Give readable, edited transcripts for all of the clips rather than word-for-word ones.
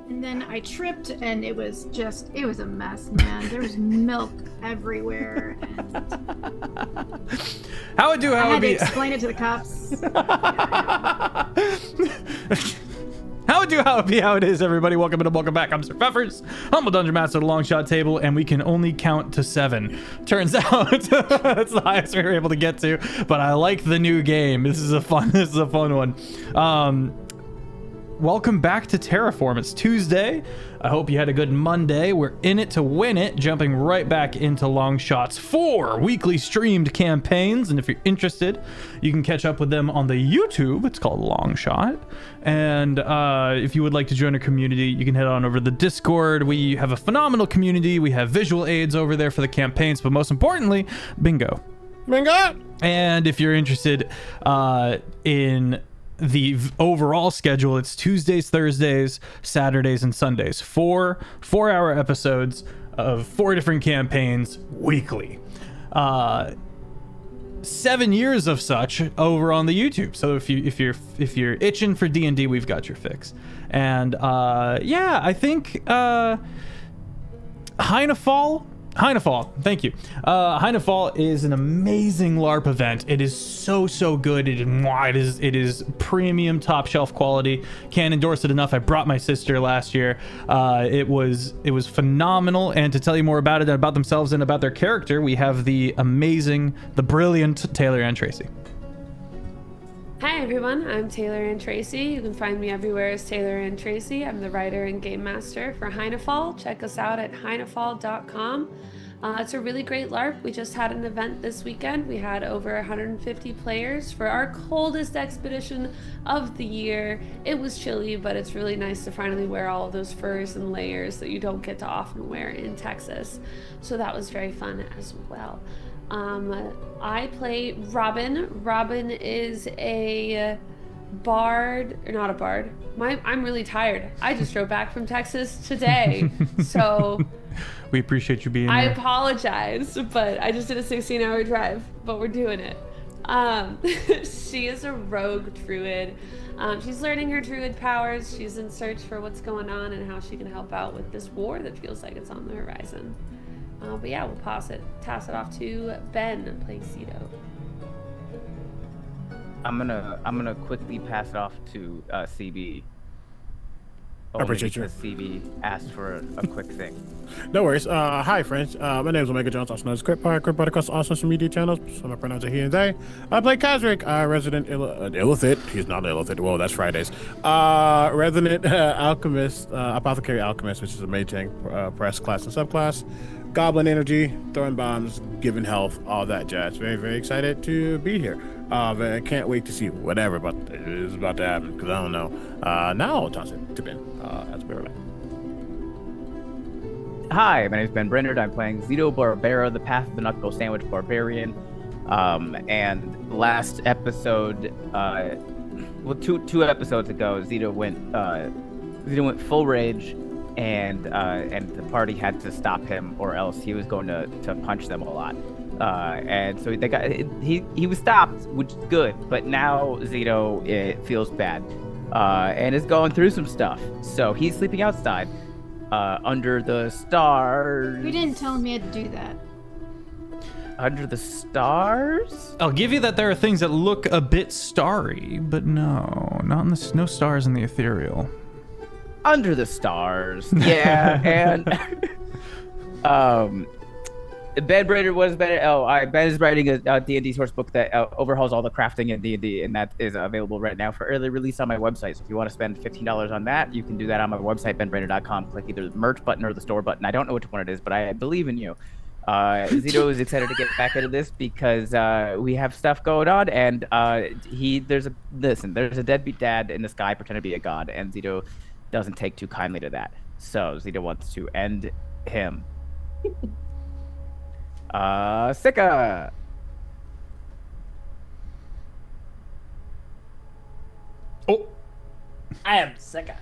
And then I tripped, and it was a mess, man. There was milk everywhere, and How it do? I How had it to be? explain it to the cops. How it do? How it be? How it is? Everybody, welcome and welcome back. I'm Sir Feffers, humble dungeon master of the Longshot table, and we can only count to 7. Turns out that's the highest we were able to get to. But I like the new game. This is a fun one. Welcome back to Terraform. It's Tuesday. I hope you had a good Monday. We're in it to win it, jumping right back into Longshot's 4 weekly streamed campaigns. And if you're interested, you can catch up with them on the YouTube. It's called Longshot. And if you would like to join a community, you can head on over to the Discord. We have a phenomenal community. We have visual aids over there for the campaigns, but most importantly, bingo. Bingo! And if you're interested in the overall schedule, it's Tuesdays, Thursdays, Saturdays, and Sundays. 4-hour episodes of 4 different campaigns weekly. 7 years of such over on the YouTube. So if you're itching for D&D, we've got your fix. And yeah, I think Heinefall, thank you. Heinefall is an amazing LARP event. It is so good. It is premium, top shelf quality. Can't endorse it enough. I brought my sister last year. It was phenomenal. And to tell you more about it and about themselves and about their character, we have the brilliant Taylor and Tracy. Hi everyone, I'm Taylor and Tracy. You can find me everywhere as Taylor and Tracy. I'm the writer and game master for Heinefall. Check us out at heinefall.com. It's a really great LARP. We just had an event this weekend. We had over 150 players for our coldest expedition of the year. It was chilly, but it's really nice to finally wear all of those furs and layers that you don't get to often wear in Texas. So that was very fun as well. I play Robin. Robin is a bard, or not a bard. I'm really tired. I just drove back from Texas today, so We appreciate you being I here. apologize, but I just did a 16-hour drive, but we're doing it. She is a rogue druid. She's learning her druid powers. She's in search for what's going on and how she can help out with this war that feels like it's on the horizon. But yeah, we'll toss it off to Ben playing Cedo. I'm gonna quickly pass it off to CB. I appreciate you. Because CB asked for a quick thing. No worries. Hi, friends. My name is Omega Jones, also known as CritBard across all social media channels. So my pronouns are he and they. I play Kazric, resident Illithid. He's not Illithid. Whoa, that's Fridays. Resident alchemist, apothecary alchemist, which is a mage press class and subclass. Goblin energy, throwing bombs, giving health, all that jazz. Very, very excited to be here. I can't wait to see whatever is about to happen, because I don't know. Now I'll toss it to Ben as we're back. Hi, my name is Ben Brainard. I'm playing Zito Barbera, the Path of the Knuckle Sandwich Barbarian. And last episode, two episodes ago, Zito went full rage. And the party had to stop him, or else he was going to punch them a lot. And so he was stopped, which is good. But now Zito feels bad, and is going through some stuff. So he's sleeping outside, under the stars. You didn't tell me to do that. Under the stars? I'll give you that there are things that look a bit starry, but no stars in the ethereal. Under the stars, yeah. And Ben Brainerd was better. Ben is writing a D&D source book that overhauls all the crafting in D&D, and that is available right now for early release on my website. So if you want to spend $15 on that, you can do that on my website, benbrainerd.com. Click either the merch button or the store button. I don't know which one it is, but I believe in you. Zito is excited to get back into this because we have stuff going on, and there's a deadbeat dad in the sky pretending to be a god, and Zito doesn't take too kindly to that. So Zito wants to end him. Sika. Oh, I am Sika.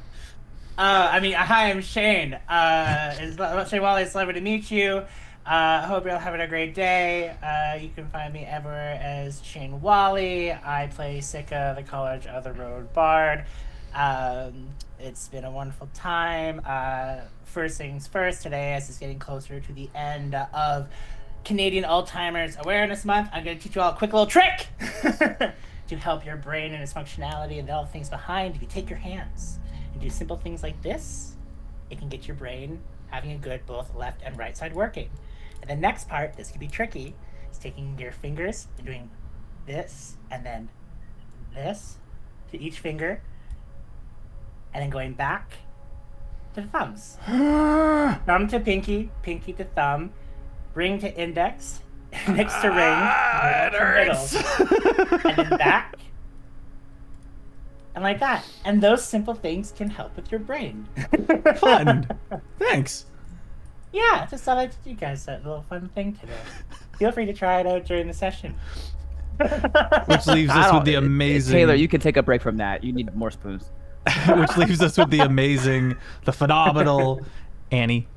Hi, I'm Shane. Whalley, it's lovely to meet you. Hope you're all having a great day. You can find me everywhere as Shane Whalley. I play Sika, the College of the Road Bard. It's been a wonderful time. First things first, today, as it's getting closer to the end of Canadian Alzheimer's Awareness Month, I'm going to teach you all a quick little trick to help your brain and its functionality and all the things behind. If you take your hands and do simple things like this, it can get your brain having a good both left and right side working. And the next part, this can be tricky, is taking your fingers and doing this and then this to each finger, and then going back to the thumbs. Thumb to pinky, pinky to thumb, ring to index, index to ring, middle, and then back, and like that. And those simple things can help with your brain. Fun. Thanks. Yeah, just thought I'd teach you guys that little fun thing today. Feel free to try it out during the session. Which leaves us with the amazing... Taylor, you can take a break from that. You need more spoons. Which leaves us with the amazing, the phenomenal Annie.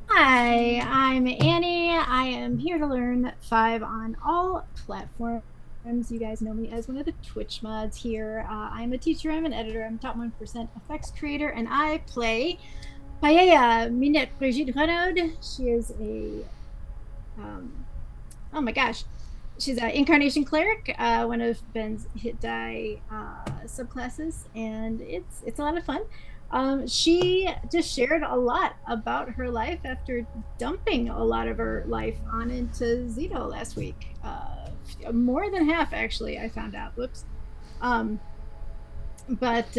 Hi, I'm Annie. I am here to learn 5 on all platforms. You guys know me as one of the Twitch mods here. I'm a teacher, I'm an editor, I'm top 1% effects creator, and I play Paella Minette Brigitte Renaud. She is a, oh my gosh, she's an Incarnation Cleric, one of Ben's hit die subclasses, and it's a lot of fun. She just shared a lot about her life after dumping a lot of her life on into Zito last week. More than half, actually, I found out. Whoops. But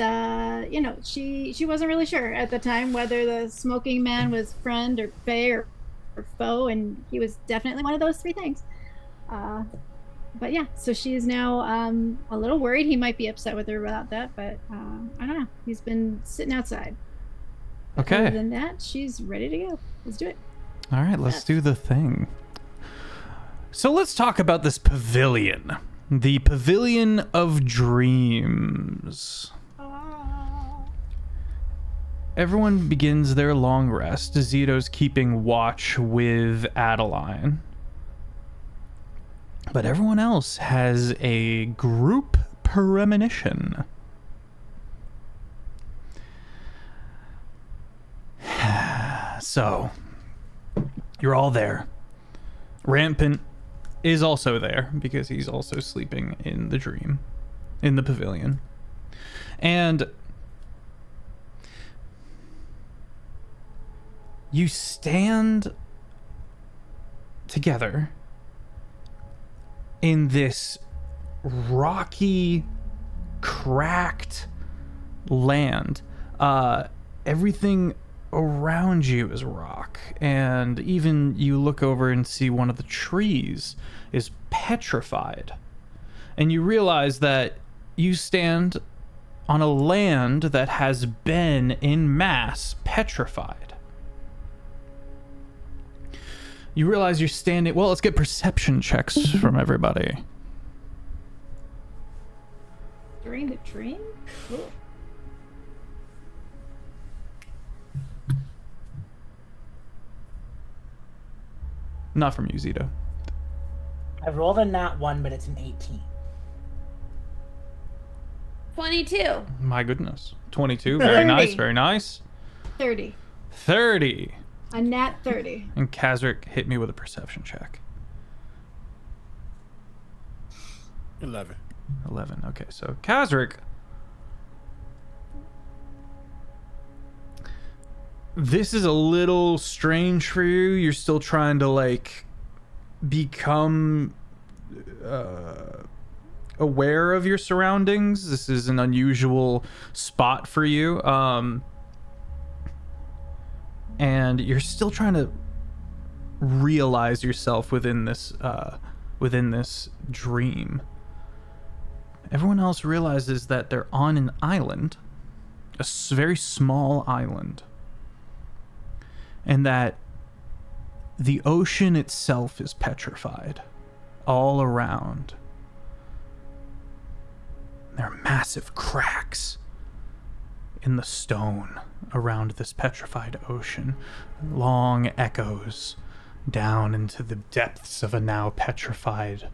you know, she wasn't really sure at the time whether the smoking man was friend or bae or foe, and he was definitely one of those 3 things. But yeah, so she is now a little worried. He might be upset with her about that, but I don't know. He's been sitting outside. Okay. Other than that, she's ready to go. Let's do it. All right, let's do the thing. So let's talk about this pavilion. The Pavilion of Dreams. Everyone begins their long rest. Zito's keeping watch with Adeline. But everyone else has a group premonition. So, you're all there. Rampant is also there because he's also sleeping in the dream, in the pavilion. And you stand together in this rocky, cracked land. Everything around you is rock, and even you look over and see one of the trees is petrified. And you realize that you stand on a land that has been in mass petrified. You realize you're standing... Well, let's get perception checks from everybody. During the dream? Cool. Not from you, Zito. I rolled a nat 1, but it's an 18. 22. My goodness. 22. Very nice, very nice. 30. 30. A nat 30. And Kazric hit me with a perception check. 11. 11. Okay, so Kazric... This is a little strange for you. You're still trying to, like, become aware of your surroundings. This is an unusual spot for you. And you're still trying to realize yourself within this dream. Everyone else realizes that they're on an island, a very small island. And that the ocean itself is petrified all around. There are massive cracks in the stone around this petrified ocean. Long echoes down into the depths of a now petrified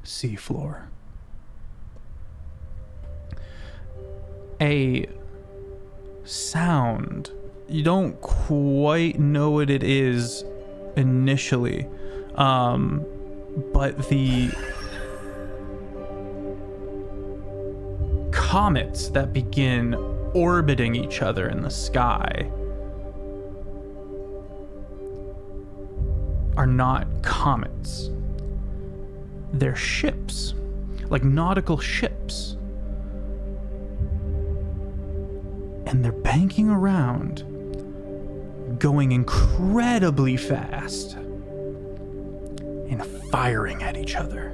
seafloor. a sound. You don't quite know what it is initially, but the comets that begin orbiting each other in the sky are not comets. They're ships, like nautical ships. And they're banking around, going incredibly fast, and firing at each other.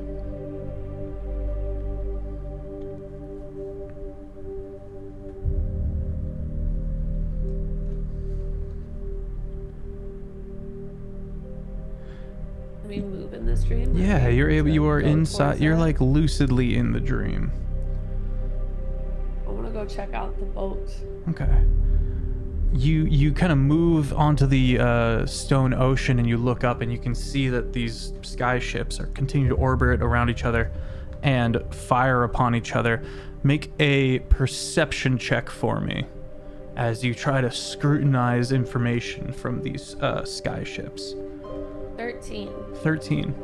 Can we move in this dream? Yeah, you're able. You are Go inside. towards You're that? like lucidly in the dream. I want to go check out the boat. Okay. You kind of move onto the stone ocean, and you look up, and you can see that these sky ships are continue to orbit around each other and fire upon each other. Make a perception check for me as you try to scrutinize information from these sky ships. 13. 13.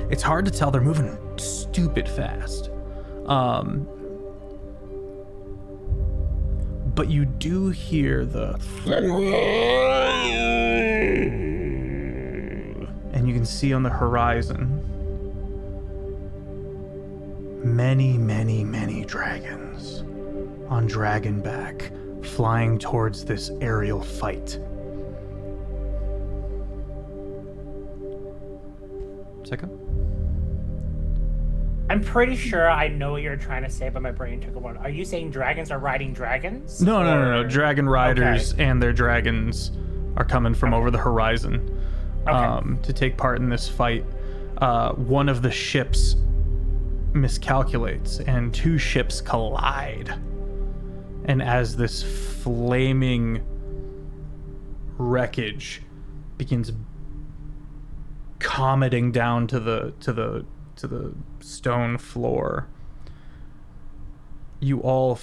It's hard to tell. They're moving stupid fast. But you do hear the... And you can see on the horizon many, many, many dragons on dragonback flying towards this aerial fight. Second? I'm pretty sure I know what you're trying to say, but my brain took a while. Are you saying dragons are riding dragons? No. Or- Dragon riders and their dragons are coming from over the horizon to take part in this fight. One of the ships miscalculates and two ships collide. And as this flaming wreckage begins cometing down to the stone floor, you all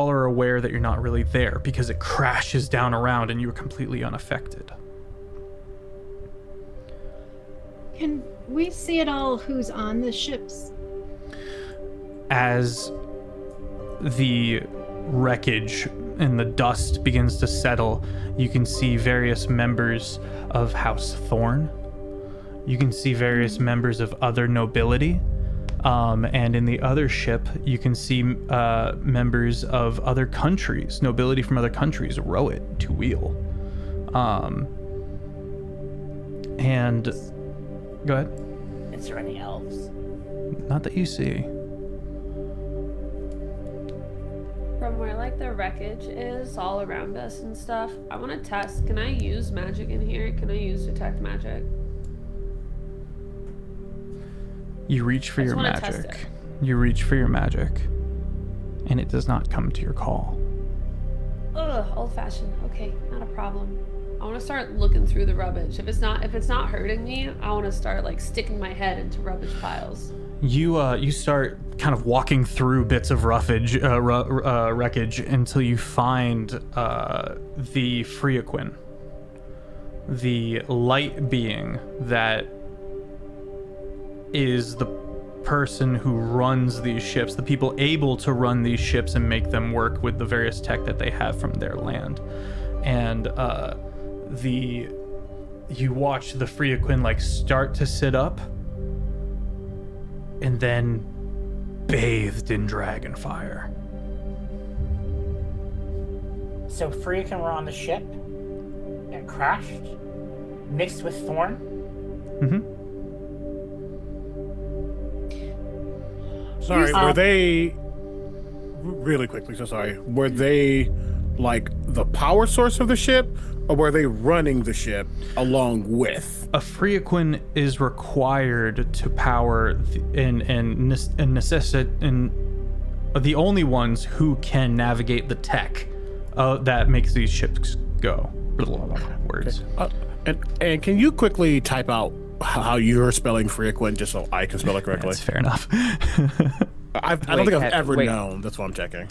are aware that you're not really there because it crashes down around and you're completely unaffected. Can we see at all who's on the ships? As the wreckage and the dust begins to settle, you can see various members of House Thorn. You can see various members of other nobility. And in the other ship, you can see members of other countries, nobility from other countries, row it to wheel. And go ahead. Is there any elves? Not that you see. From where like the wreckage is all around us and stuff, I want to test. Can I use magic in here? Can I use detect magic? You reach for I just your wanna test magic. it. You reach for your magic, and it does not come to your call. Ugh, old fashioned. Okay, not a problem. I want to start looking through the rubbish. If it's not hurting me, I want to start like sticking my head into rubbish piles. You start kind of walking through bits of wreckage until you find the Freaquin, the light being that is the person who runs these ships, the people able to run these ships and make them work with the various tech that they have from their land. And you watch the Freaquin like start to sit up and then bathed in dragon fire. So Freakin were on the ship and crashed, mixed with Thorn. Mm-hmm. Sorry, were they really quickly? So sorry. Were they like the power source of the ship, or were they running the ship along with? A Freaquin is required to power and the only ones who can navigate the tech that makes these ships go. Words. And can you quickly type out how you're spelling frequent, just so I can spell it correctly. That's fair enough. I don't think I've ever known. That's what I'm checking.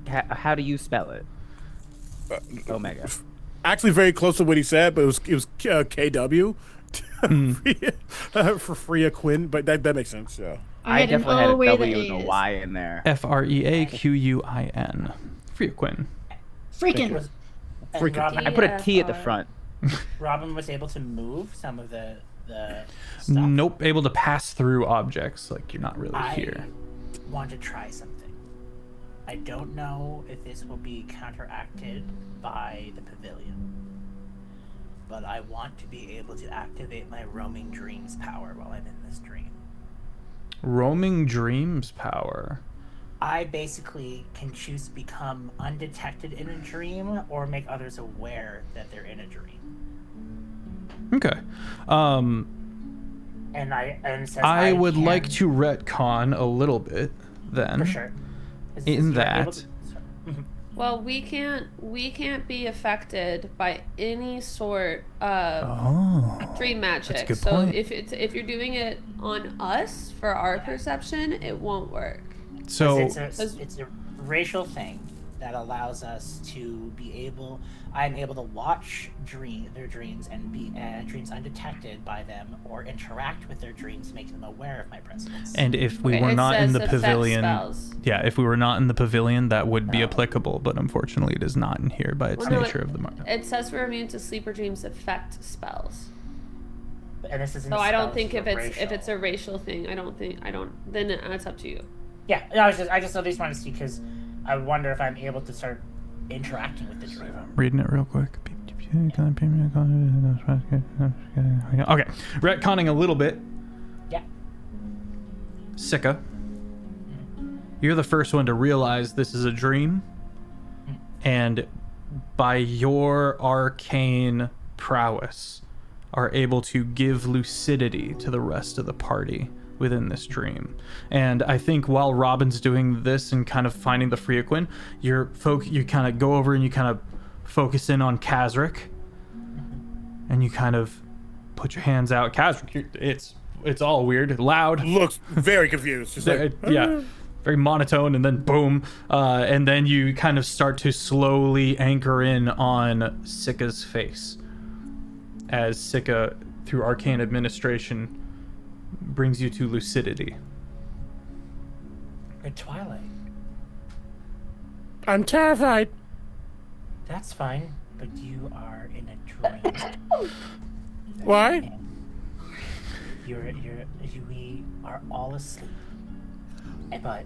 How do you spell it? Omega. Actually, very close to what he said, but it was KW for frequent. But that makes sense. Yeah. I definitely had a where the W A and a is. Y in there. Freaquin. Freaquin. Freaking. And Robin, I put a T at the front. Robin was able to move some of the stuff. Nope, able to pass through objects. Like you're not really here. I want to try something. I don't know if this will be counteracted by the pavilion, but I want to be able to activate my roaming dreams power while I'm in this dream. Roaming dreams power. I basically can choose to become undetected in a dream or make others aware that they're in a dream. Okay. And since I would like to retcon a little bit then. for sure. In Is he able that. to- Well, we can't be affected by any sort of Oh. dream magic. That's a good so point. if you're doing it on us for our perception, it won't work. So it's a racial thing that allows us to be able. I'm able to watch their dreams and be dreams undetected by them, or interact with their dreams, make them aware of my presence. and if we Okay, were it not in says the effect pavilion, spells. yeah, if we were not in the pavilion, that would be No. applicable. But unfortunately, it is not in here by its Well, no, nature of the market. It says we're immune to sleeper dreams effect spells. And this isn't. So a I don't spell, think if racial. it's a racial thing, I don't. Then it's up to you. Yeah, no, I just at least wanted to see because I wonder if I'm able to start interacting with the dream. I'm reading it real quick. Okay, retconning a little bit. Yeah. Sika, you're the first one to realize this is a dream, and by your arcane prowess, are able to give lucidity to the rest of the party within this dream. And I think while Robin's doing this and kind of finding the Freaquin, you kind of go over and you kind of focus in on Kazric, and you kind of put your hands out. Kazric, it's all weird, loud. Looks very confused. Just like, Yeah, very monotone, and then boom, and then you kind of start to slowly anchor in on Sika's face as Sika, through arcane administration, brings you to lucidity. Good Twilight. I'm terrified. That's fine, but you are in a dream. Why? We are all asleep. But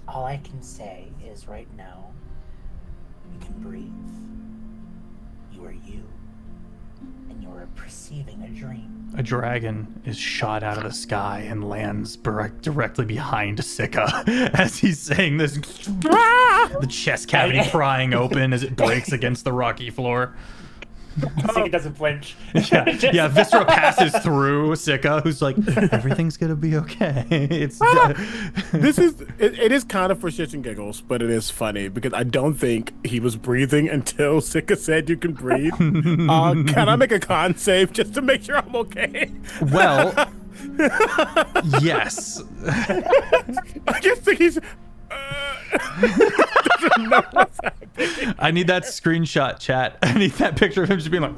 all I can say is right now, you can breathe. You are you. And you are perceiving a dream. A dragon is shot out of the sky and lands directly behind Sika as he's saying this. The chest cavity prying open as it breaks against the rocky floor. Sika doesn't flinch. Yeah, Viscera passes through Sika, who's like, everything's gonna be okay. It's It is kind of for shits and giggles, but it is funny because I don't think he was breathing until Sika said you can breathe. Can I make a con save just to make sure I'm okay? well, yes. I just think he's doesn't know what's happening. I need that screenshot, chat. I need that picture of him just being like.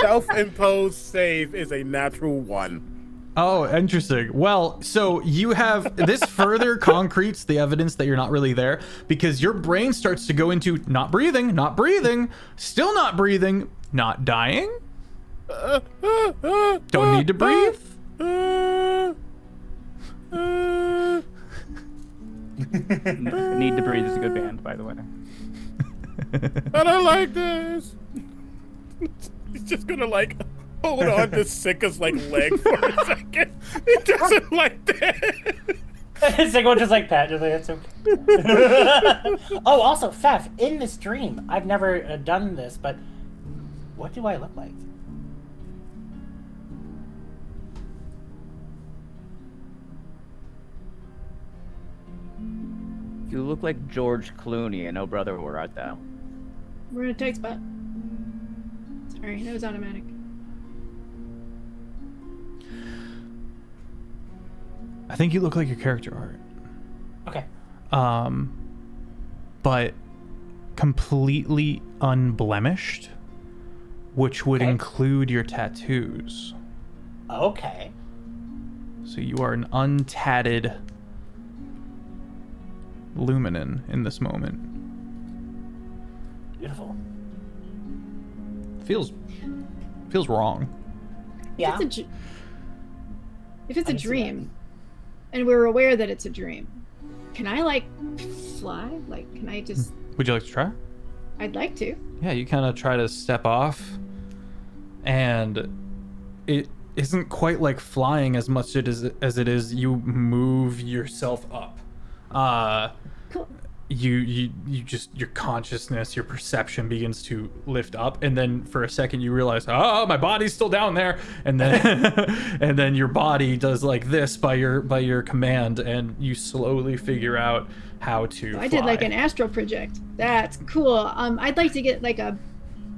Self-imposed save is a natural 1. Oh, interesting. Well, so you have this further concretes the evidence that you're not really there, because your brain starts to go into not breathing, still not breathing, not dying. Don't need to breathe. Need to Breathe is a good band, by the way. I don't like this. He's just gonna like hold on to Sika's like leg for a second. He doesn't like that. Sika will just like pat, just like, it's okay. Oh, also, Feff, in this dream, I've never done this, but what do I look like? You look like George Clooney in Oh Brother, Where Art Thou? We're in a tight spot. Sorry, that was automatic. I think you look like your character art. Okay. But completely unblemished, which would include your tattoos. Okay. So you are an untatted Luminen in this moment. Beautiful. Feels wrong. Yeah. If it's a dream, and we're aware that it's a dream, can I like fly? Like, can I just? Would you like to try? I'd like to. Yeah, you kind of try to step off, and it isn't quite like flying as much as it is you move yourself up. Cool. You just, your consciousness, your perception begins to lift up, and then for a second you realize, oh, my body's still down there, and then and then your body does like this by your command, and you slowly figure out how to fly. I did like an astral project. That's cool. I'd like to get like a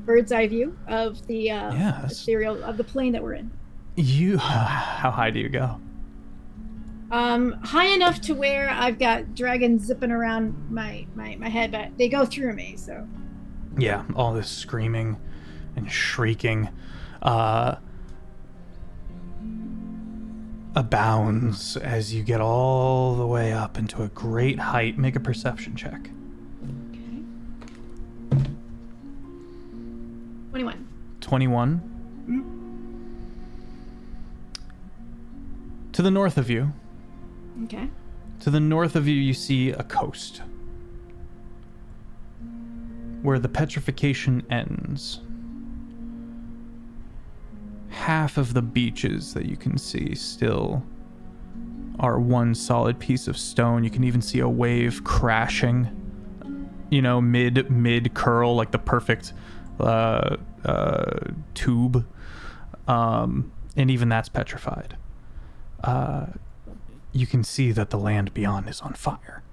bird's eye view of the ethereal of the plane that we're in. How high do you go? High enough to where I've got dragons zipping around my head, but they go through me, so. Yeah, all this screaming and shrieking abounds as you get all the way up into a great height. Make a perception check. Okay. 21. 21. Mm-hmm. To the north of you. Okay. To the north of you, you see a coast where the petrification ends. Half of the beaches that you can see still are one solid piece of stone. You can even see a wave crashing, mid curl, like the perfect tube. And even that's petrified. You can see that the land beyond is on fire.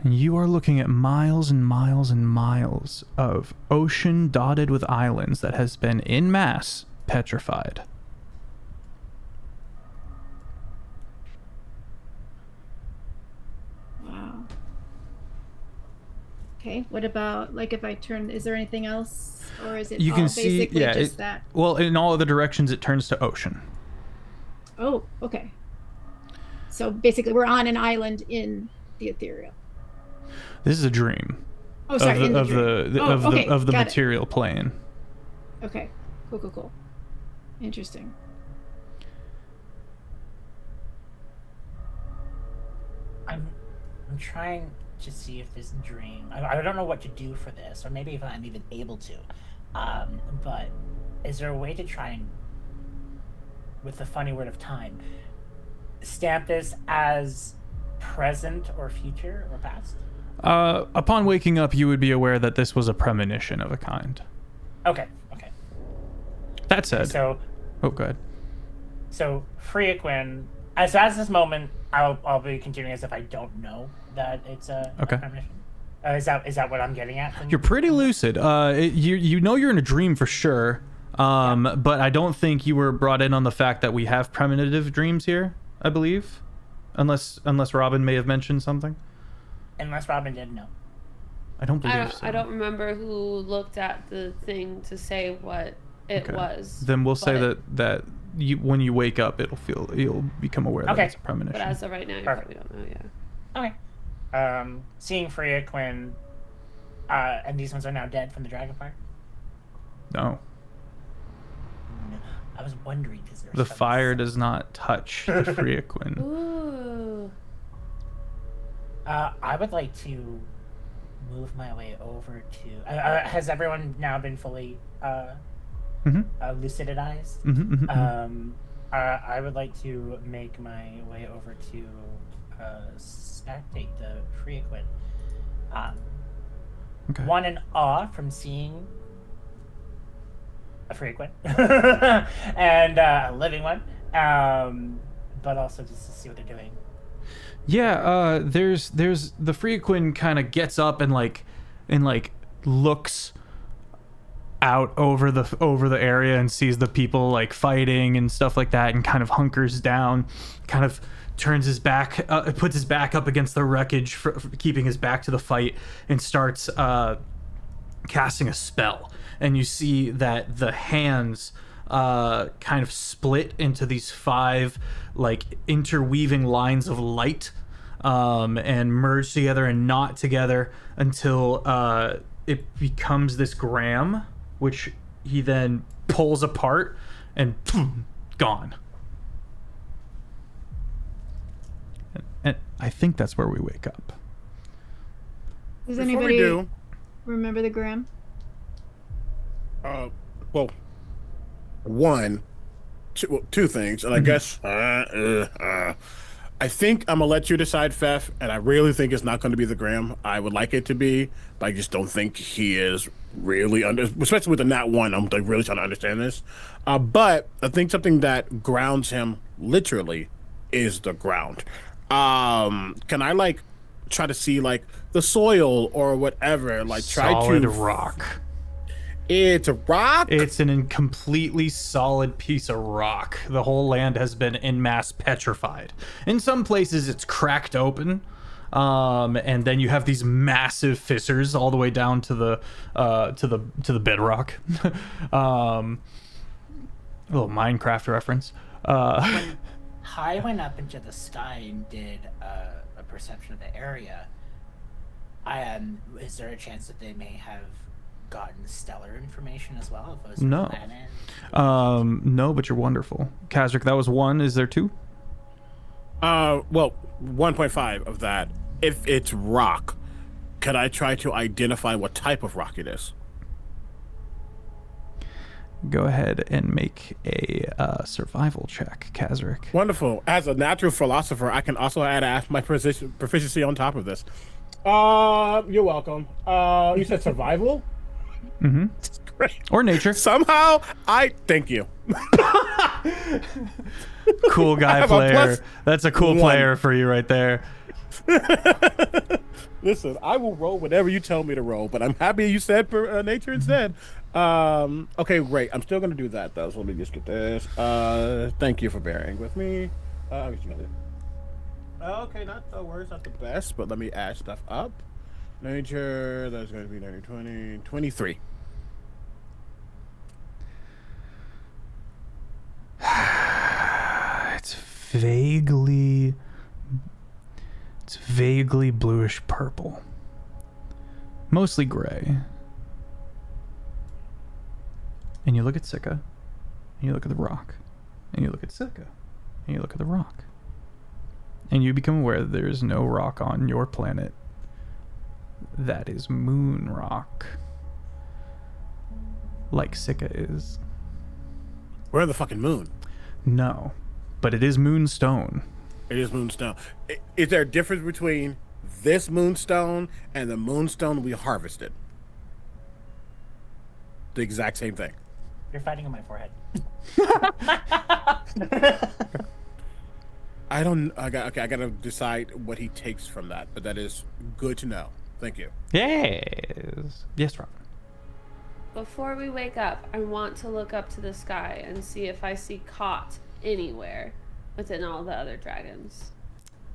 You are looking at miles and miles and miles of ocean dotted with islands that has been en masse petrified. Wow. Okay, what about, like, if I turn, is there anything else? Or is it you all can see, basically yeah, just that? Well, in all other directions, it turns to ocean. Oh, okay. So basically, we're on an island in the ethereal. This is a dream. Oh, sorry, of the material plane. Okay, cool. Interesting. I'm trying to see if this dream. I don't know what to do for this, or maybe if I'm even able to. But is there a way to try and, with the funny word of time, stamp this as present or future or past? Upon waking up, you would be aware that this was a premonition of a kind. Okay. That said, So, oh, go ahead. So Freaquin, as this moment, I'll be continuing as if I don't know that it's a premonition. Is that what I'm getting at? You're pretty lucid. You know you're in a dream for sure. But I don't think you were brought in on the fact that we have premonitive dreams here, I believe. Unless Robin may have mentioned something. Unless Robin did, no. I don't believe so. I don't remember who looked at the thing to say what it was. Then we'll say that you, when you wake up, you'll become aware that it's a premonition. But as of right now, you probably don't know, yeah. Okay. Seeing Freaquin, and these ones are now dead from the dragonfire? No. I was wondering because The fire does not touch the Freaquin. Ooh. I would like to move my way over to. Has everyone now been fully lucidized? I would like to make my way over to spectate the Freaquin. One in awe from seeing a Freaquin and a living one, but also just to see what they're doing. Yeah, there's the Freaquin kind of gets up and like looks out over the area and sees the people like fighting and stuff like that, and kind of hunkers down, kind of turns his back, puts his back up against the wreckage, for keeping his back to the fight, and starts casting a spell. And you see that the hands kind of split into these 5 like interweaving lines of light, and merge together and knot together until it becomes this gram, which he then pulls apart and gone. And I think that's where we wake up. Does Before anybody we do, remember the gram? well, two things, and I guess I think I'm gonna let you decide, Feff, and I really think it's not going to be the Graham. I would like it to be, but I just don't think he is really especially with the Nat 1. I'm like really trying to understand this, but I think something that grounds him literally is the ground. Can I like try to see like the soil or whatever? Like try Solid to rock. It's a rock. It's an completely solid piece of rock. The whole land has been en masse petrified. In some places, it's cracked open, and then you have these massive fissures all the way down to the bedrock. A little Minecraft reference. When I went up into the sky and did a perception of the area, is there a chance that they may have gotten stellar information as well? If it was No. planet? No, but you're wonderful. Kazric, that was 1. Is there 2? Well, 1.5 of that. If it's rock, can I try to identify what type of rock it is? Go ahead and make a survival check, Kazric. Wonderful. As a natural philosopher, I can also add my proficiency on top of this. You're welcome. You said survival? Mm-hmm. Great. Or nature. Somehow, thank you. Cool guy player. That's a cool 1. player for you right there. Listen, I will roll whatever you tell me to roll, but I'm happy you said nature instead. Okay, great. I'm still going to do that, though, so let me just get this. Thank you for bearing with me. Okay, not the worst, not the best, but let me add stuff up. Nature, that's going to be 90, 20, 23. It's vaguely bluish purple. Mostly gray. And you look at Sika, and you look at the rock, and you look at Sika, and you look at the rock. And you become aware that there is no rock on your planet that is moon rock, like Sika is. We're on the fucking moon. No, but it is moonstone. It is moonstone. Is there a difference between this moonstone and the moonstone we harvested? The exact same thing. You're fighting on my forehead. I gotta decide what he takes from that, but that is good to know. Thank you. Yes, Robin. Before we wake up, I want to look up to the sky and see if I see Caught anywhere within all the other dragons.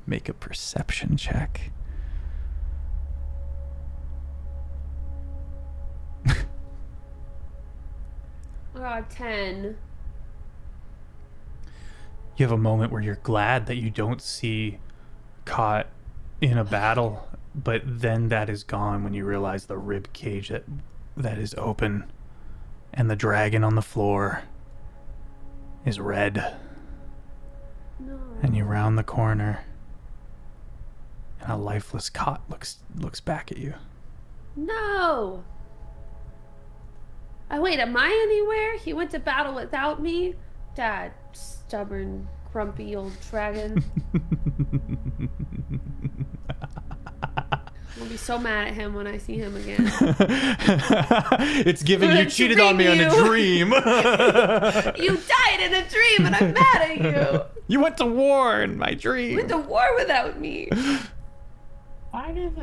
Make a perception check. Oh, 10. You have a moment where you're glad that you don't see Caught in a battle, but then that is gone when you realize the rib cage that is open and the dragon on the floor is red. No. And you round the corner and a lifeless Caught looks back at you. No! Wait, am I anywhere? He went to battle without me? Dad, stubborn, grumpy old dragon. I'll be so mad at him when I see him again. It's given you cheated on me in a dream. You died in a dream and I'm mad at you. You went to war in my dream. You went to war without me. Why does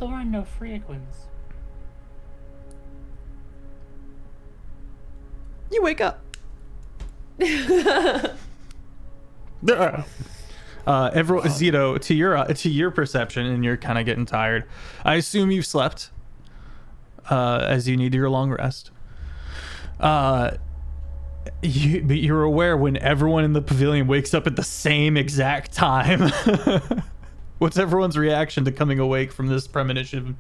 Thorn know frequency? You wake up. Everyone, Zito, to your perception, and you're kind of getting tired. I assume you've slept, as you need your long rest. But you're aware when everyone in the pavilion wakes up at the same exact time. What's everyone's reaction to coming awake from this premonition?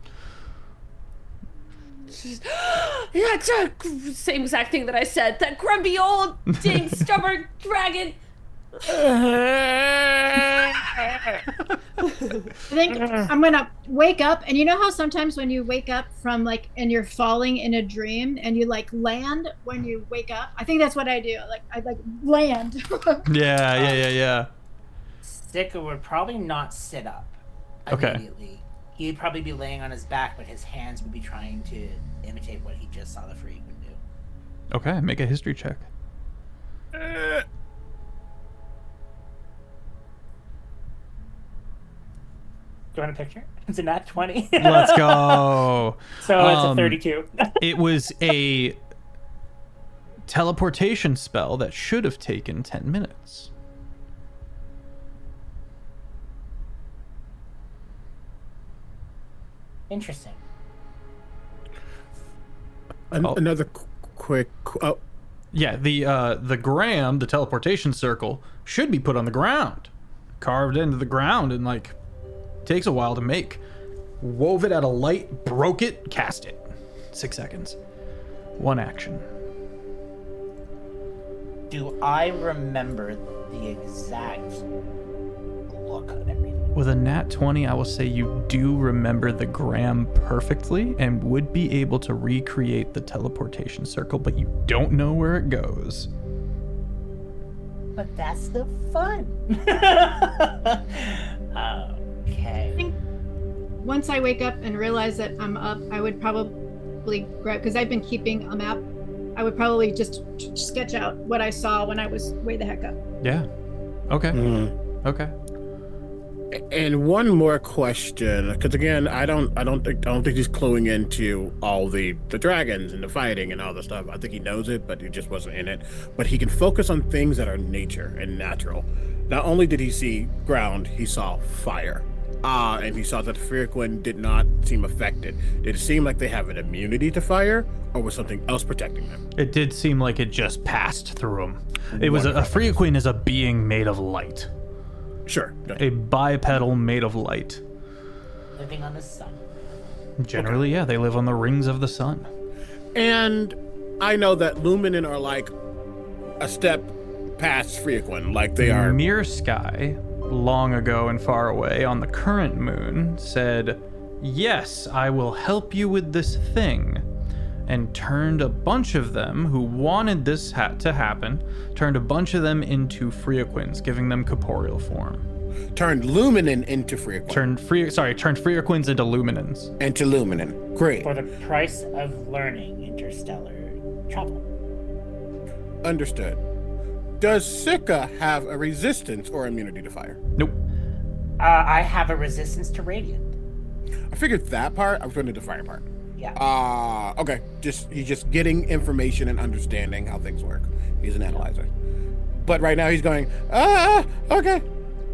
Yeah, it's the same exact thing that I said. That grumpy old dang stubborn dragon. I think I'm gonna wake up, and you know how sometimes when you wake up from and you're falling in a dream and you land when you wake up? I think that's what I do. I land. Yeah. Sika would probably not sit up immediately. He'd probably be laying on his back, but his hands would be trying to imitate what he just saw the freak would do. Okay, make a history check. Do you want a picture? It's a nat 20. Let's go. So it's a 32. It was a teleportation spell that should have taken 10 minutes. Interesting. Another quick. Oh, yeah. The gram, the teleportation circle, should be put on the ground, carved into the ground, and takes a while to make. Wove it out of light, broke it, cast it. 6 seconds. 1 action. Do I remember the exact look of everything? With a nat 20, I will say you do remember the gram perfectly and would be able to recreate the teleportation circle, but you don't know where it goes. But that's the fun. Okay. I think once I wake up and realize that I'm up, I would probably grab, because I've been keeping a map, I would probably just sketch out what I saw when I was way the heck up. Yeah. Okay. Okay. And one more question, because again, I don't think he's cluing into all the dragons and the fighting and all the stuff. I think he knows it, but he just wasn't in it. But he can focus on things that are nature and natural. Not only did he see ground, he saw fire. And he saw that the Frequin did not seem affected. Did it seem like they have an immunity to fire, or was something else protecting them? It did seem like it just passed through him. It was a Frequin is a being made of light. Sure. A bipedal made of light. Living on the sun. Generally, yeah, they live on the rings of the sun. And I know that Luminen are a step past Frequin, they are. Mere Sky, long ago and far away on the current moon, said, "Yes, I will help you with this thing," and turned a bunch of them who wanted this to happen, turned a bunch of them into Frequins, giving them corporeal form. Turned Luminen into Frequin. Turned Frequins into Luminans. Into Luminen. Great. For the price of learning interstellar travel. Understood. Does Sika have a resistance or immunity to fire? Nope. I have a resistance to radiant. I figured that part. I was going to do the fire part. Yeah. Okay. He's just getting information and understanding how things work. He's an analyzer. But right now he's going, okay.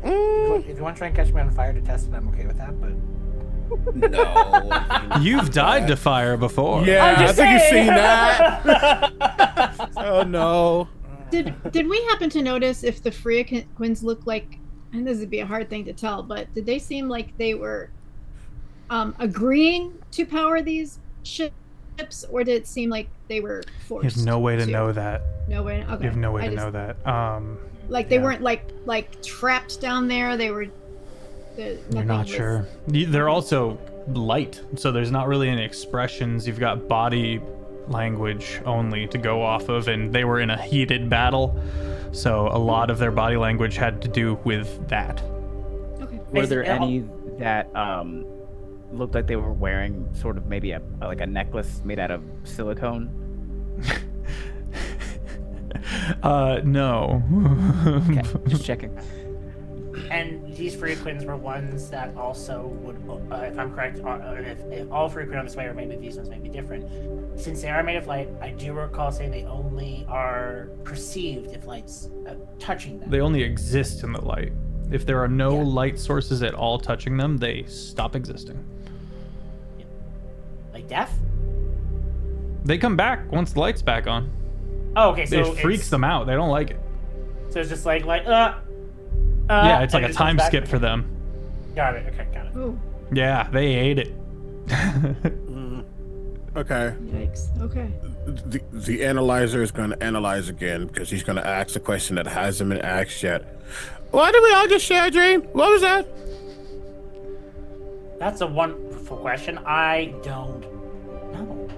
If you want to try and catch me on fire to test it, I'm okay with that, but... No. You've died to fire before. Yeah, I think you've seen that. Oh, no. Did we happen to notice if the Frequins look like, and this would be a hard thing to tell, but did they seem like they were agreeing to power these ships, or did it seem like they were forced? You have no way to know that. No way. Okay. You have no way to know that. They weren't like trapped down there. They were. You're not sure. They're also light, so there's not really any expressions. You've got body language only to go off of, and they were in a heated battle, so a lot of their body language had to do with that. Okay. Were there any that looked like they were wearing sort of maybe a necklace made out of silicone? No. Okay, just checking. and these frequins were ones that also would, if I'm correct, if all frequin on this way, or maybe these ones may be different. Since they are made of light, I do recall saying they only are perceived if light's touching them. They only exist in the light. If there are no light sources at all touching them, they stop existing. Like death? They come back once the light's back on. Oh, okay. So it freaks them out. They don't like it. So it's just like yeah, it's like a time skip for them. Got it. Okay, got it. Oh, Yeah, they ate it. Okay. yikes. Okay. The analyzer is going to analyze again because he's going to ask a question that hasn't been asked yet. Why did we all just share a dream? What was that? That's a wonderful question. I don't know.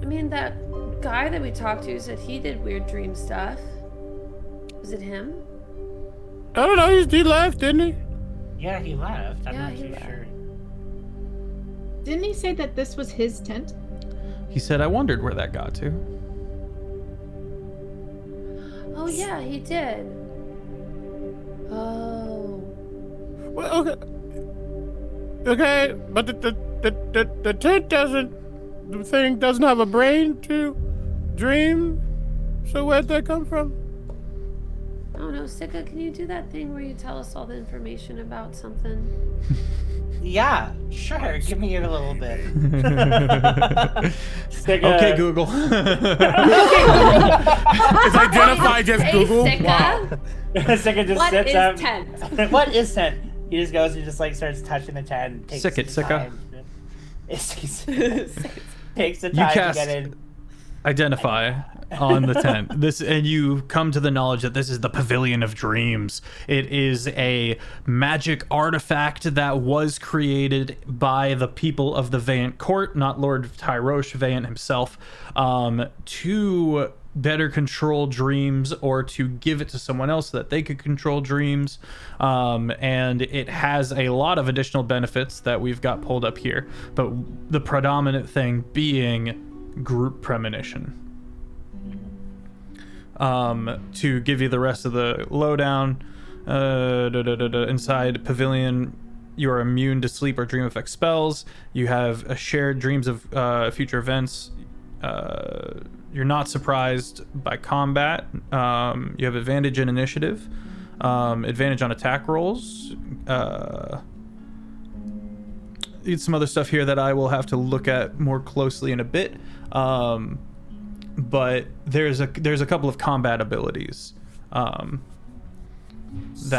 I mean, that guy that we talked to said he did weird dream stuff. Was it him? I don't know. He left, didn't he? Yeah, he left. I'm Yeah, not he too left. sure. Didn't he say that this was his tent? He said, I wondered where that got to. Oh yeah, he did. Oh. Well, okay. Okay, but the tent the thing doesn't have a brain to dream. So where'd that come from? I don't know, Sika, can you do that thing where you tell us all the information about something? Yeah, sure. Give me a little bit. Okay, Google. Is identify just Hey, Google? Sika, Wow. Sika just what sits is up. tent? What is tent? He just goes and just like starts touching the tent. And takes Sick it, his Sika. time. Takes the time cast to get in. Identify on the tent. And you come to the knowledge that this is the Pavilion of Dreams. It is a magic artifact that was created by the people of the Vayant court, not Lord Tyrosh Vayant himself, to better control dreams or to give it to someone else so that they could control dreams. And it has a lot of additional benefits that we've got pulled up here, but the predominant thing being group premonition. To give you the rest of the lowdown, inside Pavilion, you are immune to sleep or dream effect spells. You have a shared dreams of future events. You're not surprised by combat. You have advantage in initiative, advantage on attack rolls. Some other stuff here that I will have to look at more closely in a bit. But there's a couple of combat abilities that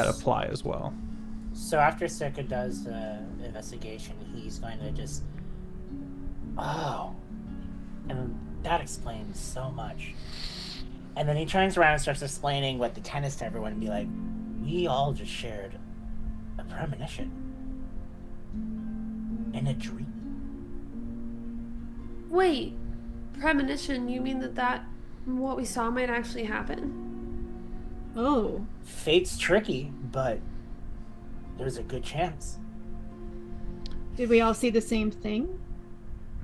apply as well. So after Sika does the investigation, he's going to just... Oh. And that explains so much. And then he turns around and starts explaining what the tent is to everyone and be like, we all just shared a premonition. In a dream. Wait, premonition, you mean that what we saw might actually happen? Oh. Fate's tricky, but there's a good chance. Did we all see the same thing?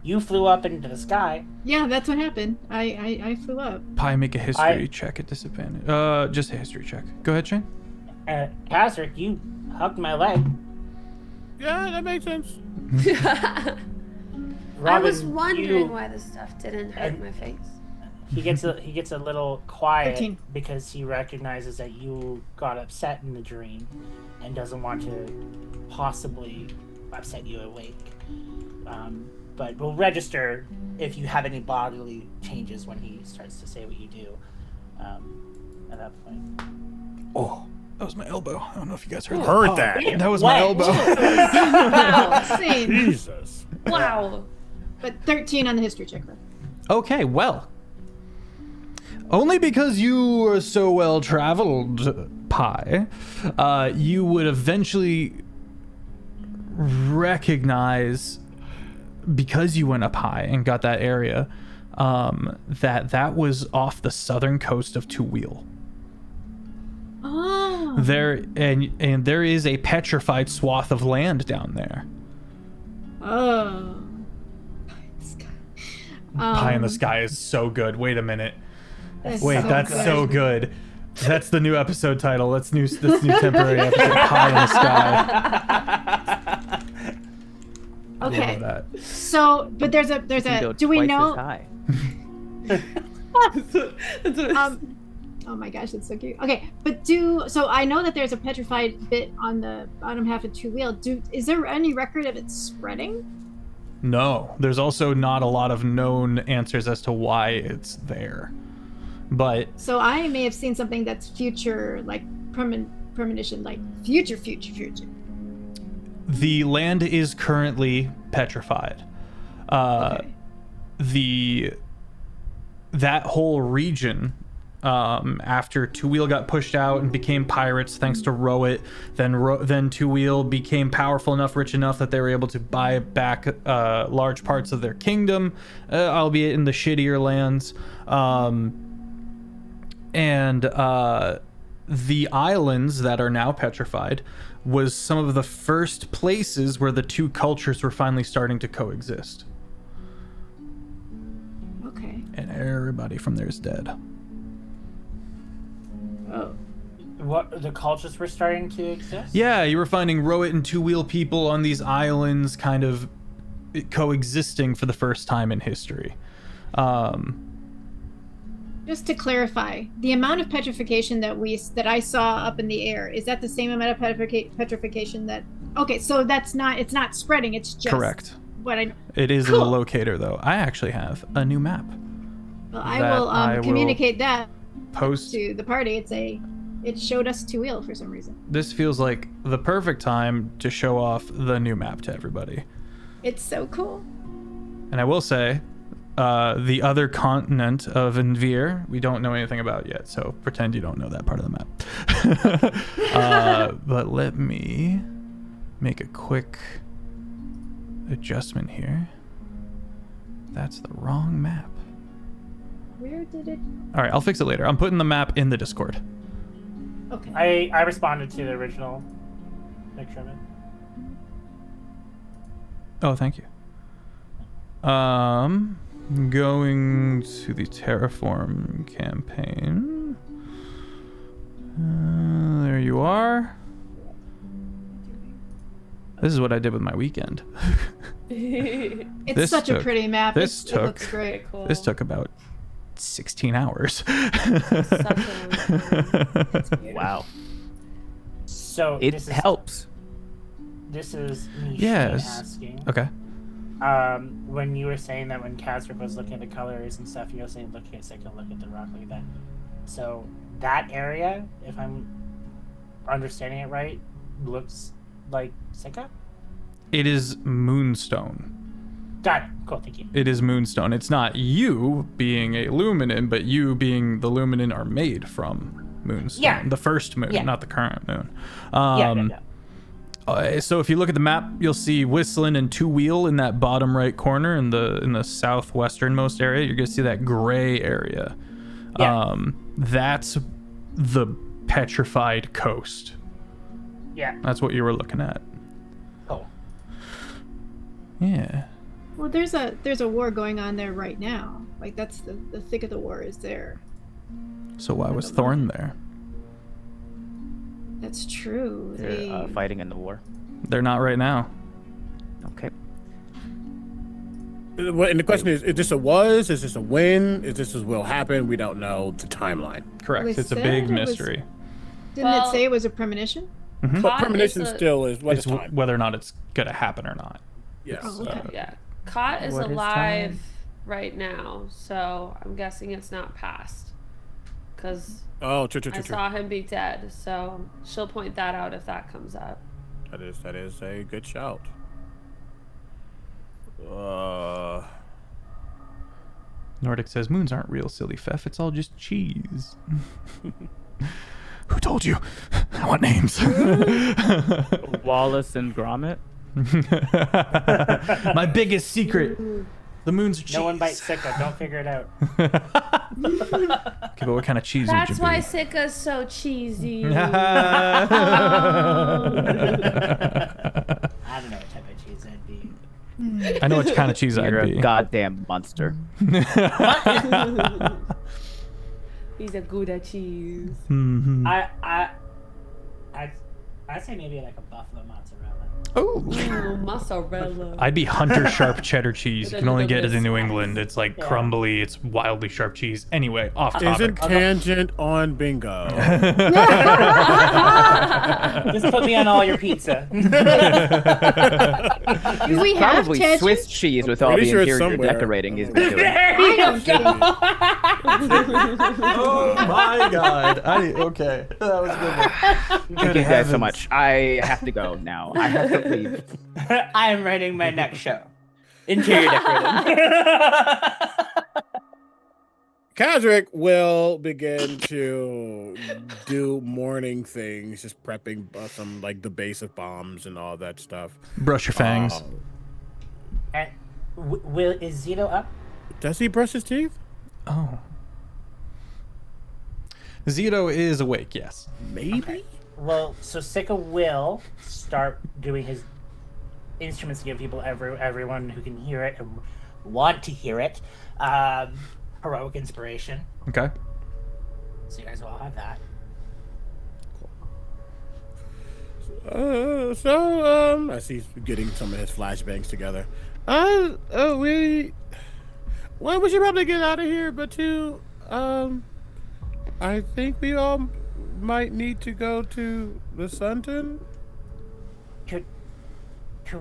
You flew up into the sky. Yeah, that's what happened. I flew up. Pi, make a history check at disadvantage. Just a history check. Go ahead, Shane. Kazric, you hugged my leg. Yeah, that makes sense. I was Robin, wondering why this stuff didn't hurt my face. He gets a little quiet 13. because he recognizes that you got upset in the dream and doesn't want to possibly upset you awake. But we'll register if you have any bodily changes when he starts to say what you do at that point. Oh, that was my elbow. I don't know if you guys heard that. Heard that. That was my What? elbow. Wow, insane. Jesus. Wow. But 13 on the history check. Okay, well. Only because you are so well traveled, Pi, you would eventually recognize, because you went up high and got that area, that was off the southern coast of Two Wheel. Oh. There and there is a petrified swath of land down there. Oh. Pie in the Sky is so good. Wait a minute. That's Wait, so that's good. so good. That's the new episode title. That's new temporary episode. Pie in the sky. Okay. Love that. So, but there's a You can go do we twice know? as high. Oh my gosh, that's so cute. Okay, but so I know that there's a petrified bit on the bottom half of Two Wheel. Is there any record of it spreading? No, there's also not a lot of known answers as to why it's there. But So I may have seen something that's future, like premonition, like future. the land is currently petrified. Okay. That whole region, after Two Wheel got pushed out and became pirates thanks to Rowett, then Two Wheel became powerful enough, rich enough that they were able to buy back large parts of their kingdom, albeit in the shittier lands. And the islands that are now petrified was some of the first places where the two cultures were finally starting to coexist. Okay. And everybody from there is dead. Oh. What the cultures were starting to exist? Yeah, you were finding Rowett and Two Wheel people on these islands kind of coexisting for the first time in history. Just to clarify, the amount of petrification that I saw up in the air, is that the same amount of petrification that? Okay, so it's not spreading. It's just Correct. what I. It is Cool. a locator, though. I actually have a new map. Well, that I I will will communicate that Post. to the party. It showed us Two Wheel for some reason. This feels like the perfect time to show off the new map to everybody. It's so cool. And I will say, the other continent of Envir, we don't know anything about yet, so pretend you don't know that part of the map. But let me make a quick adjustment here. That's the wrong map. Where did it? All right, I'll fix it later. I'm putting the map in the Discord. Okay. I responded to the original picture of it. Oh, thank you. Going to the Terraform campaign. There you are. This is what I did with my weekend. It's This such a took- pretty map. this It looks took- great. Cool. This took about 16 hours. Such a long time. Wow. So It this helps. This is me Yes. asking. Okay. When you were saying that when Kazric was looking at the colors and stuff, you were saying look at second, look at the rock like that. So that area, if I'm understanding it right, looks like Sika? It is Moonstone. Got it. Cool, thank you. It is Moonstone. It's not you being a Luminen, but you being the Luminen are made from Moonstone. Yeah. The first moon, Yeah. not the current moon. Yeah. So if you look at the map, you'll see Whistling and Two Wheel in that bottom right corner in the southwesternmost area. You're gonna see that gray area. Yeah. That's the petrified coast. Yeah. That's what you were looking at. Cool. Yeah. Well, there's a war going on there right now. Like that's the thick of the war is there. So why was Thorn there? That's true. They're fighting in the war. They're not right now. Okay. And the question is this a was? Is this a when? Is this will happen? We don't know the timeline. Correct. They It's a said big it was- mystery. Didn't Well- it say it was a premonition? But Caught premonition is a- still is what It's is time. whether or not it's gonna happen or not. Yes. Oh, okay. Yeah. Cot is What is alive time? right now, so I'm guessing it's not past. Because Oh, true. I saw him be dead, so she'll point that out if that comes up. That is a good shout. Nordic says moons aren't real, silly Feff. It's all just cheese. Who told you? I want names. Wallace and Gromit. My biggest secret. The moons are cheese. No one bites Sika. Don't figure it out. Okay, but what kind of cheese would you That's be? why Sika's so cheesy. I don't know what type of cheese I'd be. I know what kind of cheese You're I'd a be. goddamn monster. Okay, He's a Gouda cheese. Mm-hmm. I'd say maybe like a buffalo mozzarella. Oh, Ooh, mozzarella. I'd be Hunter sharp cheddar cheese. You With can only a get it in New spice. England. It's like Yeah. crumbly. It's wildly sharp cheese. Anyway, off topic. Isn't tangent on bingo? Just put me on all your pizza. Do we have Probably tangents? Swiss cheese with all Pretty the sure it's interior somewhere. decorating he's been doing. There you go. Oh my god. Okay. That was a good one. Thank you guys so much. I have to go now. I have to leave. I am writing my next show. Interior decorating. Kazric will begin to do morning things, just prepping some like the base of bombs and all that stuff. Brush your fangs. And is Zito up? Does he brush his teeth? Oh. Zito is awake, yes. Maybe. Okay. Well, so Sika will start doing his instruments to give people, everyone who can hear it and want to hear it, heroic inspiration. Okay. So you guys will all have that. I see he's getting some of his flashbangs together. One, we should probably get out of here, but two, I think we all might need to go to the Sunton. Could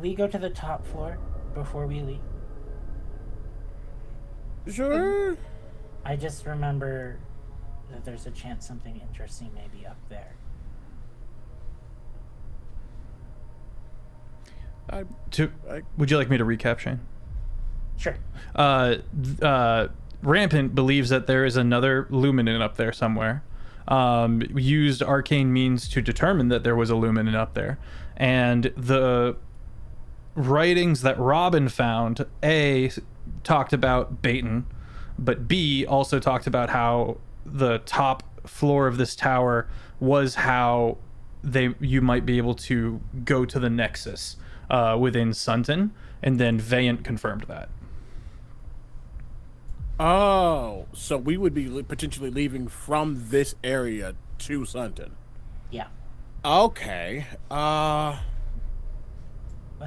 we go to the top floor before we leave? Sure. I just remember that there's a chance something interesting may be up there. Would you like me to recap, Shane? Sure. Rampant believes that there is another Luminen up there somewhere. Used arcane means to determine that there was a Luminen up there. And the writings that Robin found, A, talked about Baton, but B, also talked about how the top floor of this tower was how you might be able to go to the Nexus within Sunton, and then Vayant confirmed that. Oh, so we would be potentially leaving from this area to Sunton. Yeah. Okay. One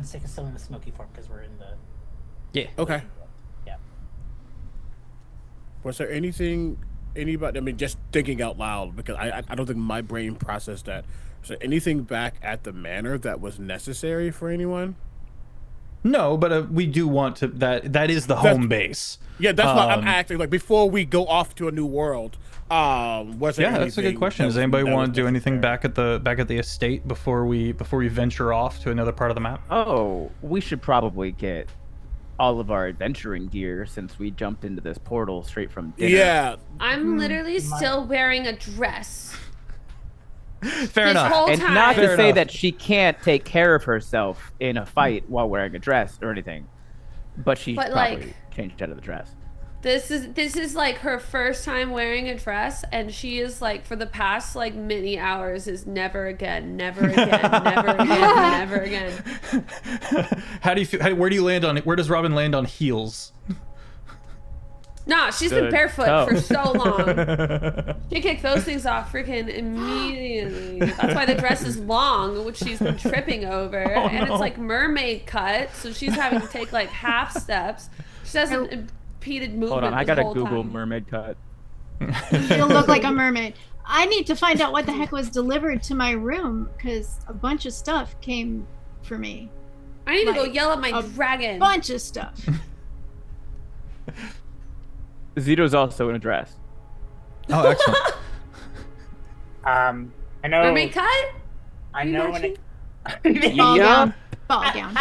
stick is still in the smoky form because we're in the. Yeah. Okay. Yeah. Was there anybody? I mean, just thinking out loud because I don't think my brain processed that. Was there anything back at the manor that was necessary for anyone? No, but we do want to. That is the home base. Yeah, that's what I'm asking. Like before we go off to a new world, was there? Yeah, that's a good question. Does anybody want to do anything back at the estate before we venture off to another part of the map? Oh, we should probably get all of our adventuring gear since we jumped into this portal straight from dinner. Yeah. I'm literally still wearing a dress. Fair This enough. whole And time. not to Fair say enough. that she can't take care of herself in a fight while wearing a dress or anything, but she But, probably like- changed out of the dress. This is like her first time wearing a dress, and she is like for the past like many hours is never again, never again, never again, never again. How do you feel? Where do you land on it? Where does Robin land on heels? Nah, she's been Good barefoot toe. for so long. She kicked those things off freaking immediately. That's why the dress is long, which she's been tripping over, and it's like mermaid cut, so she's having to take like half steps. She doesn't impeded movement. Hold on, I the gotta whole Google time. mermaid cut. You'll look like a mermaid. I need to find out what the heck was delivered to my room because a bunch of stuff came for me. I need to go Like, yell at my a dragon. Bunch of stuff. Zito's also in a dress. Oh, excellent. I know. Mermaid cut? I know when it. Ball Yeah. gown. Ball gown.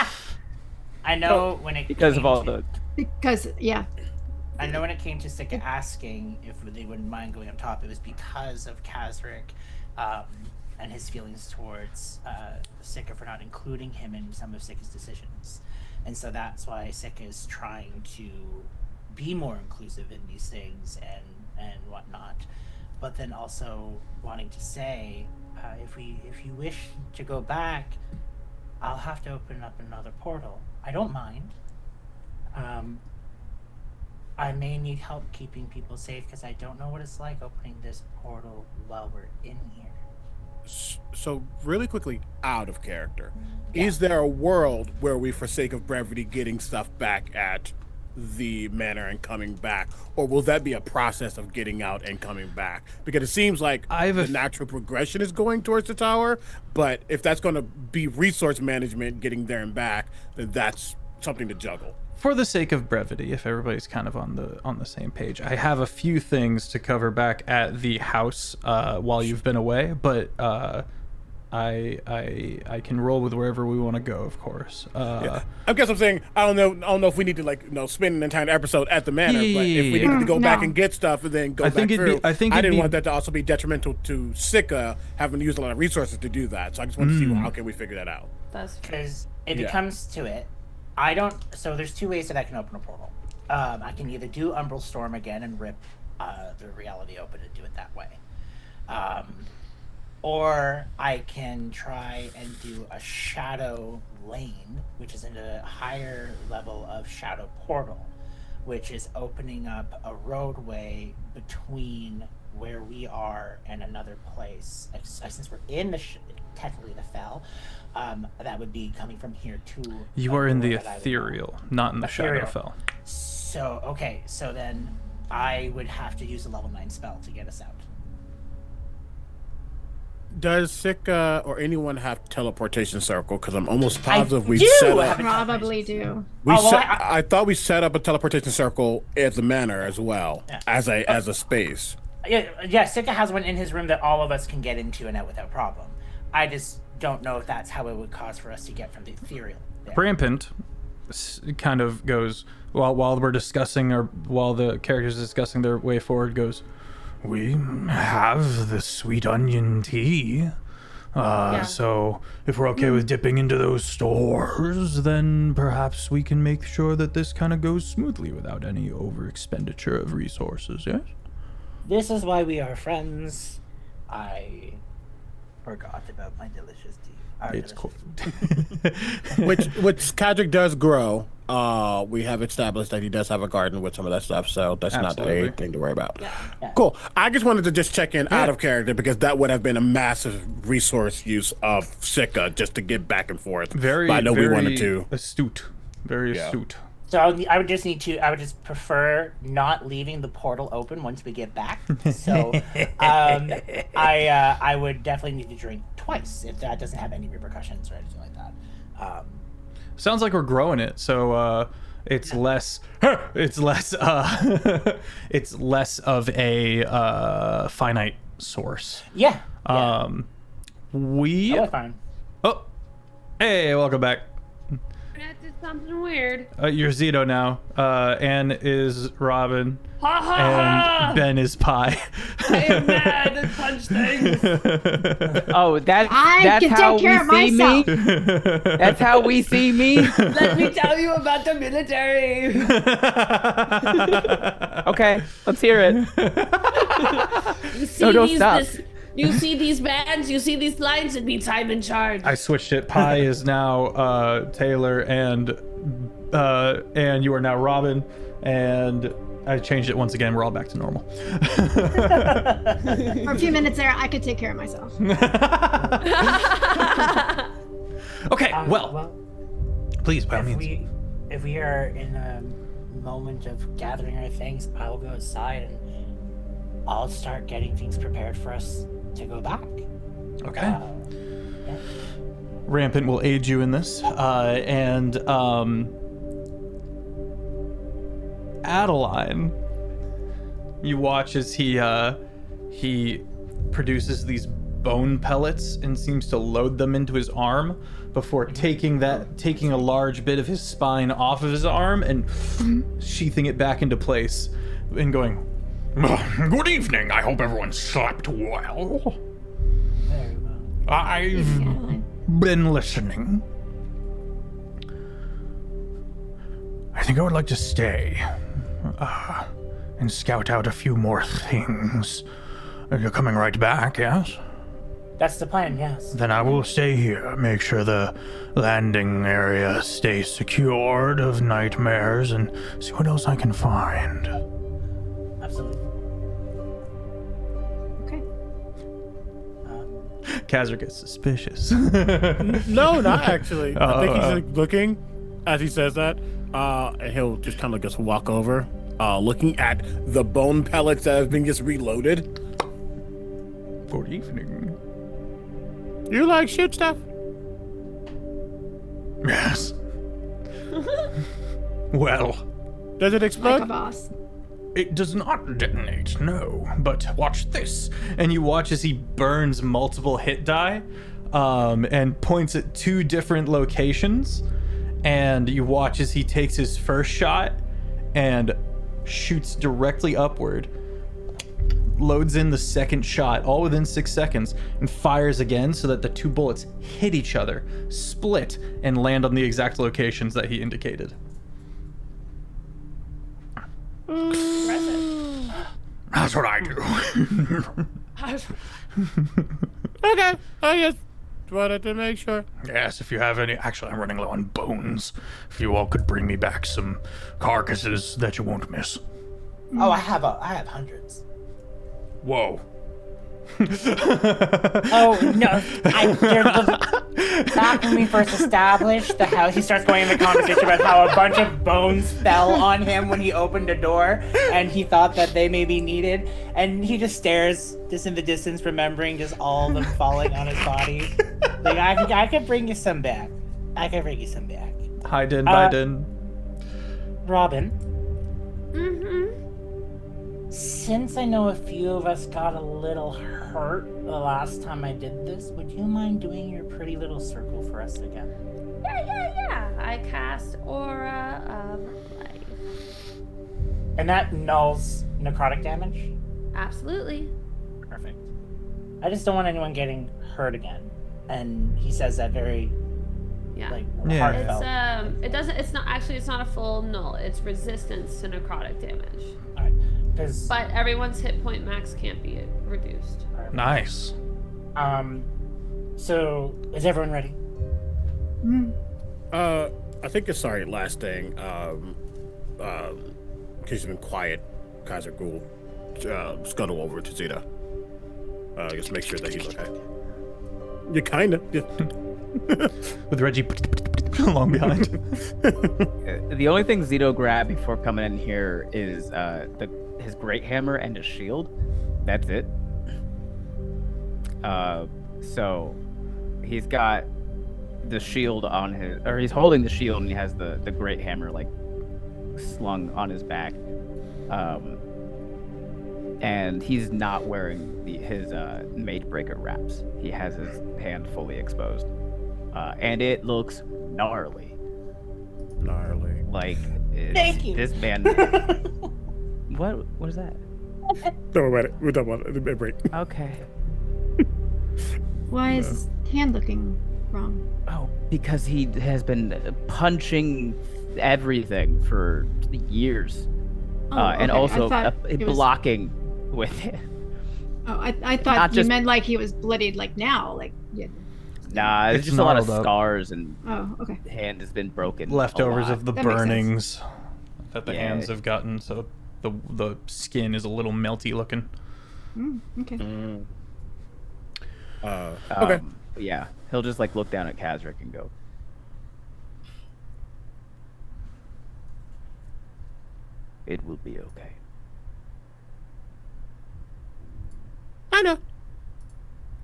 I know when it. Because of came all to- the Because, yeah. I know when it came to Sika asking if they wouldn't mind going up top, it was because of Kazric and his feelings towards Sika for not including him in some of Sika's decisions. And so that's why Sika is trying to be more inclusive in these things and whatnot. But then also wanting to say, if you wish to go back, I'll have to open up another portal. I don't mind. I may need help keeping people safe because I don't know what it's like opening this portal while we're in here. So really quickly, out of character, is there a world where we, for sake of brevity, getting stuff back at the manor and coming back, or will that be a process of getting out and coming back? Because it seems like the natural progression is going towards the tower, but if that's going to be resource management, getting there and back, then that's something to juggle. For the sake of brevity, if everybody's kind of on the same page, I have a few things to cover back at the house while you've been away, but I can roll with wherever we want to go, of course. I guess I'm saying I don't know if we need to spend an entire episode at the manor, but if we need to go back and get stuff and then go back through, I didn't want that to also be detrimental to Sika having to use a lot of resources to do that. So I just want to see how can we figure that out. That's because if it comes to it, so there's two ways that I can open a portal. I can either do Umbral Storm again and rip the reality open and do it that way. Or I can try and do a shadow lane, which is in a higher level of shadow portal, which is opening up a roadway between where we are and another place. Since we're in technically the Fell, that would be coming from here to... You are in the ethereal, not in the shadow Fell. So then I would have to use a level 9 spell to get us out. Does Sika or anyone have teleportation circle? Because I'm almost positive Probably do. I thought we set up a teleportation circle as a manor as well, as a space. Yeah, Sika has one in his room that all of us can get into and out without problem. I just don't know if that's how it would cause for us to get from the ethereal there. Rampant kind of goes, while we're discussing, or while the characters are discussing their way forward, goes, we have the sweet onion tea. So if we're okay with dipping into those stores, then perhaps we can make sure that this kind of goes smoothly without any over expenditure of resources, yes? This is why we are friends. I forgot about my delicious tea. It's cool. which Kadric does grow. We have established that he does have a garden with some of that stuff, so that's not anything to worry about. Yeah. Cool. I just wanted to just check in out of character because that would have been a massive resource use of Sika just to get back and forth. Very astute. Very astute. So I would just prefer not leaving the portal open once we get back. So I would definitely need to drink twice if that doesn't have any repercussions or anything like that. Sounds like we're growing it, so it's less it's less of a finite source. Yeah. We fine. Oh, hey, welcome back. I did something weird. You're Zito now. Anne is Robin. Ha ha ha! And Ben is Pie. I am mad and punch things. Oh, that's how we see me? That's how we see me? Let me tell you about the military. Okay, let's hear it. Don't stop. You see these bands, you see these lines, it means I'm in charge. I switched it. Pie is now Taylor, and you are now Robin, and I changed it once again. We're all back to normal. For a few minutes there, I could take care of myself. Okay, well, please, by all means. If we are in a moment of gathering our things, I'll go outside and I'll start getting things prepared for us to go back. Okay. Rampant will aid you in this, and Adeline, you watch as he produces these bone pellets and seems to load them into his arm before taking a large bit of his spine off of his arm and sheathing it back into place and going, good evening. I hope everyone slept well. Very well. I've been listening. I think I would like to stay and scout out a few more things. You're coming right back, yes? That's the plan, yes. Then I will stay here, make sure the landing area stays secured of nightmares, and see what else I can find. Absolutely. Okay. Kazric gets suspicious. No, not actually. I think he's Oh. like looking as he says that, and he'll just kind of just walk over, looking at the bone pellets that have been just reloaded. Good evening. You like shoot stuff? Yes. Well, Does it Like a explode? boss. it does not detonate, no. But watch this. And you watch as he burns multiple hit die, and points at 2 different locations. And you watch as he takes his first shot and shoots directly upward, loads in the second shot all within 6 seconds, and fires again so that the 2 bullets hit each other, split, and land on the exact locations that he indicated. Impressive. That's what I do. Okay, I just wanted to make sure. Yes, if you have any... Actually, I'm running low on bones. If you all could bring me back some carcasses that you won't miss. Oh, I have hundreds. Whoa. Oh no! Back when we first established the house, he starts going into conversation about how a bunch of bones fell on him when he opened a door, and he thought that they may be needed, and he just stares just in the distance, remembering just all of them falling on his body. Like I could bring you some back. I could bring you some back. Hi, Din. Bye, Din. Robin, Mm-hmm. since I know a few of us got a little hurt the last time I did this, would you mind doing your pretty little circle for us again? Yeah. I cast Aura of Life. And that nulls necrotic damage? Absolutely. Perfect. I just don't want anyone getting hurt again. And he says that very, Yeah. Yeah. heartfelt. It's not a full null. It's resistance to necrotic damage. Alright. Because, But everyone's hit point max can't be reduced. Nice. so, is everyone ready? I think it's sorry. Last thing. Because he's been quiet. Kaiser will scuttle over to Zeta. Just make sure that he's okay. You kinda. Yeah. With Reggie along behind. The only thing Zito grabbed before coming in here is his great hammer and his shield. That's it. So he's got the shield on his, or he's holding the shield, and he has the great hammer like slung on his back. And he's not wearing his Matebreaker wraps. He has his hand fully exposed, and it looks gnarly. Gnarly. Like, Thank you. This man. What is that? Don't worry about it. We're talking about it. Break. Okay. Why is his hand looking wrong? Oh, because he has been punching everything for years, and okay. also I thought it was- blocking with it. Oh, I Not thought you just- meant like he was bloodied, like now, like yeah. Nah, it's It's just a lot of gnarled up. scars, and Oh, okay. hand has been broken. Leftovers a lot. of the That makes sense. burnings that the Yeah. hands have gotten, so the skin is a little melty looking. Okay. Okay. Yeah, he'll just like look down at Kazric and go, "It will be okay." I know.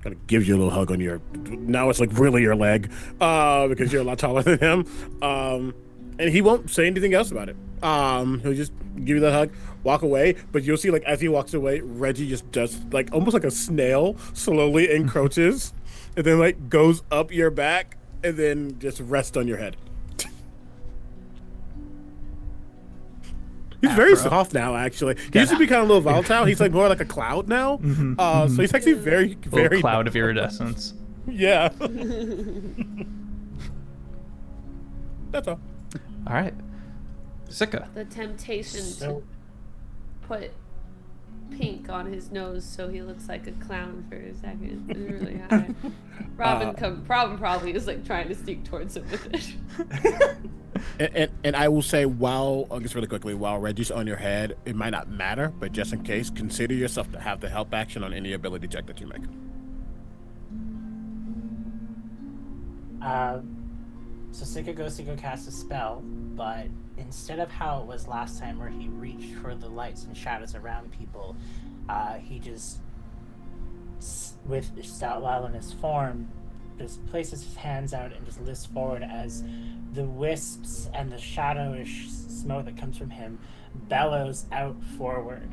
Gonna give you a little hug on your. Now it's like really your leg, because you're a lot taller than him. And he won't say anything else about it. He'll just give you that hug, walk away. But you'll see, like as he walks away, Reggie just does like almost like a snail, slowly encroaches, and then like goes up your back, and then just rests on your head. He's very soft now, actually. He used to be kind of a little volatile. He's like more like a cloud now. So he's actually very, A very little cloud of iridescence. Yeah. That's all. All right. Sika. The temptation So- to put pink on his nose, so he looks like a clown for a second. It's really high. Robin probably is like trying to sneak towards him with it. And I will say, just really quickly, while Reggie's on your head, it might not matter, but just in case, consider yourself to have the help action on any ability check that you make. So Sika goes to go cast a spell, but instead of how it was last time where he reached for the lights and shadows around people, he just, with Stoutwile in his form, just places his hands out and just lifts forward as the wisps and the shadowish smoke that comes from him bellows out forward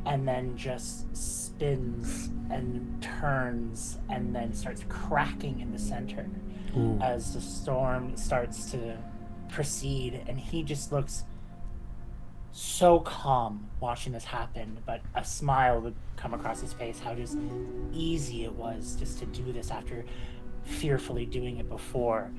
and then just spins and turns and then starts cracking in the center. Ooh. As the storm starts to proceed, and he just looks so calm watching this happen, but a smile would come across his face, how just easy it was just to do this after fearfully doing it before.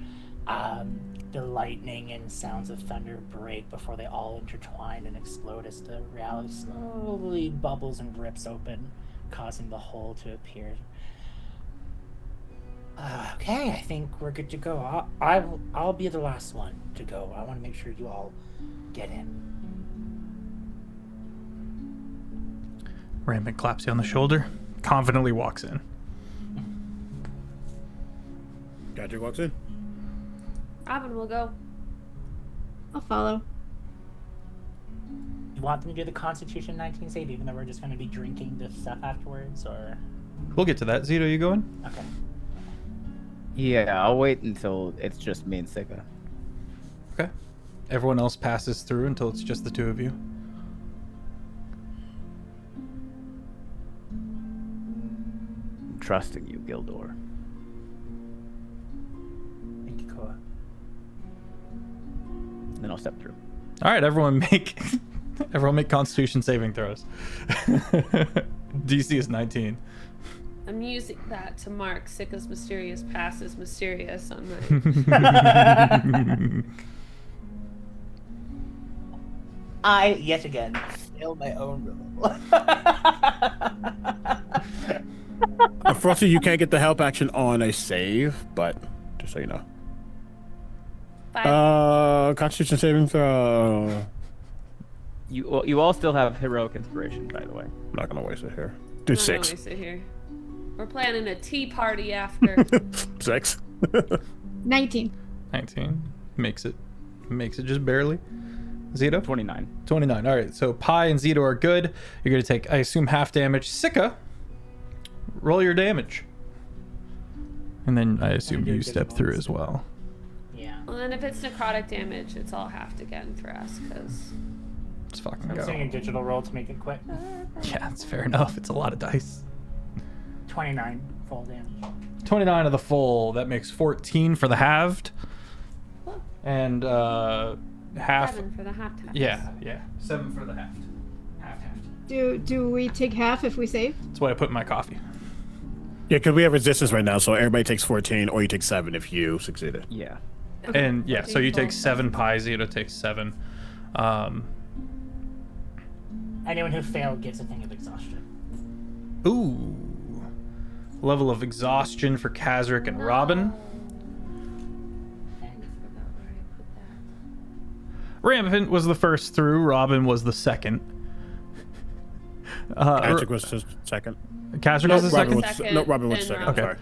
The lightning and sounds of thunder break before they all intertwine and explode as the reality slowly bubbles and rips open, causing the hole to appear. Okay, I think we're good to go. I'll be the last one to go. I want to make sure you all get in. Rampant claps you on the shoulder, confidently walks in. Gadget walks in. Robin will go. I'll follow. You want them to do the Constitution 19 save, even though we're just going to be drinking this stuff afterwards, or? We'll get to that. Zito, you going? Okay. Yeah, I'll wait until it's just me and Sika. Okay. Everyone else passes through until it's just the two of you. I'm trusting you, Gildor. Thank you, Koa. Then I'll step through. All right, everyone make Constitution saving throws. DC is 19. I'm using that to mark Sika's mysterious past as mysterious on my. I yet again failed my own rule. Unfortunately, you can't get the help action on a save, but just so you know. 5. Constitution saving throw. You all still have heroic inspiration, by the way. I'm not gonna waste it here. Do I'm not 6. gonna waste it here. We're planning a tea party after. 6. 19. 19 makes it just barely. Zito? 29. 29. All right, so Pi and Zito are good. You're going to take, I assume, half damage. Sika, roll your damage. And then I assume you step through as well. Yeah. Well, then if it's necrotic damage, it's all halved again for us, because... Let's fucking I'm go. saying a digital roll to make it quick. Yeah, it's fair enough. It's a lot of dice. 29 full damage. 29 of the full. That makes 14 for the halved. And half. 7 for the half tax. Yeah. 7 for the halved. Half. Do we take half if we save? That's what I put in my coffee. Yeah, because we have resistance right now, so everybody takes 14, or you take 7 if you succeeded. Yeah. And yeah, so you take 7 Pi, Zito takes 7. Anyone who failed gets a thing of exhaustion. Ooh. Level of exhaustion for Kazric and Robin. Rampant was the first through. Robin was the second. Kazric was the second. Kazric was the second? Robin was the second. Okay. Sorry.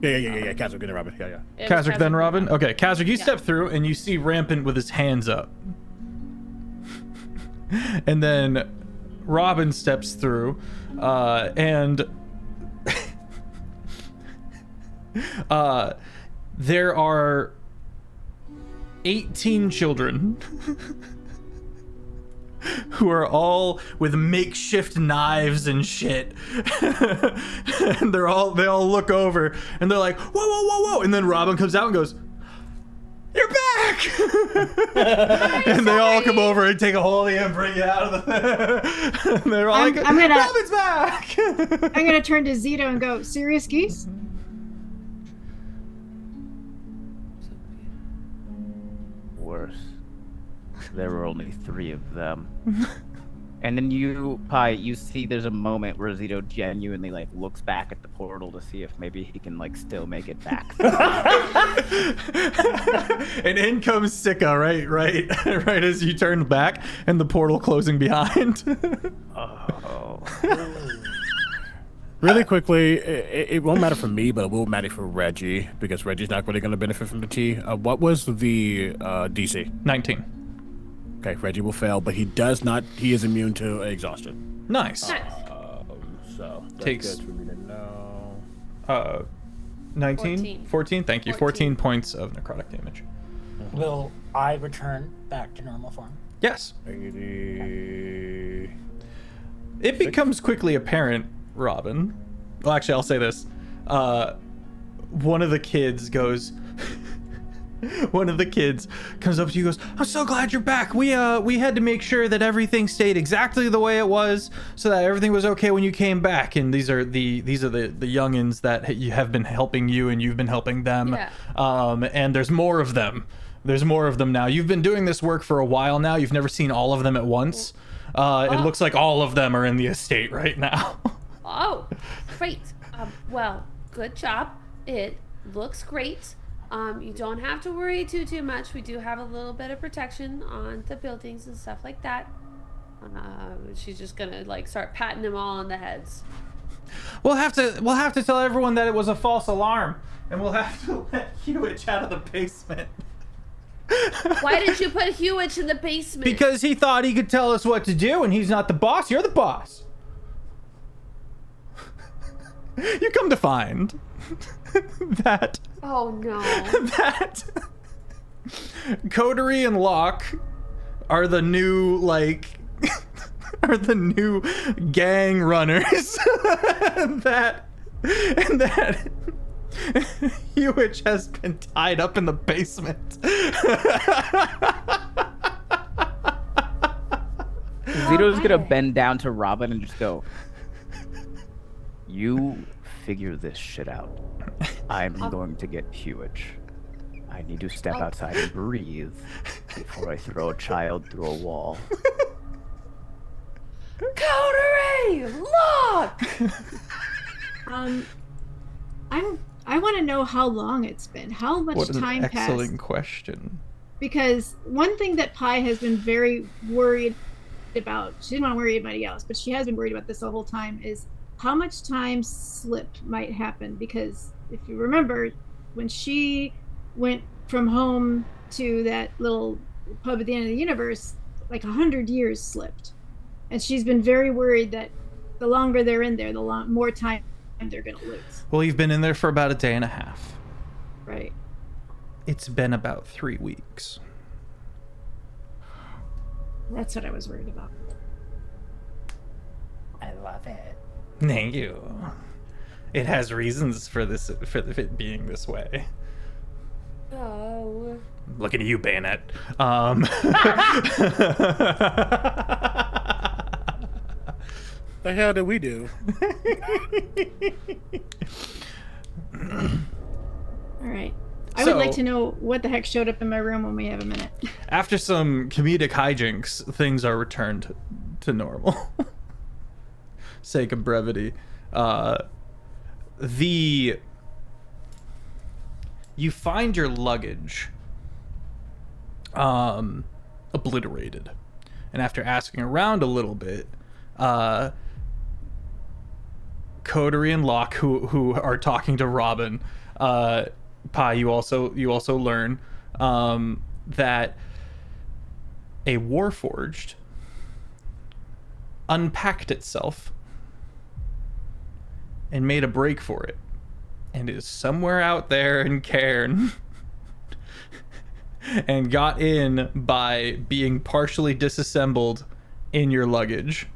Yeah. Kazric and Robin. Yeah. Kazric then Robin? Okay, Kazric, you step through and you see Rampant with his hands up. And then Robin steps through, and there are 18 children who are all with makeshift knives and shit. And they all look over and they're like, whoa. And then Robin comes out and goes, "You're back!" And they all come over and take a hold of you and bring you out of the... And they're all Robin's back! I'm gonna turn to Zito and go, "Serious geese?" Worse. There were only 3 of them. And then you see there's a moment where Zito genuinely like looks back at the portal to see if maybe he can like still make it back. And in comes Sika, right as you turn back, and the portal closing behind. Oh. Really quickly, it won't matter for me, but it will matter for Reggie, because Reggie's not really going to benefit from the tea. What was the DC? 19. Okay, Reggie will fail, but he is immune to exhaustion. Nice. So that's Takes- good for me to know. 19? 14? Thank you. 14 points of necrotic damage. Will I return back to normal form? Yes. 80. It becomes quickly apparent, Robin. Well, actually, I'll say this. One of the kids goes... One of the kids comes up to you and goes, I'm so glad you're back. We had to make sure that everything stayed exactly the way it was so that everything was okay when you came back. And these are the youngins that you have been helping you and you've been helping them. Yeah. And there's more of them. There's more of them now. You've been doing this work for a while now. You've never seen all of them at once. It looks like all of them are in the estate right now. Oh, great. Well, good job. It looks great. You don't have to worry too much. We do have a little bit of protection on the buildings and stuff like that. She's just gonna like start patting them all on the heads. We'll have to tell everyone that it was a false alarm, and we'll have to let Hewitt out of the basement. Why did you put Hewitt in the basement? Because he thought he could tell us what to do, and he's not the boss. You're the boss. You come to find that. Oh no. That Coterie and Locke are the new gang runners. that Hewitt has been tied up in the basement. Zito's gonna bend down to Robin and just go, you figure this shit out. I'm going to get Hewitt. I need to step outside and breathe before I throw a child through a wall. Coterie! Look! I want to know how long it's been. How much What an time excellent passed? question. Because one thing that Pi has been very worried about, she didn't want to worry about anybody else, but she has been worried about this the whole time, is how much time slip might happen. Because if you remember, when she went from home to that little pub at the end of the universe, like 100 years slipped. And she's been very worried that the longer they're in there, the more time they're going to lose. Well, you've been in there for about a day and a half. Right. It's been about 3 weeks. That's what I was worried about. I love it. Thank you. It has reasons for it being this way. Oh. Looking at you, Bayonet. The hell did we do? All right. I would like to know what the heck showed up in my room when we have a minute. After some comedic hijinks, things are returned to normal. Sake of brevity. You find your luggage obliterated. And after asking around a little bit, Coterie and Locke, who are talking to Robin, Pi, you also learn that a Warforged unpacked itself and made a break for it, and is somewhere out there in Cairn, and got in by being partially disassembled in your luggage.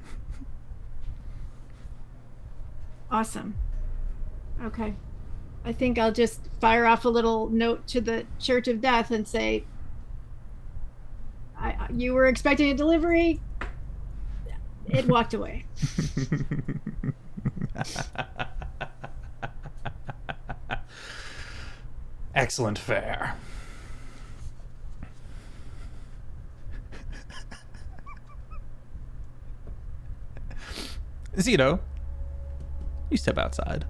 Awesome. Okay. I think I'll just fire off a little note to the Church of Death and say, you were expecting a delivery. It walked away. Excellent fare. Zito, you step outside.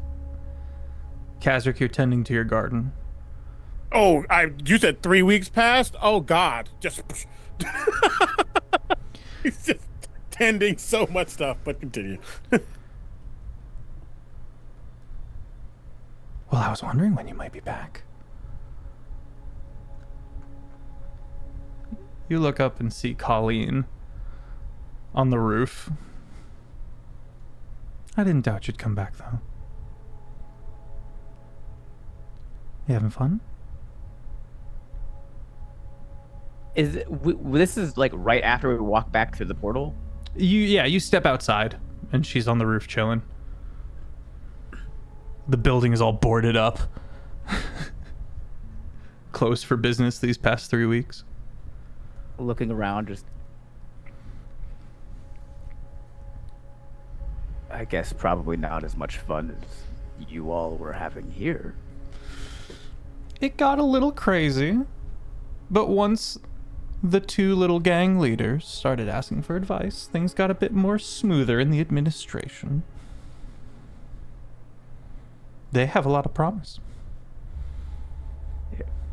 Kazric, you're tending to your garden. Oh, you said 3 weeks passed? Oh God, just he's just tending so much stuff. But continue. Well, I was wondering when you might be back. You look up and see Colleen on the roof. I didn't doubt you'd come back, though. You having fun? This is like right after we walk back through the portal? You step outside, and she's on the roof chilling. The building is all boarded up. Closed for business these past 3 weeks. Looking around, just... I guess probably not as much fun as you all were having here. It got a little crazy, but once the two little gang leaders started asking for advice, things got a bit more smoother in the administration. They have a lot of promise.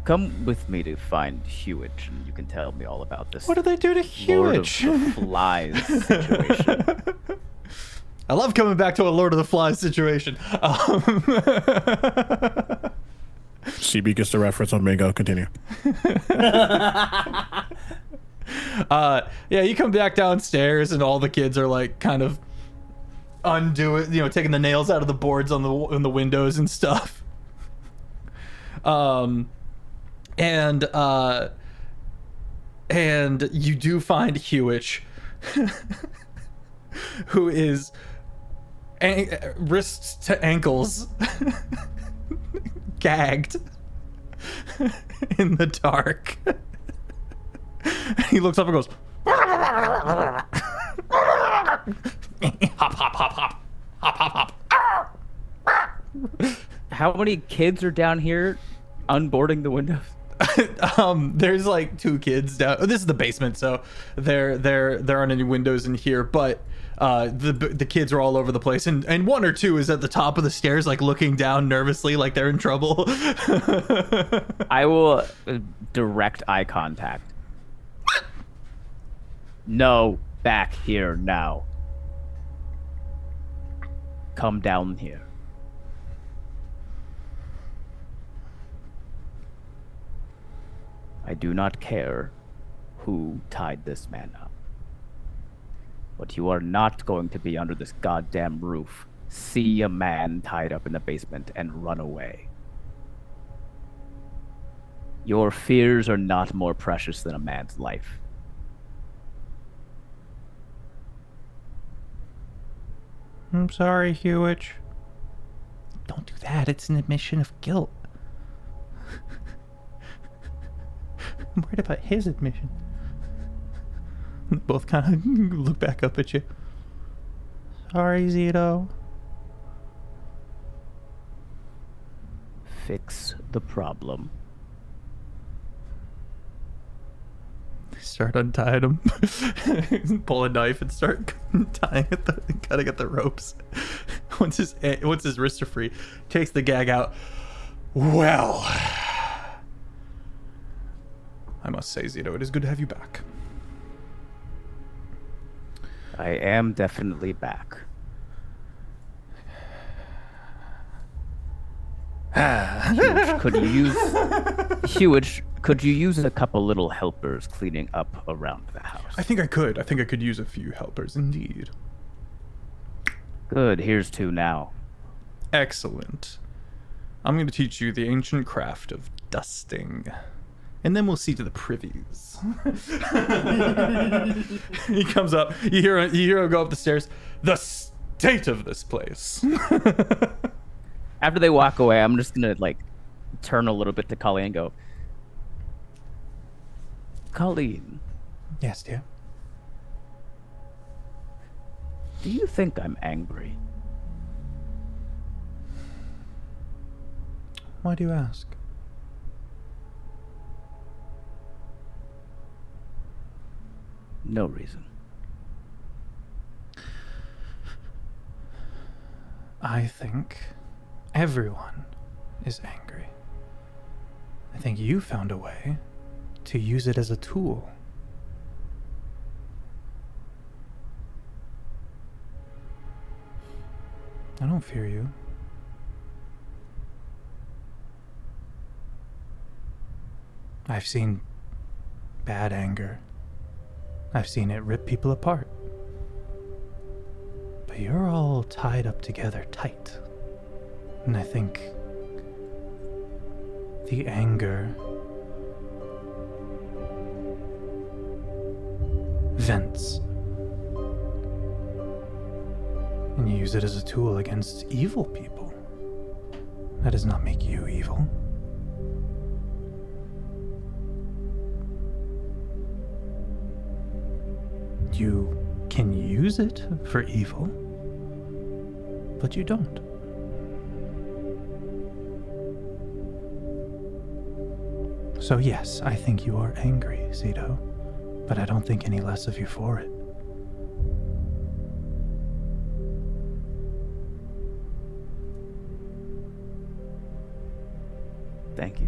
Come with me to find Hewich, and you can tell me all about this. What do they do to Lord of Hewich? the Flies situation. I love coming back to a Lord of the Flies situation. CB gets the reference on Bingo. Continue. Yeah, you come back downstairs and all the kids are like kind of taking the nails out of the boards on the windows and stuff. And you do find Hewich, who is wrists to ankles gagged in the dark. He looks up and goes, hop, hop, hop, hop, hop, hop, hop. How many kids are down here unboarding the windows? There's like 2 kids down. Oh, this is the basement, so there aren't any windows in here, but the kids are all over the place, and 1 or 2 is at the top of the stairs, like looking down nervously, like they're in trouble. I will direct eye contact. No, back here now. Come down here. I do not care who tied this man up. But you are not going to be under this goddamn roof, see a man tied up in the basement, and run away. Your fears are not more precious than a man's life. I'm sorry, Hewich. Don't do that. It's an admission of guilt. I'm worried about his admission. Both kind of look back up at you. Sorry, Zito. Fix the problem. Start untying him. Pull a knife and start cutting at the ropes. Once his wrists are free, takes the gag out. Well, I must say, Zito, it is good to have you back. I am definitely back. Hewich, could you use a couple little helpers cleaning up around the house? I think I could. I think I could use a few helpers, indeed. Good, here's 2 now. Excellent. I'm going to teach you the ancient craft of dusting. And then we'll see to the privies. He comes up. You hear him go up the stairs. The state of this place. After they walk away, I'm just gonna like turn a little bit to Colleen and go, Colleen. Yes, dear. Do you think I'm angry? Why do you ask? No reason. I think everyone is angry. I think you found a way to use it as a tool. I don't fear you. I've seen bad anger. I've seen it rip people apart. But you're all tied up together tight. And I think the anger vents. And you use it as a tool against evil people. That does not make you evil. You can use it for evil, but you don't. So yes, I think you are angry, Zito, but I don't think any less of you for it. Thank you.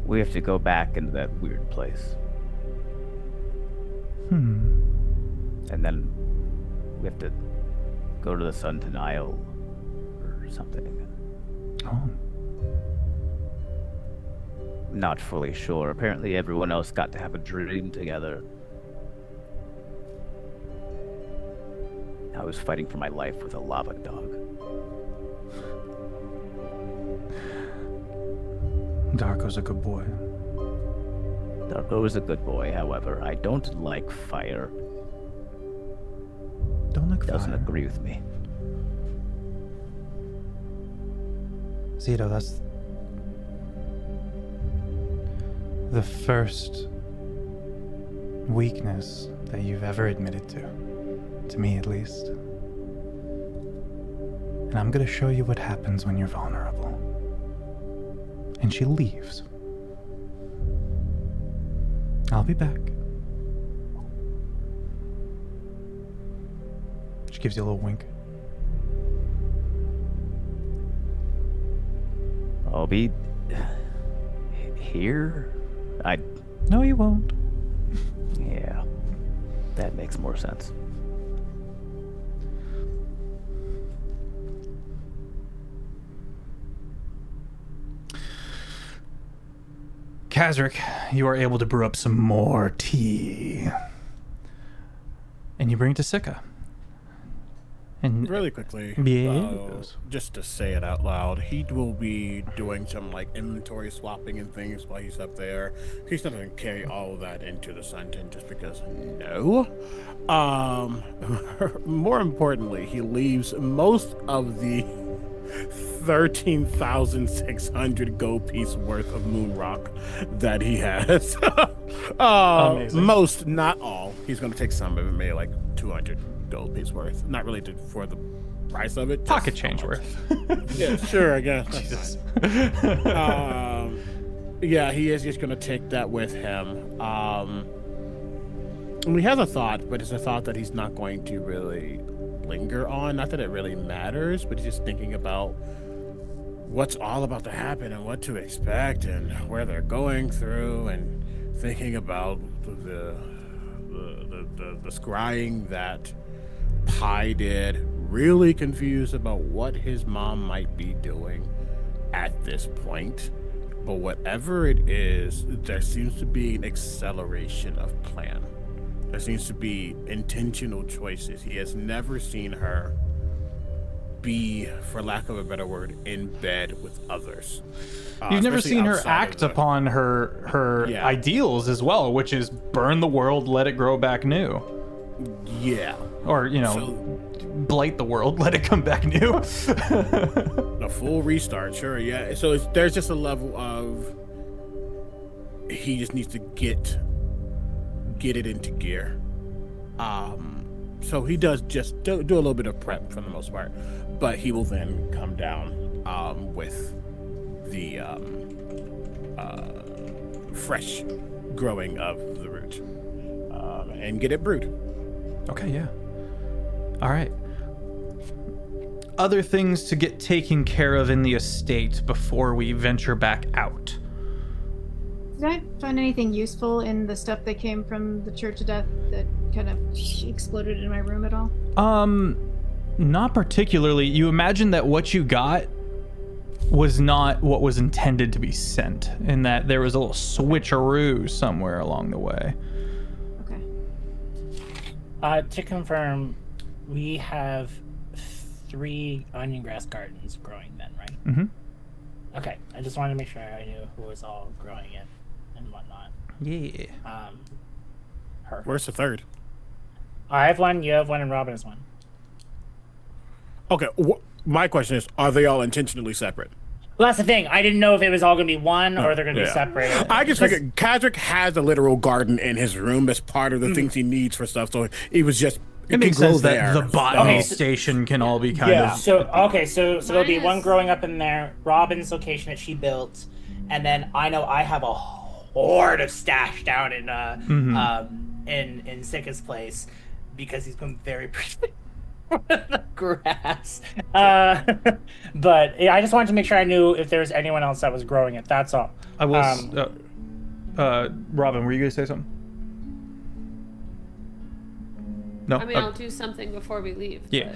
We have to go back into that weird place. And then we have to go to the sun denial or something. Oh. Not fully sure. Apparently everyone else got to have a dream together. I was fighting for my life with a lava dog. Darko's a good boy. Darko is a good boy, however, I don't like fire. Don't look Doesn't fire. agree with me. Zito, that's the first weakness that you've ever admitted to me at least. And I'm gonna show you what happens when you're vulnerable. And she leaves. I'll be back. She gives you a little wink. I'll be here? No, you won't. Yeah, that makes more sense. Kazric, you are able to brew up some more tea. And you bring it to Sika. And Really quickly, Yes. just to say it out loud, he will be doing some like inventory swapping and things while he's up there. He's not going to carry all of that into the Sunton just because no. More importantly, he leaves most of the 13,600 gold piece worth of moon rock that he has. Amazing. Most, not all. He's going to take some of it, maybe like 200 gold piece worth. Not really for the price of it. just Pocket change how much. worth. Yeah, sure, I guess. Jesus. Yeah, he is just going to take that with him. And he has a thought, but it's a thought that he's not going to really linger on. Not that it really matters, but he's just thinking about what's all about to happen and what to expect and where they're going through, and thinking about the scrying that Pi did. Really confused about what his mom might be doing at this point. But whatever it is, there seems to be an acceleration of plan. There seems to be intentional choices. He has never seen her be, for lack of a better word, in bed with others. You've never Especially seen her outside act of the- upon her Yeah. ideals as well, which is burn the world, let it grow back new. Yeah. Or, blight the world, let it come back new. A full restart, sure, yeah. So there's just a level of he just needs to get it into gear. So he does just do a little bit of prep for the most part, but he will then come down with the fresh growing of the root and get it brewed. Okay, yeah. All right. Other things to get taken care of in the estate before we venture back out. Did I find anything useful in the stuff that came from the Church of Death that kind of exploded in my room at all? Not particularly. You imagine that what you got was not what was intended to be sent, and that there was a little switcheroo somewhere along the way. Okay. To confirm, we have 3 onion grass gardens growing then, right? Mm-hmm. Okay, I just wanted to make sure I knew who was all growing it and whatnot. Yeah. Perfect. Where's the third? I have 1, you have 1, and Robin has 1. Okay, my question is, are they all intentionally separate? Well, that's the thing. I didn't know if it was all going to be one or they're going to be separated. I just figured Kadric has a literal garden in his room as part of the things he needs for stuff, so it was just... It makes sense that the botany station can all be kind of... So there'll be one growing up in there, Robin's location that she built, and then I know I have a horde of stash down in Sika's place because he's been very pretty the grass. But yeah, I just wanted to make sure I knew if there was anyone else that was growing it. That's all. I will. Robin, were you gonna say something? No. I mean, I'll do something before we leave. Yeah.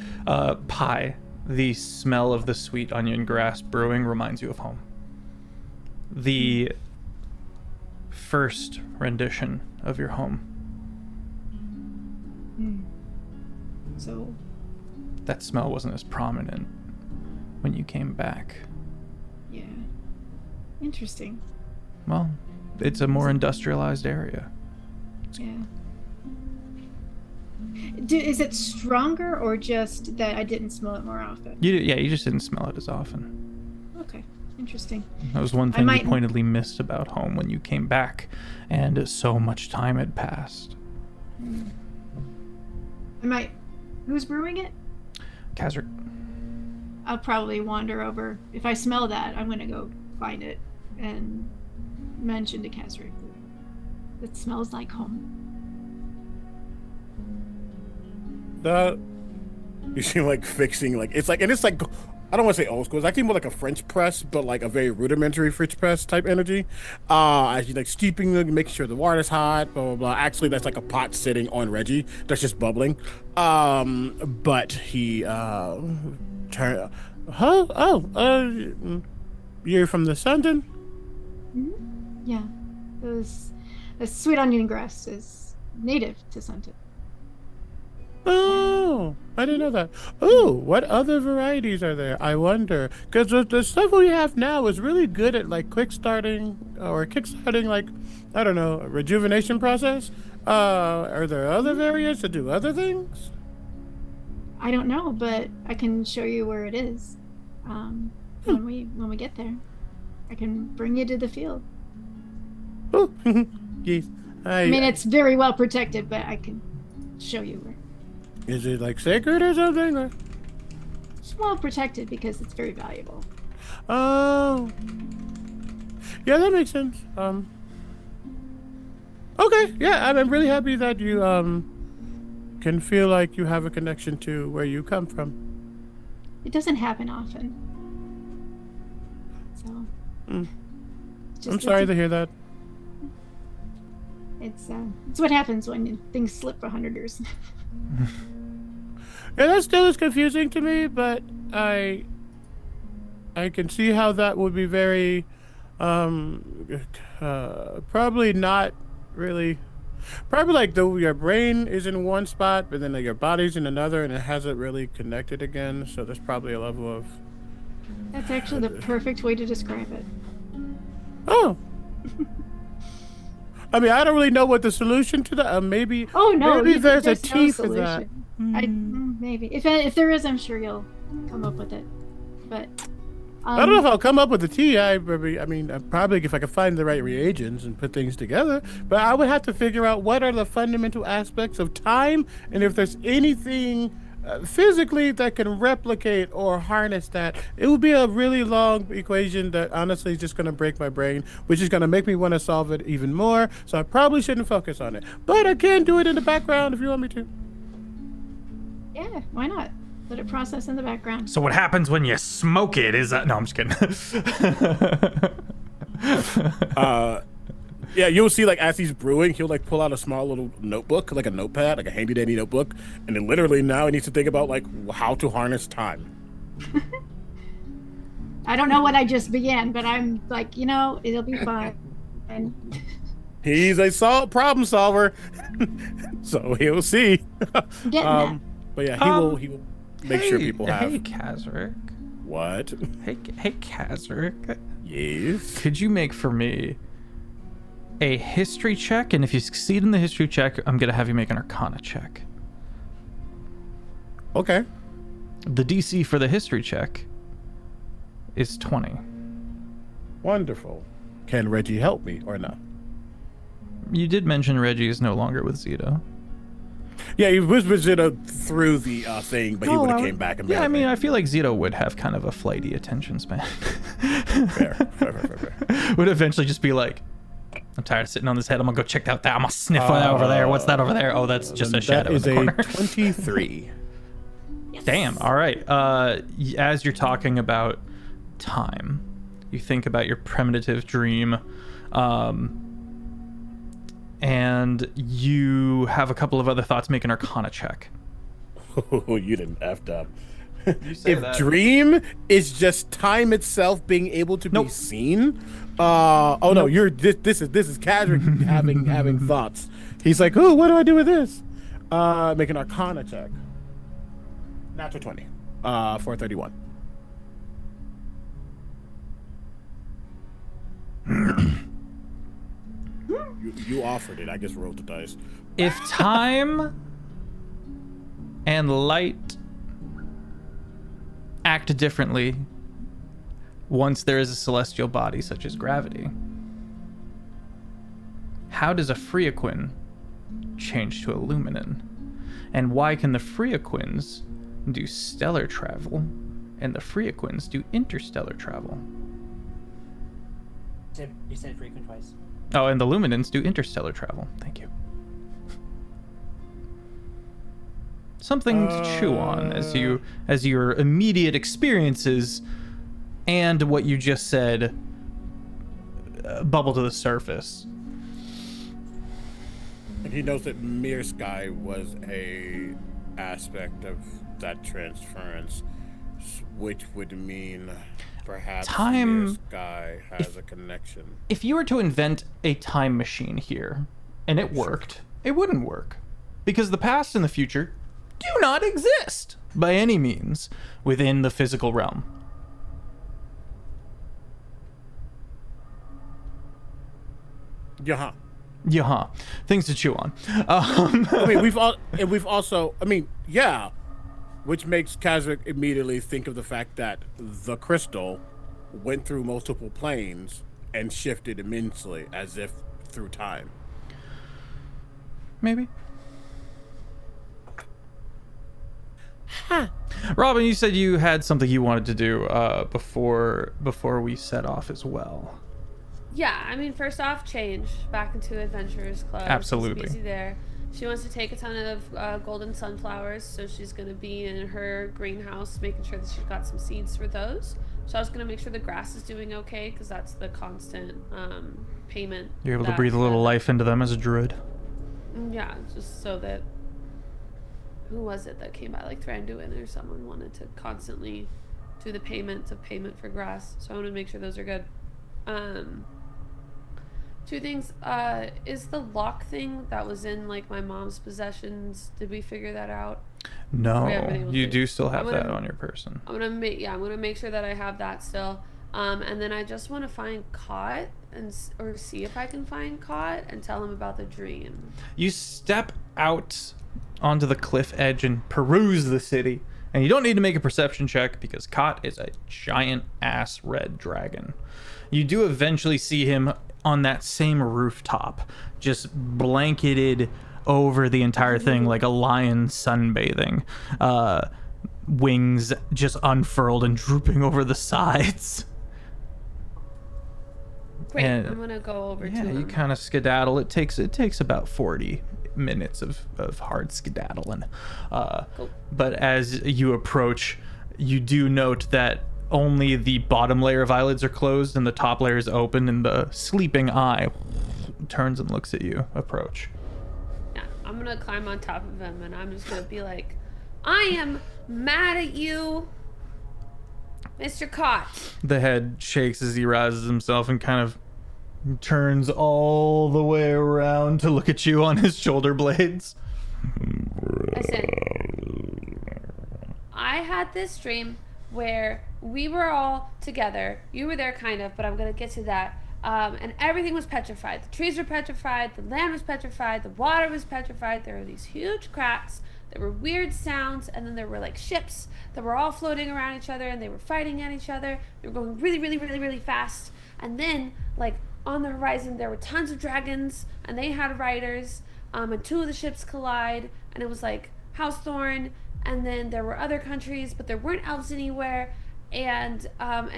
Pie. The smell of the sweet onion grass brewing reminds you of home. The first rendition of your home. So that smell wasn't as prominent when you came back. Yeah. Interesting. Well, it's a more industrialized area. Yeah. Is it stronger or just that I didn't smell it more often? You just didn't smell it as often. Okay. Interesting. That was one thing you pointedly missed about home when you came back, and so much time had passed. Who's brewing it? Kazric. I'll probably wander over. If I smell that, I'm going to go find it and mention to Kazric that it smells like home. You seem like fixing, like, it's like, and it's like, I don't want to say old school. It's actually more like a French press, but like a very rudimentary French press type energy. As you like steeping them, making sure the water's hot, blah, blah, blah. Actually, that's like a pot sitting on Reggie that's just bubbling. But he, you're from the Sundan? Mm-hmm. Yeah. The sweet onion grass is native to Sundan. Oh, I didn't know that. Oh, what other varieties are there? I wonder. Because the stuff we have now is really good at like kickstarting, like, I don't know, a rejuvenation process. Are there other variants that do other things? I don't know, but I can show you where it is. When we get there, I can bring you to the field. Oh, yes. I mean, it's very well protected, but I can show you where. Is it like sacred or something? Or? It's well protected because it's very valuable. Oh. Yeah, that makes sense. Okay, yeah, I'm really happy that you can feel like you have a connection to where you come from. It doesn't happen often. So. I'm sorry to hear that. It's what happens when things slip for 100 years. Yeah, that still is confusing to me, but I can see how that would be very, probably not really, probably like your brain is in one spot, but then like your body's in another, and it hasn't really connected again. So there's probably a level of. That's actually the perfect way to describe it. Oh. I mean, I don't really know what the solution to that. Maybe. Oh no! Maybe there's a T no for that. Maybe if there is, I'm sure you'll come up with it. But I don't know if I'll come up with a T. I mean, probably if I could find the right reagents and put things together. But I would have to figure out what are the fundamental aspects of time, and if there's anything physically that can replicate or harness that. It would be a really long equation that honestly is just going to break my brain, which is going to make me want to solve it even more. So I probably shouldn't focus on it. But I can do it in the background if you want me to. Yeah, why not? Let it process in the background. So what happens when you smoke it is that... No, I'm just kidding. Yeah, you'll see, like, as he's brewing, he'll, like, pull out a small little notebook, like a notepad, like a handy-dandy notebook, and then literally now he needs to think about, like, how to harness time. I don't know what I just began, but I'm like, it'll be fine. And He's a problem solver, so he'll see. getting that. But yeah, he will make sure people have... Hey, Kazric. What? Hey, Kazric. Yes? Could you make for me a history check? And if you succeed in the history check, I'm going to have you make an arcana check. Okay. The DC for the history check is 20. Wonderful. Can Reggie help me or no? You did mention Reggie is no longer with Zito. Yeah, he was with Zito through the thing, but he would have came back and Yeah, I mean, I feel like Zito would have kind of a flighty attention span. fair. Would eventually just be like, I'm tired of sitting on this head. I'm gonna go check out that. I'm gonna sniff that over there. What's that over there? Oh, that's just a shadow in the corner. That is a 23. Damn. All right. As you're talking about time, you think about your primitive dream, and you have a couple of other thoughts. Make an arcana check. Oh, you didn't effed up. You say If that. dream is just time itself being able to be seen, no, you're this is Kadric having thoughts. He's like, oh, what do I do with this? Make an arcana check. Natural 20. 431. You offered it. I just rolled the dice. If time and light act differently once there is a celestial body such as gravity, how does a Freaquin change to a Luminen? And why can the Freaquins do stellar travel and the Freaquins do interstellar travel? You said frequent twice. Oh, and the Luminans do interstellar travel. Thank you. Something to chew on as your immediate experiences and what you just said bubble to the surface. And he knows that Mere Sky was a aspect of that transference, which would mean perhaps Time- Mere Sky has a connection. If you were to invent a time machine here and it worked, it wouldn't work because the past and the future do not exist by any means within the physical realm. Yeah. Yeah, things to chew on. I mean, we've also, yeah, which makes Kazric immediately think of the fact that the crystal went through multiple planes and shifted immensely as if through time. Maybe. Robin, you said you had something you wanted to do before we set off as well. Yeah, I mean, first off, change back into Adventurers Club. Absolutely. She's busy there. She wants to take a ton of golden sunflowers, so she's going to be in her greenhouse making sure that she's got some seeds for those. So I was going to make sure the grass is doing okay, because that's the constant payment. You're able to breathe a little life into them as a druid. Yeah, just so that... Who was it that came by? Like Thranduin or someone wanted to constantly do the payment for grass. So I want to make sure those are good. Two things. Is the lock thing that was in like my mom's possessions? Did we figure that out? No, you to. do still have that on your person. I'm gonna make sure that I have that still. And then I just want to find Cot or see if I can find Cot and tell him about the dream. You step out onto the cliff edge and peruse the city, and you don't need to make a perception check because Cot is a giant ass red dragon. You do eventually see him on that same rooftop, just blanketed over the entire thing like a lion sunbathing. Wings just unfurled and drooping over the sides. Great, And, I'm gonna go over to yeah, him. you kind of skedaddle. It takes about 40 minutes of hard skedaddling. But as you approach, you do note that only the bottom layer of eyelids are closed and the top layer is open, and the sleeping eye turns and looks at you. Approach. Yeah, I'm gonna climb on top of him and I'm just gonna be like, I am mad at you, Mr. Cott. The head shakes as he rises himself and kind of turns all the way around to look at you on his shoulder blades. I said, I had this dream where we were all together. You were there kind of, but I'm going to get to that. And everything was petrified. The trees were petrified. The land was petrified. The water was petrified. There were these huge cracks. There were weird sounds. And then there were like ships that were all floating around each other and they were fighting at each other. They were going really, really, really, really fast. And then like on the horizon, there were tons of dragons and they had riders. And two of the ships collide. And it was like Housethorn. And then there were other countries, but there weren't elves anywhere. And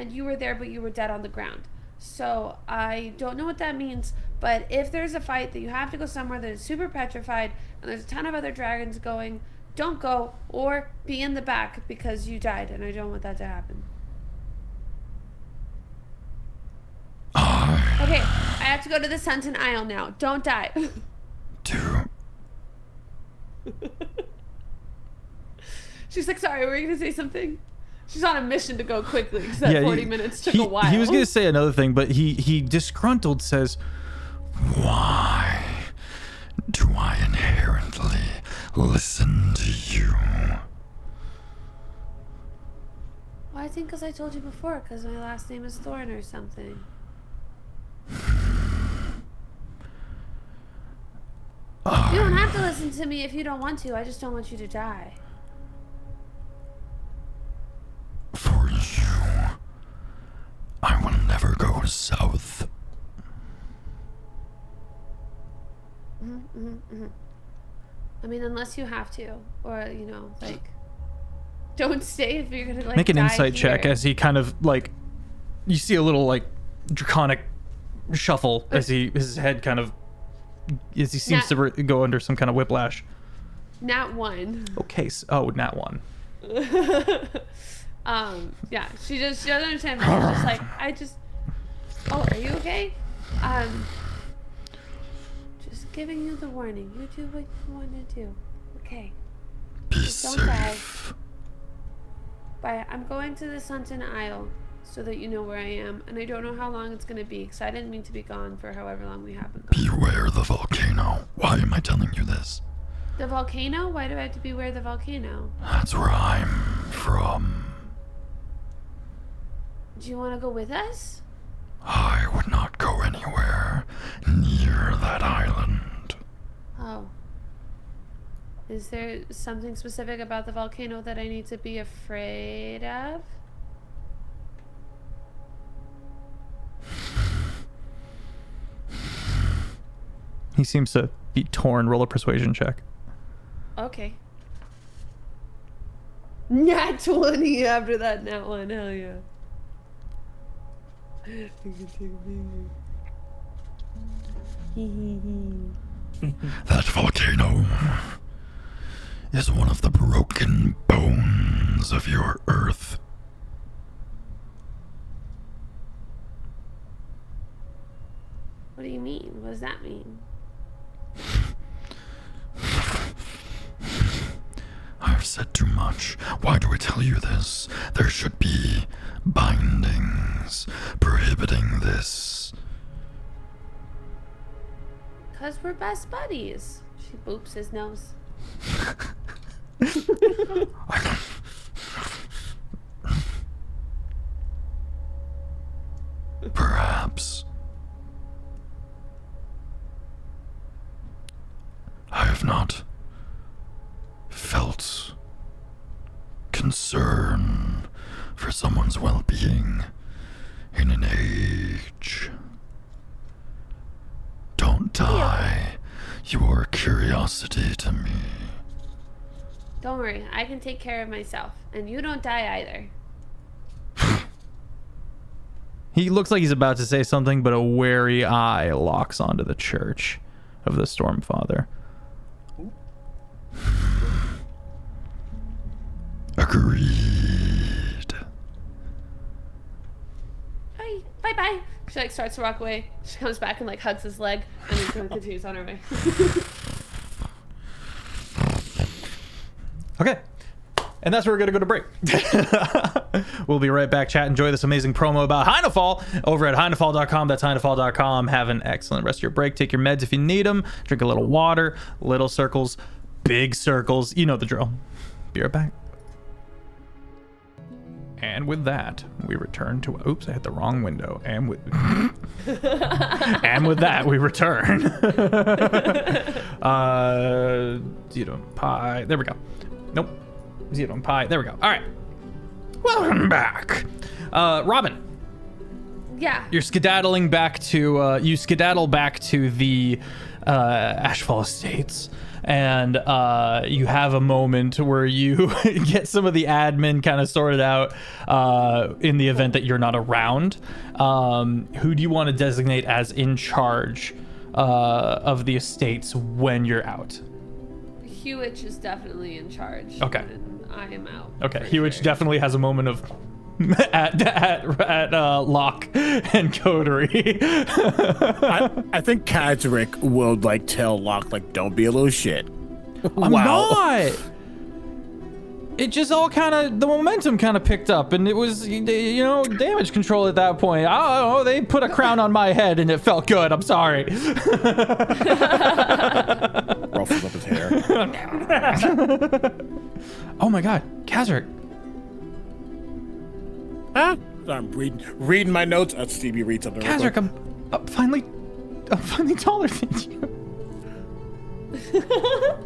you were there, but you were dead on the ground. So I don't know what that means, but if there's a fight that you have to go somewhere that is super petrified and there's a ton of other dragons going, don't go or be in the back because you died, and I don't want that to happen. Okay, I have to go to the Sunken Isle now. Don't die. She's like, sorry, were you going to say something? She's on a mission to go quickly because that 40 minutes took a while. He was going to say another thing, but he disgruntled says, why do I inherently listen to you? Well, I think because I told you before, because my last name is Thorn or something. You don't have to listen to me if you don't want to. I just don't want you to die. For you, I will never go south. I mean, unless you have to, or you know, like, don't stay if you're gonna like. Make an die insight here. check as he kind of like, you see a little like draconic shuffle as his head kind of, as he seems to go under some kind of whiplash. Nat 1. Okay, nat 1. Yeah, she doesn't understand. She's just like, oh, are you okay? Just giving you the warning. You do what you want to do. Okay. Just don't die. But I'm going to the Sunken Isle so that you know where I am, and I don't know how long it's going to be because I didn't mean to be gone for however long we have been gone. Beware the volcano. Why am I telling you this? The volcano? Why do I have to beware the volcano? That's where I'm from. Do you want to go with us? I would not go anywhere near that island. Oh. Is there something specific about the volcano that I need to be afraid of? He seems to be torn. Roll a persuasion check. Okay. Nat 20 after that nat 1. Hell yeah. That volcano is one of the broken bones of your earth. What do you mean? What does that mean? I've said too much. Why do I tell you this? There should be bindings prohibiting this. 'Cause we're best buddies. She boops his nose. Perhaps. I have not felt concern for someone's well-being in an age. Don't die. You are a curiosity to me. Don't worry, I can take care of myself. And you don't die either. He looks like he's about to say something, but a wary eye locks onto the church of the Stormfather. Agreed. Bye. Bye. She like starts to walk away. She comes back and like hugs his leg, and then continues on her way. Okay. And that's where we're going to go to break. We'll be right back, chat. Enjoy this amazing promo about Heinefall over at Heinefall.com. That's Heinefall.com. Have an excellent rest of your break. Take your meds if you need them. Drink a little water. Little circles, big circles. You know the drill. Be right back. And with that, we return to... Oops, I hit the wrong window. And with... and with that, we return. Zero pie. There we go. Nope. Zero pie. There we go. All right. Welcome back. Robin. Yeah. You're skedaddling back to... you skedaddle back to the Ashfall Estates. And you have a moment where you get some of the admin kind of sorted out in the event that you're not around. Who do you want to designate as in charge of the estates when you're out? Hewitt is definitely in charge. Okay. And I am out. Okay, Hewitt definitely has a moment of at Locke and Coterie. I think Kadrick will like tell Locke like, don't be a little shit. I'm not. It just all kind of, the momentum kind of picked up, and it was, you know, damage control at that point. I don't know, they put a crown on my head, and it felt good. I'm sorry. Ruffles up his hair. Oh my God, Kazric. Huh? I'm reading my notes. Stevie read something. Kazric, I'm finally taller than you.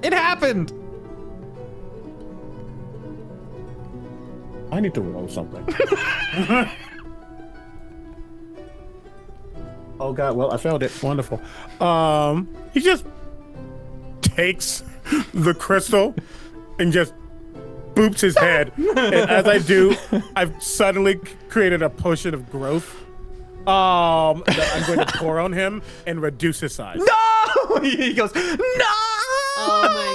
It happened. I need to roll something. Oh God! Well, I failed it. Wonderful. He just takes the crystal and just boops his head, and as I do, I've suddenly created a potion of growth that I'm going to pour on him and reduce his size. No! He goes, no! Oh my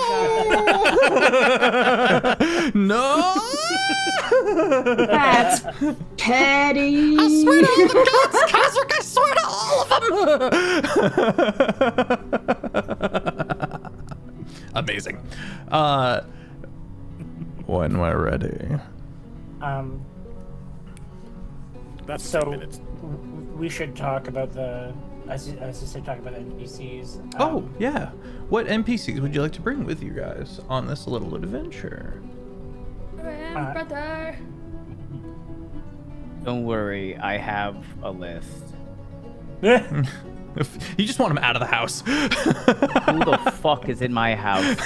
God. No! That's petty. I swear to all the gods, Kazric, I swear to all of them! Amazing. When we're ready. That's So 10 minutes. we should talk about the. I was just saying, talk about the NPCs. Oh, yeah. What NPCs would you like to bring with you guys on this little adventure? Brother. Don't worry, I have a list. You just want him out of the house. Who the fuck is in my house?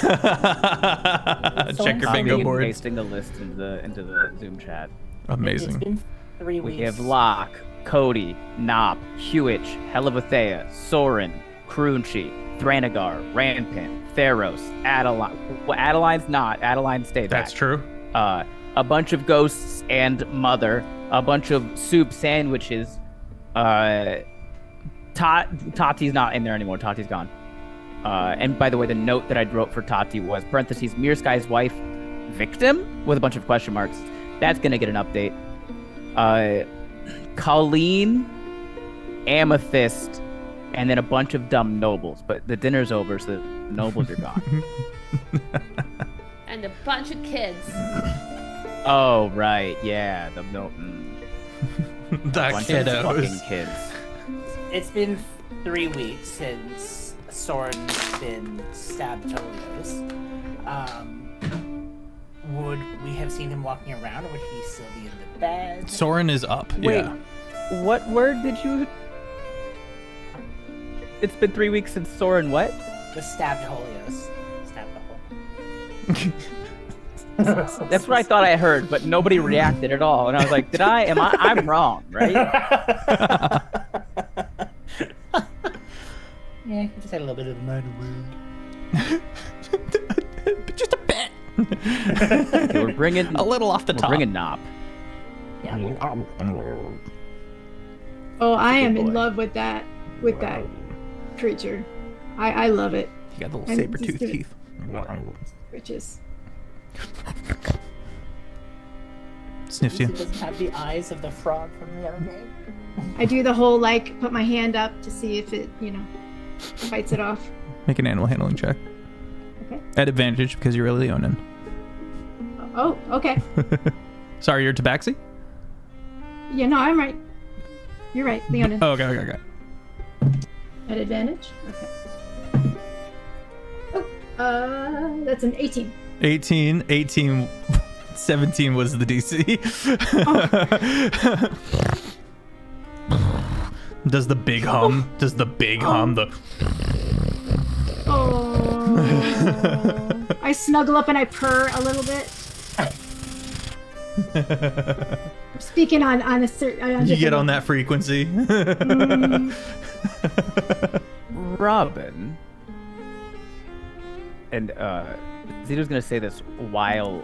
Check your bingo Copying and board. pasting the list into the Zoom chat. It's Amazing. been 3 weeks. We have Locke, Cody, Nop, Hewich, Helivathea, Soren, Krunchi, Thranegar, Rampant, Theros, Adeline. Well, Adeline's not. Adeline stayed back. That's true. A bunch of ghosts and Mother, a bunch of soup sandwiches. Tati's not in there anymore. Tati's gone. And by the way, the note that I wrote for Tati was parentheses Mirsky's wife victim with a bunch of question marks. That's gonna get an update. Colleen, Amethyst, and then a bunch of dumb nobles. But the dinner's over, so the nobles are gone. And a bunch of kids. Oh right, yeah, the The bunch of kiddos. fucking kids. It's been 3 weeks since Soren's been stabbed to Tolos. Would we have seen him walking around, or would he still be in the bed? Soren is up. Wait, Yeah. what word did you? It's been 3 weeks since Soren what? The stabbed Holios. Stabbed the hole. That's what I thought I heard, but nobody reacted at all. And I was like, I'm wrong, right? Yeah, he just had a little bit of a minor wound. Just a bit. Okay, we're bringing A little off the we're top. bringing Nop. Oh, I am boy. in love with that creature. I love it. You got the little I'm saber just tooth gonna- teeth. Riches. sniffs you. It doesn't have the eyes of the frog from the other game. I do the whole like put my hand up to see if it, fights it off. Make an animal handling check. Okay. At advantage because you're a Leonin. Oh, okay. Sorry, you're Tabaxi? Yeah, no, I'm right. You're right, Leonin. Oh, okay. At advantage? Okay. Oh, that's an 18. 18, 17 was the DC. Does the big hum? Does the big hum? Oh. I snuggle up and I purr a little bit. I'm speaking on a certain. You get on that frequency. Robin. And Zito's gonna say this while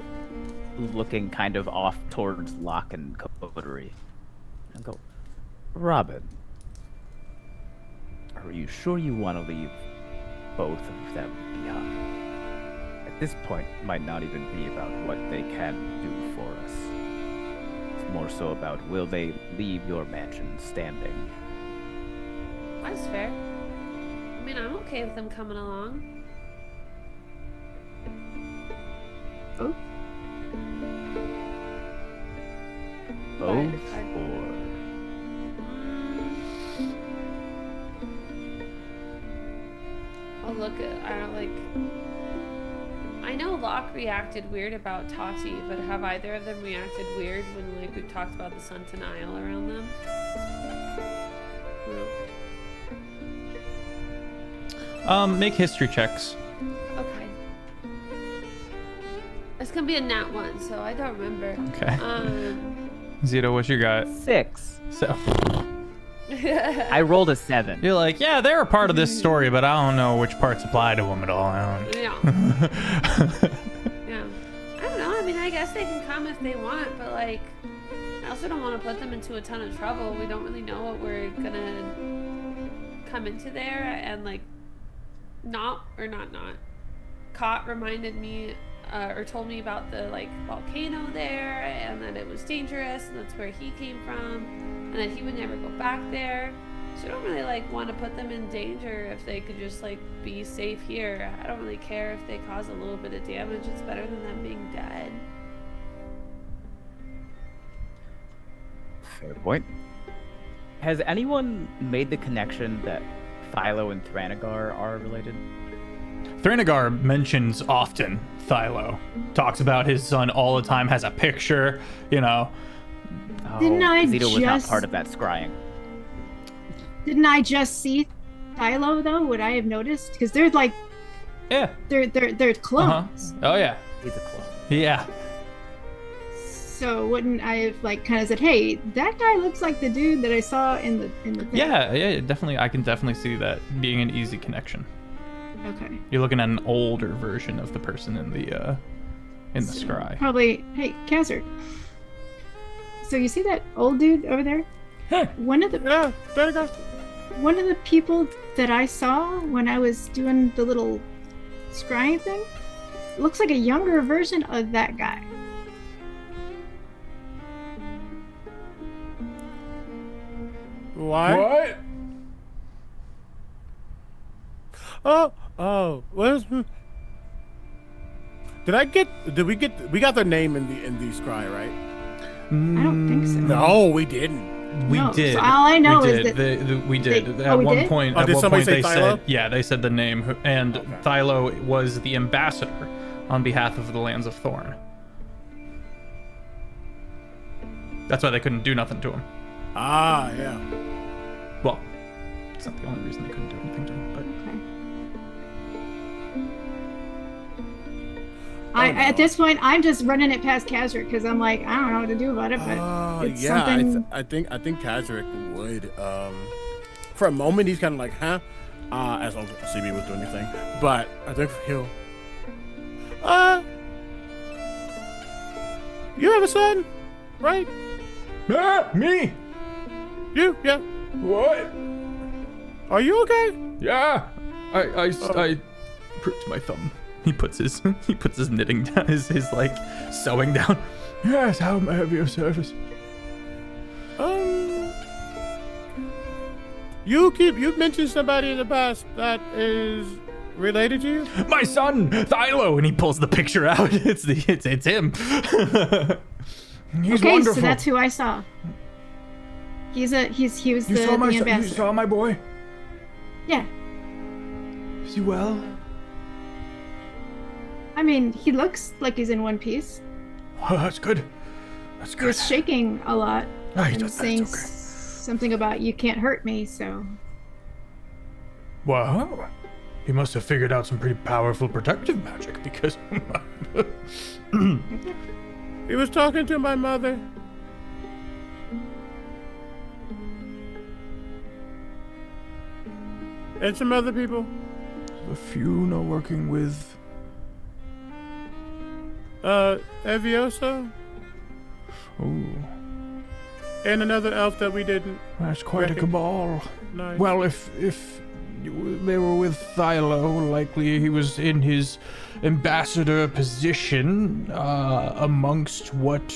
looking kind of off towards Locke and Coterie. And go, Robin, are you sure you want to leave both of them behind? At this point, it might not even be about what they can do for us. It's more so about will they leave your mansion standing? That's fair. I mean, I'm okay with them coming along. Oh. Both But or I'll look at. I know Locke reacted weird about Tati, but have either of them reacted weird when we've talked about the Sun Denial around them? No. Make history checks. Okay. It's gonna be a nat 1, so I don't remember. Okay. Zito, what you got? 6. So I rolled a 7. you're like, yeah, they're a part of this story, but I don't know which parts apply to them at all. Yeah. Yeah. I don't know. I mean, I guess they can come if they want, but I also don't want to put them into a ton of trouble. We don't really know what we're gonna come into there, and not. Cot reminded me, or told me about the volcano there, and that it was dangerous, and that's where he came from, and that he would never go back there. So I don't really want to put them in danger if they could just be safe here. I don't really care if they cause a little bit of damage. It's better than them being dead. Fair point. Has anyone made the connection that Philo and Thanagar are related? Thanagar mentions often Thylo. Talks about his son all the time, has a picture, Oh, Didn't I Zito was not just- part of that scrying. Didn't I just see Philo though? Would I have noticed? Because they're Yeah. they're clones. Oh, yeah. He's a clone. Yeah. So wouldn't I have kind of said, "Hey, that guy looks like the dude that I saw in the thing." Yeah, definitely. I can definitely see that being an easy connection. Okay. You're looking at an older version of the person in the scry. Probably. Hey, Kazard. So you see that old dude over there? One of the people that I saw when I was doing the little scrying thing looks like a younger version of that guy. What? Oh, where's? We got their name in the scry, right? I don't think so. No, we didn't. We No, did. so all I know we is did. that we did. they- At oh, we one did? point, Oh, at did one somebody point say they Thylo? said, yeah, they said the name, and Okay. Thylo was the ambassador on behalf of the Lands of Thorn. That's why they couldn't do nothing to him. Ah, yeah. Well, it's not the only reason they couldn't do anything to him, but At this point, I'm just running it past Kazard because I'm like, I don't know what to do about it, but it's Yeah, something. I think Kazarick would. For a moment, he's kind of like, huh? As long as CB was doing anything, but I think he'll. You have a son, right? me? You, yeah. What? Are you okay? Yeah, I pricked my thumb. He puts his knitting down, his sewing down. Yes, how may I be of service? You've mentioned somebody in the past that is related to you? My son, Thylo, and he pulls the picture out. It's him. He's Okay, wonderful. so that's who I saw. He was the ambassador. You saw my boy? Yeah. Is he well? I mean, he looks like he's in one piece. Oh, that's good. That's He good. was shaking a lot. Oh, he and does that. saying It's okay. something about you can't hurt me, so Wow. He must have figured out some pretty powerful protective magic because. He was talking to my mother. And some other people. The few know working with. Evioso. Ooh, And another elf that we didn't. that's quite a cabal. Nice. Well, if they were with Thylo, likely he was in his ambassador position amongst what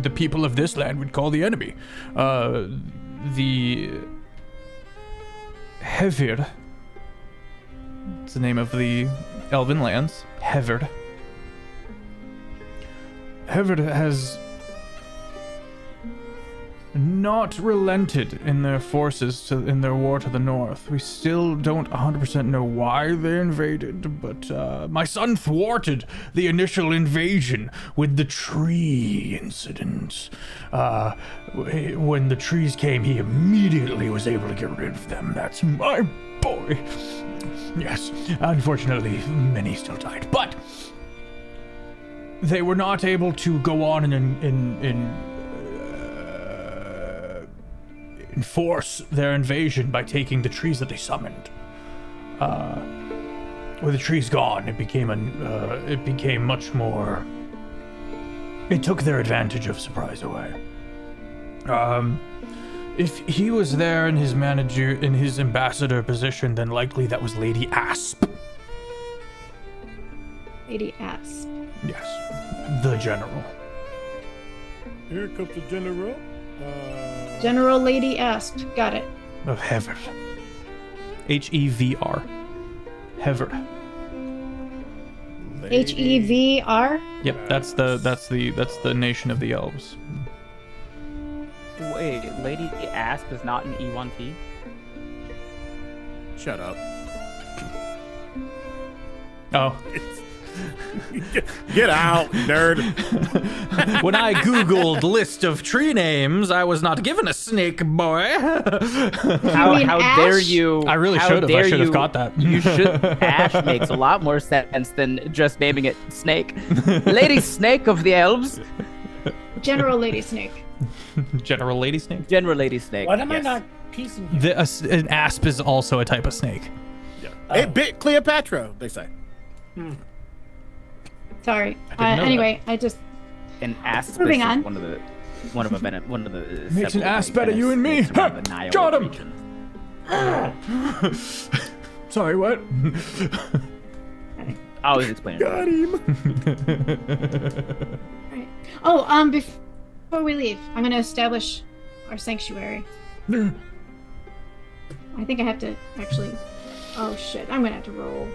the people of this land would call the enemy. The Hevir. It's the name of the Elven lands. Hevir. Hevir has not relented in their forces in their war to the north. We still don't 100% know why they invaded, but my son thwarted the initial invasion with the tree incident. When the trees came, he immediately was able to get rid of them. That's my boy. Yes, unfortunately, many still died, but they were not able to go on and enforce their invasion by taking the trees that they summoned. With the trees gone, it became much more. It took their advantage of surprise away. If he was there in his ambassador position, then likely that was Lady Asp. Lady Asp. Yes, the general. Here comes the general. General Lady Asp. Got it. Of Hevir. Hevr. Hevir. Hevr. Yep, that's the nation of the elves. Wait, Lady Asp is not an E1T? Shut up. Oh. Get out, nerd. When I googled list of tree names, I was not given a snake, boy. How mean dare Ash? you? I really how should have. I dare should have you- got that. You should. Ash makes a lot more sense than just naming it Snake. Lady Snake of the Elves. General Lady Snake. General Lady Snake. General Lady Snake. What am I yes. not piecing here? An asp is also a type of snake. It bit Cleopatra, they say. Sorry. I didn't know Anyway, I just An asp Moving is on. one of the Makes an several asp out of you and me. snakes around Ha! the Nile Got him! region. Sorry, what? I was explaining. Got him. Right. Oh, before we leave, I'm gonna establish our sanctuary. I think I have to actually. Oh shit! I'm gonna have to roll.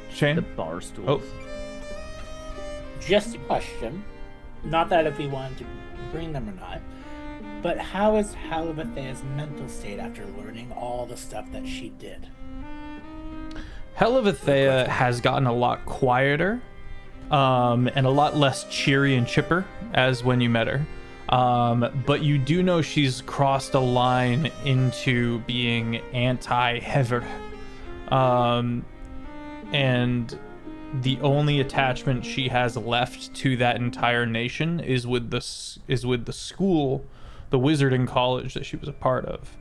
The Shane? bar stools. Oh. Just a question. Not that if we wanted to bring them or not, but how is Halabathea's mental state after learning all the stuff that she did? Halabathea has gotten a lot quieter, and a lot less cheery and chipper as when you met her. But you do know she's crossed a line into being anti-Hevir. And the only attachment she has left to that entire nation is with the school, the wizarding college that she was a part of.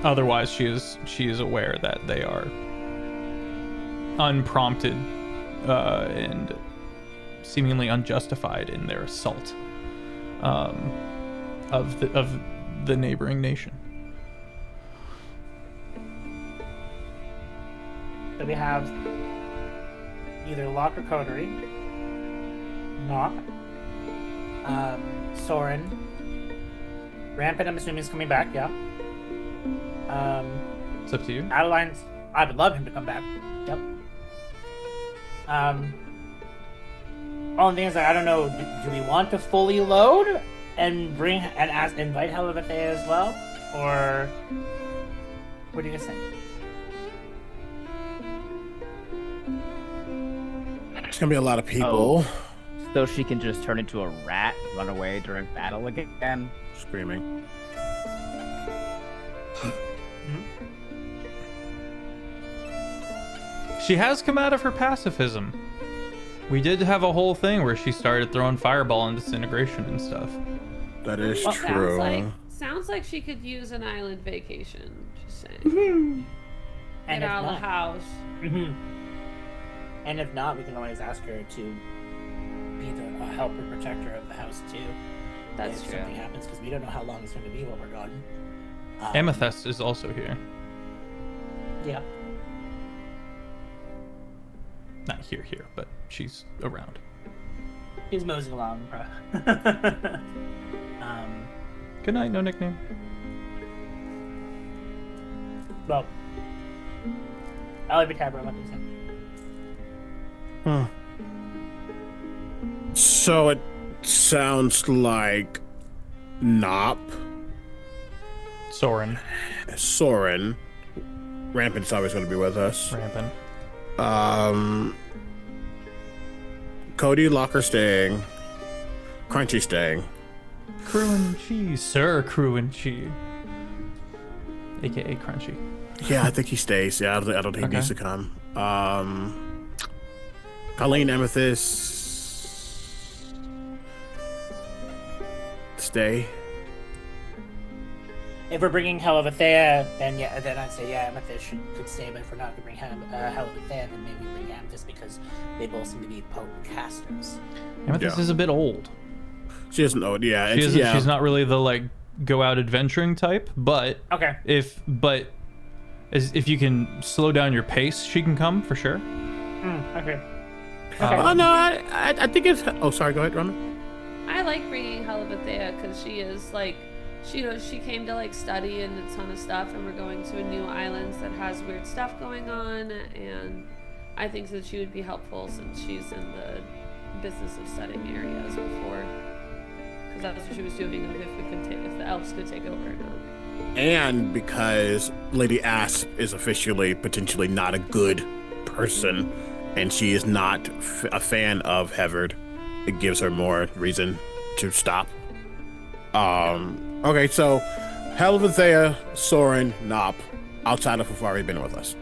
Otherwise, she is aware that they are unprompted and seemingly unjustified in their assault of the neighboring nation. So we have either Lock or Coterie, Knock, Soren, Rampant, I'm assuming is coming back, yeah. It's up to you. Adeline's, I would love him to come back. Yep. Only thing is, I don't know, do we want to fully load and invite Hellevathea as well? Or what do you guys think? It's gonna be a lot of people So she can just turn into a rat, run away during battle again. screaming. She has come out of her pacifism. We did have a whole thing where she started throwing fireball and disintegration and stuff. That is Well, true. Sounds like she could use an island vacation. Just saying. And Get if out of the not, house. and if not, we can always ask her to be the helper protector of the house too. That's if true. something happens, because we don't know how long it's going to be while we're gone. Amethyst is also here. Yeah. Not here, but she's around. He's moseying along, bro. Good night, no nickname. Well, I'll leave a tab on what they say. So it sounds like Nop, Soren, Soren, Rampant's always going to be with us. Rampant. Cody, Locker staying, Crunchy staying. Crew and Cheese. Sir Crew and Cheese. AKA Crunchy. Yeah, I think he stays. Yeah, I don't think he Okay. needs to come. Colleen, Amethyst, stay. If we're bringing Hellevathea, then I'd say Amethyst could stay. But if we're not going to bring Hellevathea, then maybe bring Amethyst because they both seem to be potent casters. Amethyst Yeah. is a bit old. She doesn't know it. Yeah, She it's, isn't, yeah. She's not really the like go out adventuring type, but Okay. if you can slow down your pace, she can come for sure. Okay. Oh no, I think it's. Oh, sorry. Go ahead, Roman. I like bringing Hellevathea because she is like, she came to like study and a ton of stuff, and we're going to a new island that has weird stuff going on, and I think that she would be helpful since she's in the business of studying areas before, because that's what she was doing. If the elves could take over or not. And because Lady Asp is officially potentially not a good person, and she is not a fan of Hevard, it gives her more reason to stop. Okay, so Hellevathea, Soren, Nop, outside of Fafari, been with us.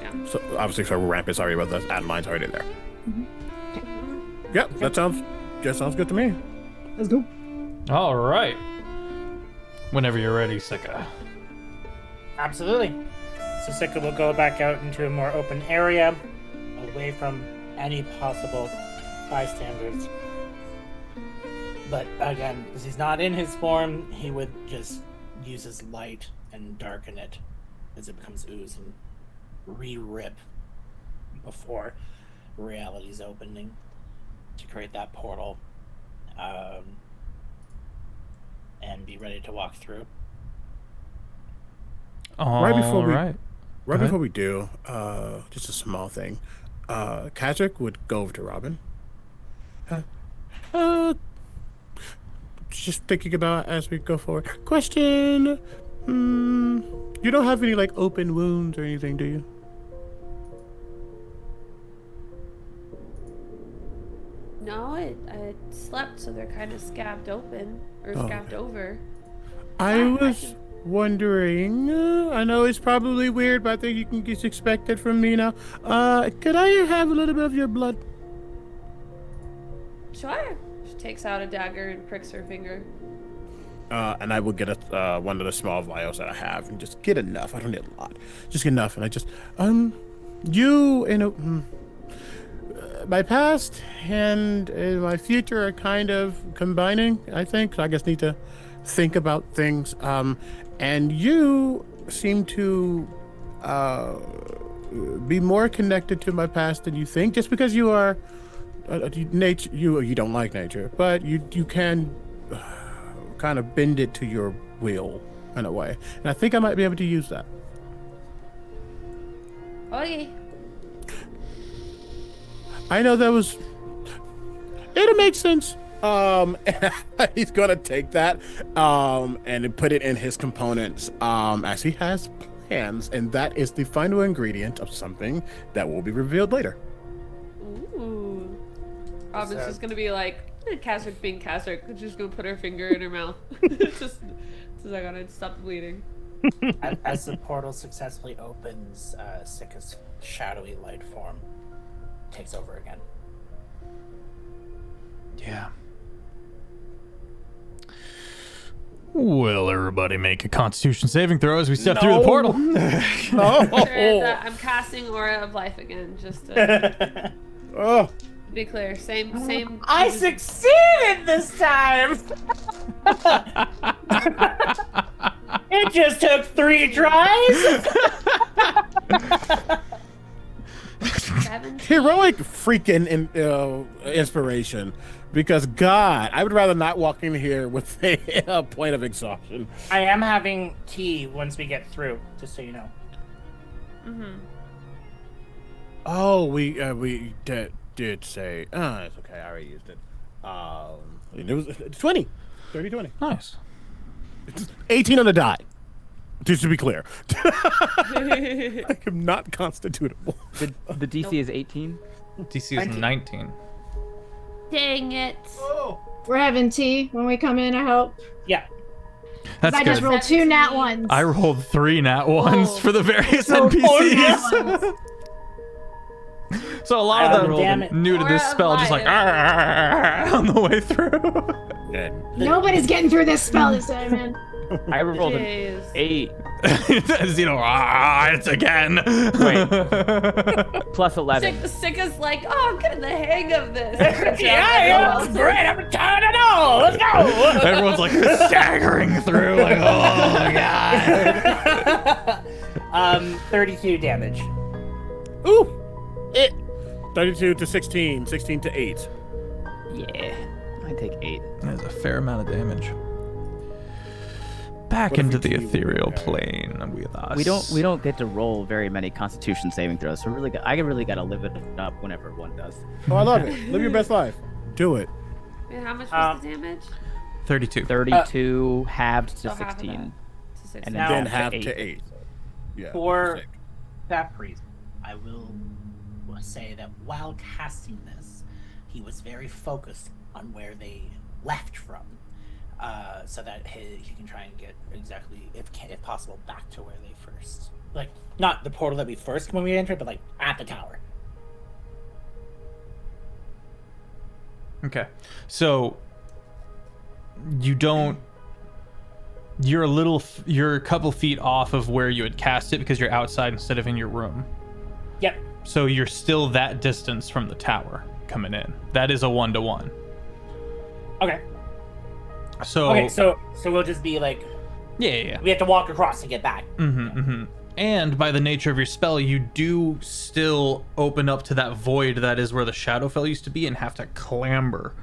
Yeah. So obviously, so Rampant's already with us. Adeline's already there. Yep, that sounds good to me. Let's go. All right. Whenever you're ready, Sika. Absolutely. So Sika will go back out into a more open area, away from any possible bystanders. But again, because he's not in his form, he would just use his light and darken it as it becomes ooze and re-rip before reality's opening to create that portal and be ready to walk through. Right before we- Right. Right Go before we do, just a small thing. Kadric would go over to Robin. Just thinking about as we go forward. Question. You don't have any like open wounds or anything, do you? No, I slept, so they're kind of scabbed open or Oh, scabbed over. I I was can- wondering. I know it's probably weird, but I think you can get expected from me now. Could I have a little bit of your blood? Sure. She takes out a dagger and pricks her finger. And I will get one of the small vials that I have and just get enough. I don't need a lot. Just get enough. And I just, you in a, my past and my future are kind of combining, I think. So I just need to think about things. And you seem to be more connected to my past than you think. Just because you are nature, you don't like nature, but you can kind of bend it to your will in a way, and I think I might be able to use that. Okay. I know that was. It'll make sense. He's gonna take that and put it in his components as he has plans, and that is the final ingredient of something that will be revealed later. Ooh. Robin's just gonna be like, Kasric being Kasric, just gonna put her finger in her mouth. Just so I gotta stop bleeding. As the portal successfully opens, Sika's shadowy light form takes over again. Yeah. Will everybody make a Constitution saving throw as we step through the portal? I'm casting Aura of Life again, just to Oh, be clear. Same. I succeeded this time! It just took 3 tries! 17. heroic freaking inspiration. Because God, I would rather not walk in here with a point of exhaustion. I am having tea once we get through, just so you know. Mm-hmm. Oh, we did say. It's okay. I already used it. It was 20, 30-20. Nice. 18 on the die. Just to be clear, I am not constitutable. The DC is 18. DC is 19. Dang it. We're having tea when we come in, I hope. Yeah. That's I good. just rolled 2 nat ones. I rolled 3 nat ones for the various Oh, NPCs. So a lot of damn them it. new to this Aura of spell, just like Life. on the way through. Nobody's getting through this spell this time, man. I rolled an Jeez. 8 it's again. Wait. plus 11. Sika's like, oh, I'm getting the hang of this. Yeah, it's great. I'm tired of it all. Let's go. Everyone's like staggering through, like, oh my god. 32 damage. Ooh, 32 to 16, 16 to 8. Yeah. I take 8. That's a fair amount of damage. Back What if into we the keep- ethereal okay. plane with us. We don't get to roll very many Constitution saving throws, so I really gotta live it up whenever one does. Oh, I love it. Live your best life. Do it. Wait, how much was the damage? 32. 32 halved to So half of 16, that. To 16. and Now- Then half half to to 8. 8. Yeah. For that reason, I will say that while casting this, he was very focused on where they left from, so that he can try and get exactly, if possible, back to where they first, like, not the portal that we first when we entered, but like at the tower. Okay. So you're a couple feet off of where you had cast it because you're outside instead of in your room. Yep. So you're still that distance from the tower coming in. That is a 1-to-1. Okay. So Okay. So we'll just be like, yeah. we have to walk across to get back. And by the nature of your spell, you do still open up to that void that is where the Shadowfell used to be and have to clamber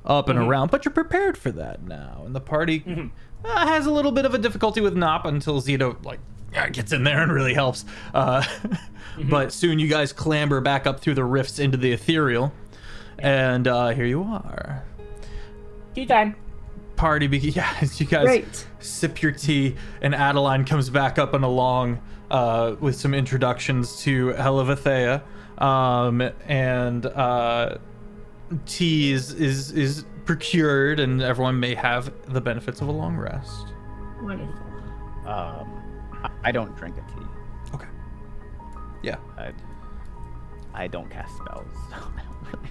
up and around. But you're prepared for that now. And the party has a little bit of a difficulty with Nop until Zito gets in there and really helps. But soon you guys clamber back up through the rifts into the ethereal. And here you are. Tea time. Party as you guys Great. sip your tea, and Adeline comes back up and along with some introductions to Helavathea, and tea is procured, and everyone may have the benefits of a long rest. Wonderful. I don't drink a tea. Okay. Yeah. I don't cast spells. So I don't really...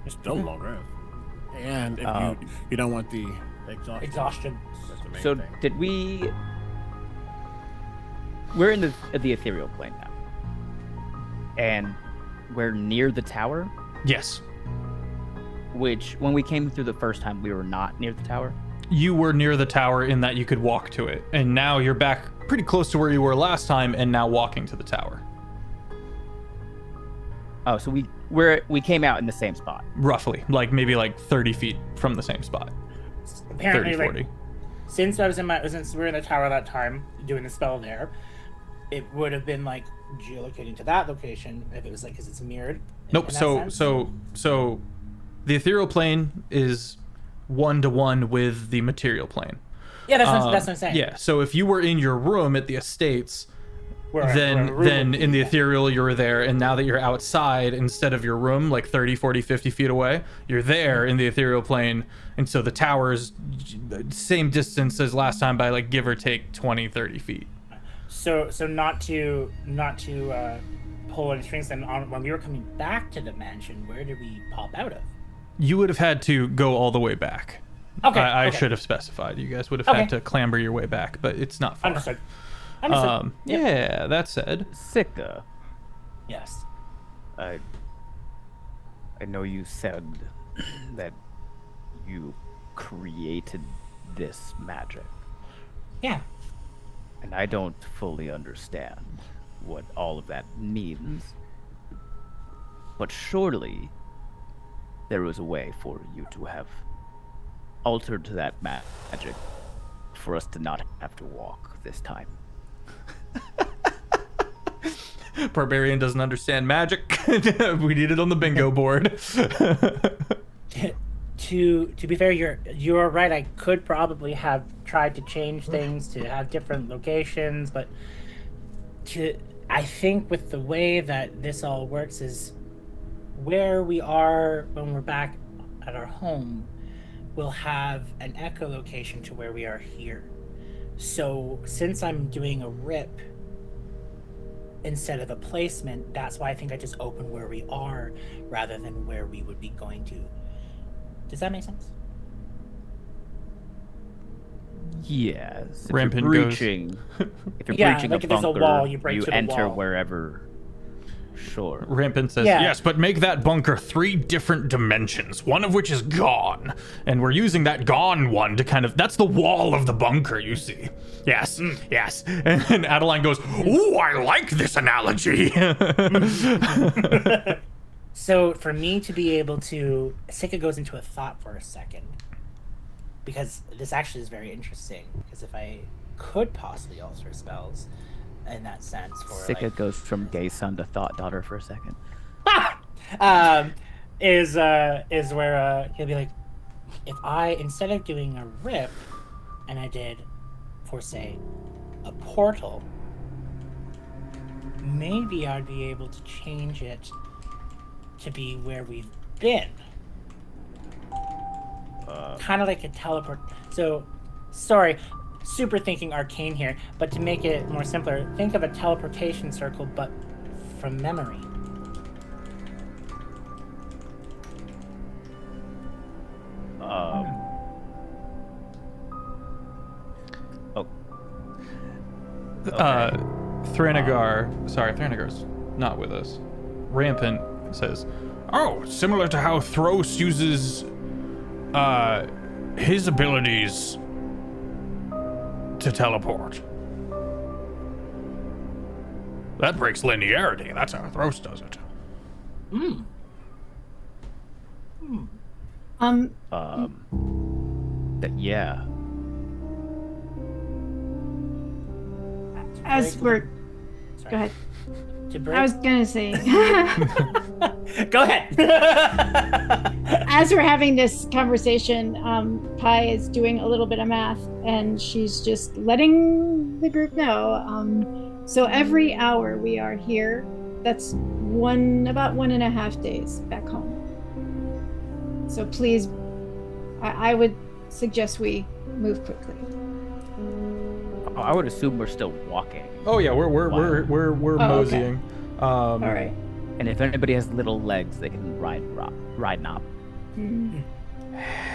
It's no longer. And if you don't want the exhaustion. That's the main So thing. we're in the ethereal plane now, and we're near the tower, Yes. which when we came through the first time we were not near the tower. You were near the tower in that you could walk to it, and now you're back pretty close to where you were last time, and now walking to the tower. Oh, so we came out in the same spot. Roughly, like maybe like 30 feet from the same spot. Apparently, 30, 40. like, since we were in the tower that time doing the spell there, it would have been like geolocating to that location if it was like, because it's mirrored. Nope. in that sense. So the ethereal plane is 1-to-1 with the material plane. Yeah, that's what I'm saying. Yeah. So if you were in your room at the estates, We're then in the ethereal you were there, and now that you're outside instead of your room like 30, 40, 50 feet away, you're there in the ethereal plane, and so the tower's same distance as last time by like give or take 20, 30 feet. So not to pull any strings. Then when we were coming back to the mansion, where did we pop out of? You would have had to go all the way back. Okay. I should have specified. You guys would have had to clamber your way back, but it's not far. Understood. Yeah, that said. Sika, Yes. I know you said that you created this magic, Yeah. and I don't fully understand what all of that means. But surely there was a way for you to have altered that magic for us to not have to walk this time. Barbarian doesn't understand magic. We need it on the bingo board. To be fair, you're right. I could probably have tried to change things to have different locations, but I think with the way that this all works is where we are when we're back at our home, we'll have an echolocation to where we are here. So since I'm doing a rip instead of a placement, that's why I think I just open where we are rather than where we would be going to. Does that make sense? Yes. If Rampant you're goes. breaching, if you're Yeah, breaching like a if there's a bunker, wall, you break to the enter wall. wherever. Sure. Rampant says, Yeah. yes, but make that bunker 3 different dimensions, one of which is gone. And we're using that gone one to kind of, that's the wall of the bunker, you see. Yes, yes. And Adeline goes, ooh, I like this analogy. So for me to be able to, Sika goes into a thought for a second, because this actually is very interesting. Because if I could possibly alter spells in that sense, for Sika goes from gay son to thought daughter for a second. is where he'll be like, if I, instead of doing a rip, and I did, for say, a portal, maybe I'd be able to change it to be where we've been. Kind of like a teleport. So, sorry, super thinking arcane here, but to make it more simpler, think of a teleportation circle, but from memory. Thrannagar's not with us. Rampant says, oh, similar to how Thros uses his abilities to teleport. That breaks linearity. That's how Thros does it. Yeah. As we're, Sorry. go ahead. To break. I was gonna say, Go ahead. as we're having this conversation, Pi is doing a little bit of math, and she's just letting the group know. So every hour we are here, that's about 1.5 days back home. So please, I would suggest we move quickly. I would assume we're still walking. Oh yeah, we're moseying. All right. And if anybody has little legs, they can ride knob.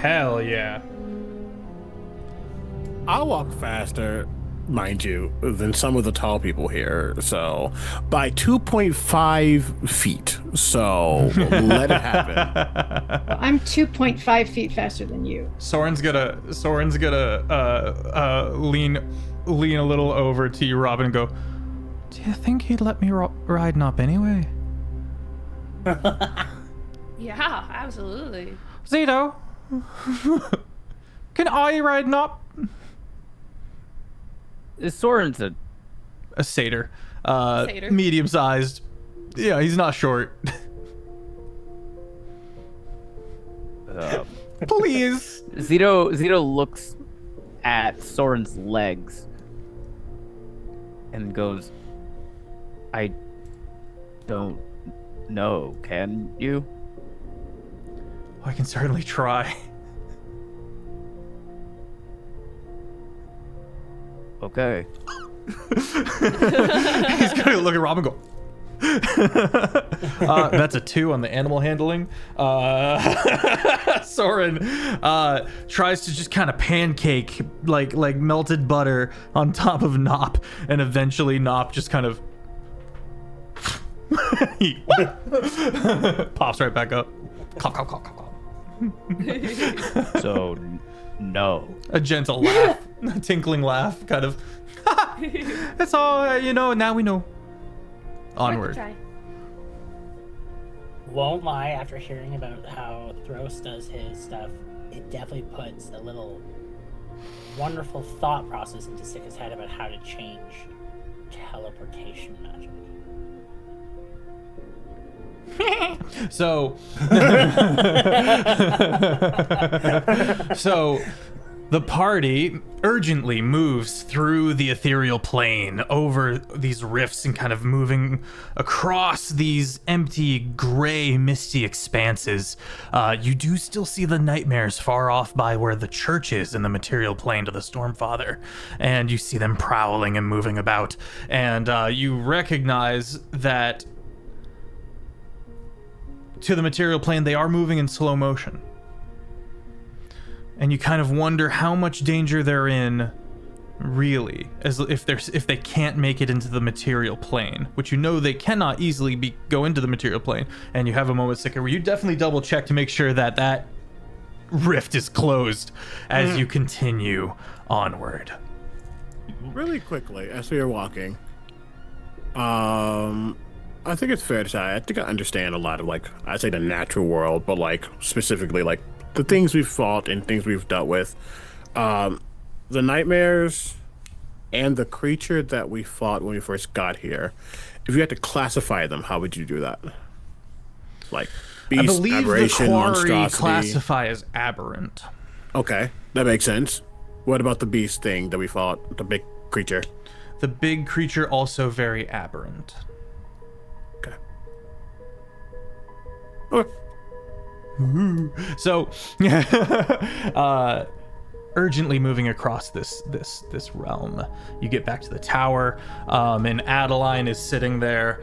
Hell yeah. I'll walk faster, mind you, than some of the tall people here. So, by 2.5 feet. So, let it happen. Well, I'm 2.5 feet faster than you. Soren's gonna lean a little over to you, Robin, and go, do you think he'd let me ride Nop anyway? Yeah, absolutely. Zito, can I ride Nop? Soren's A satyr. Satyr. Medium-sized. Yeah, he's not short. Please. Zito looks at Soren's legs and goes, I don't know, can you? I can certainly try. Okay. He's gonna look at Rob and go. That's a 2 on the animal handling. Soren tries to just kind of pancake like melted butter on top of Nop, and eventually Nop just kind of he pops right back up. Clop, clop, clop, clop, clop. So, no. A gentle laugh, a tinkling laugh, kind of. That's all, now we know. Onward. Try. Won't lie, after hearing about how Thros does his stuff, it definitely puts a little wonderful thought process into Sika's head about how to change teleportation magic. So the party urgently moves through the ethereal plane over these rifts and kind of moving across these empty, gray, misty expanses. You do still see the nightmares far off by where the church is in the material plane to the Stormfather, and you see them prowling and moving about, and you recognize that to the material plane they are moving in slow motion. And you kind of wonder how much danger they're in, really, as if they can't make it into the material plane, which they cannot easily go into the material plane. And you have a moment, Sika, where you definitely double check to make sure that rift is closed as you continue onward. Really quickly, as we are walking, I think it's fair to say I think I understand a lot of I say the natural world, but specifically the things we've fought and things we've dealt with, the nightmares and the creature that we fought when we first got here. If you had to classify them, how would you do that? Beast, I believe aberration, the quarry monstrosity. classify as aberrant. Okay, that makes sense. What about the beast thing that we fought? The big creature. The big creature also very aberrant. Okay. Okay. So, urgently moving across this realm, you get back to the tower, and Adeline is sitting there.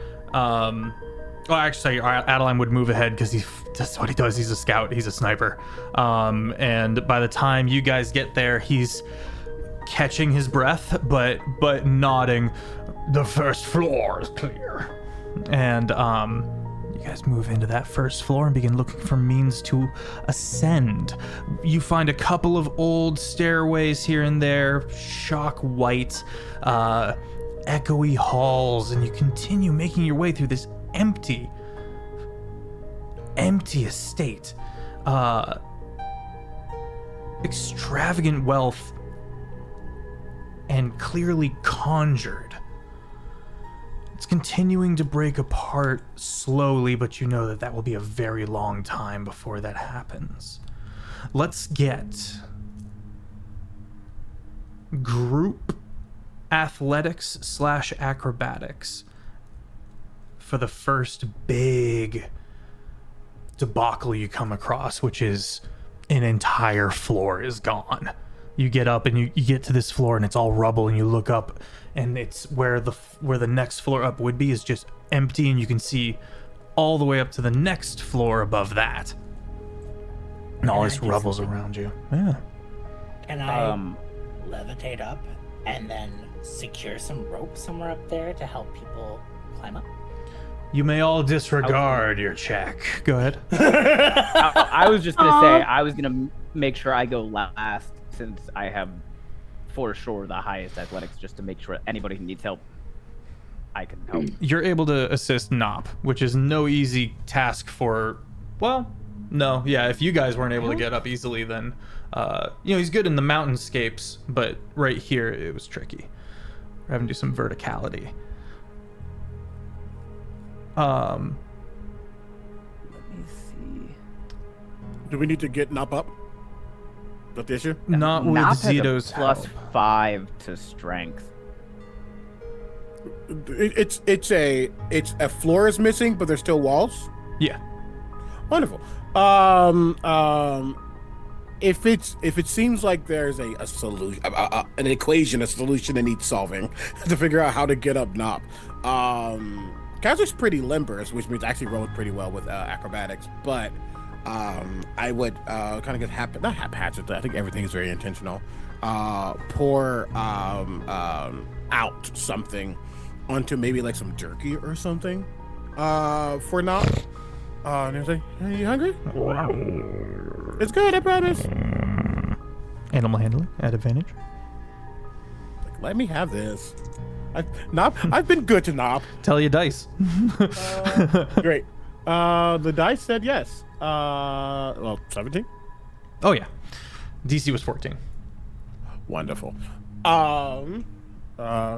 Actually, Adeline would move ahead because that's what he does. He's a scout. He's a sniper. And by the time you guys get there, he's catching his breath, but nodding. The first floor is clear, and you guys move into that first floor and begin looking for means to ascend. You find a couple of old stairways here and there, shock white, echoey halls, and you continue making your way through this empty estate. Extravagant wealth and clearly conjured. It's continuing to break apart slowly, but you know that will be a very long time before that happens. Let's get group athletics / acrobatics for the first big debacle you come across, which is an entire floor is gone. You get up and you get to this floor and it's all rubble, and you look up and it's where the next floor up would be is just empty, and you can see all the way up to the next floor above that. And all this rubble's around you. Yeah. Can I levitate up and then secure some rope somewhere up there to help people climb up? You may all disregard your check. Go ahead. I was just gonna say I was gonna make sure I go last, since I have for sure the highest athletics, just to make sure anybody who needs help. I can help. You're able to assist Nop, which is no easy task for, well, no, yeah, if you guys weren't able to get up easily, then, he's good in the mountainscapes, but right here, it was tricky. We're having to do some verticality. Let me see. Do we need to get Nop up? That's the issue? Not with Nop has a Zito's help. +5 to strength. It's a floor is missing, but there's still walls. Yeah. Wonderful. If it seems like there's a solution, an equation, a solution that needs solving to figure out how to get up Nop. Kazak's pretty limber, which means I actually rolled pretty well with acrobatics, but I would kind of get not haphazard. I think everything is very intentional. Pour out something onto maybe like some jerky or something for Nop. And I say, are you hungry? It's good, I promise. Animal handling at advantage. Like, let me have this. I've been good to Nop. Tell your dice. Great. The dice said yes. 17. Oh yeah. DC was 14. Wonderful.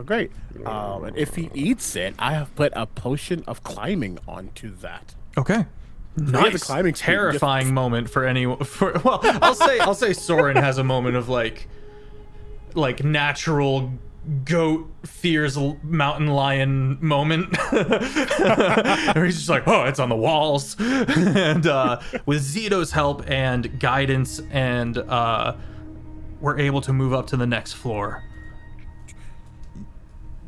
Great. And if he eats it, I have put a potion of climbing onto that. Okay. Nice. Nice. Climbing speed. Terrifying moment for anyone. Well, I'll say Soren has a moment of like natural goat fears mountain lion moment where he's just like, oh, it's on the walls. And with Zito's help and guidance, and we're able to move up to the next floor.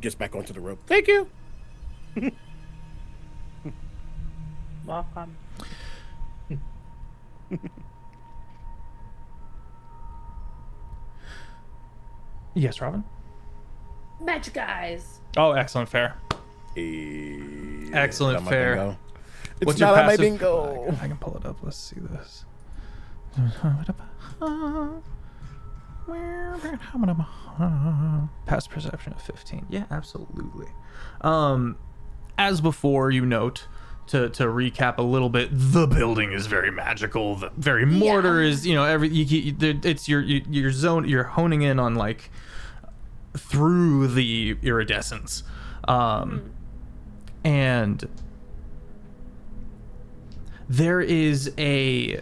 Gets back onto the rope. Thank you. Welcome. Yes, Robin. Match guys. Oh, excellent fair. Excellent Not my fair. bingo. It's What's not your on my passive? bingo. I can pull it up. Let's see this. Passive perception of 15. Yeah, absolutely. As before, you note, to recap a little bit, the building is very magical. The very mortar is, it's your zone. You're honing in on like through the iridescence, and there is a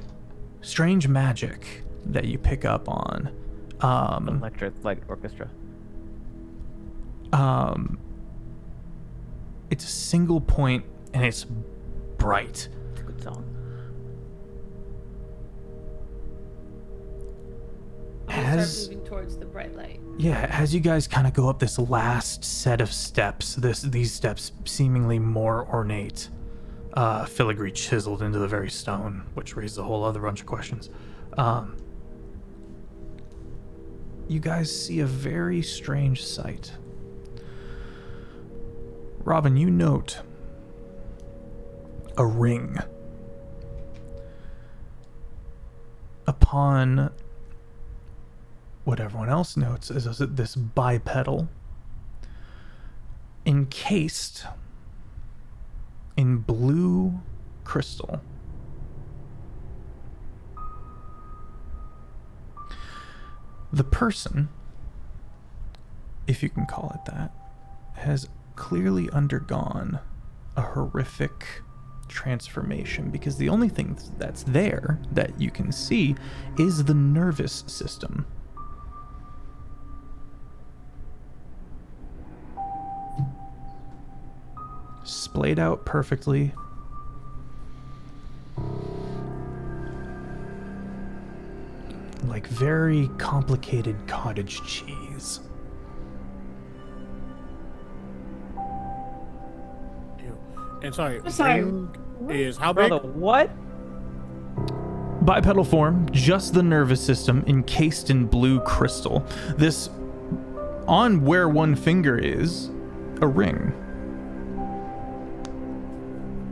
strange magic that you pick up on. Electric light orchestra. It's a single point and it's bright. It's a good song. Start moving towards the bright light. Yeah, as you guys kind of go up this last set of steps, these steps seemingly more ornate, filigree chiseled into the very stone, which raises a whole other bunch of questions. You guys see a very strange sight. Robin, you note a ring upon what everyone else notes is this bipedal encased in blue crystal. The person, if you can call it that, has clearly undergone a horrific transformation, because the only thing that's there that you can see is the nervous system. Splayed out perfectly. Like very complicated cottage cheese. And sorry, Sorry. is how big? Brother, what? Bipedal form, just the nervous system encased in blue crystal. This, on where one finger is, a ring.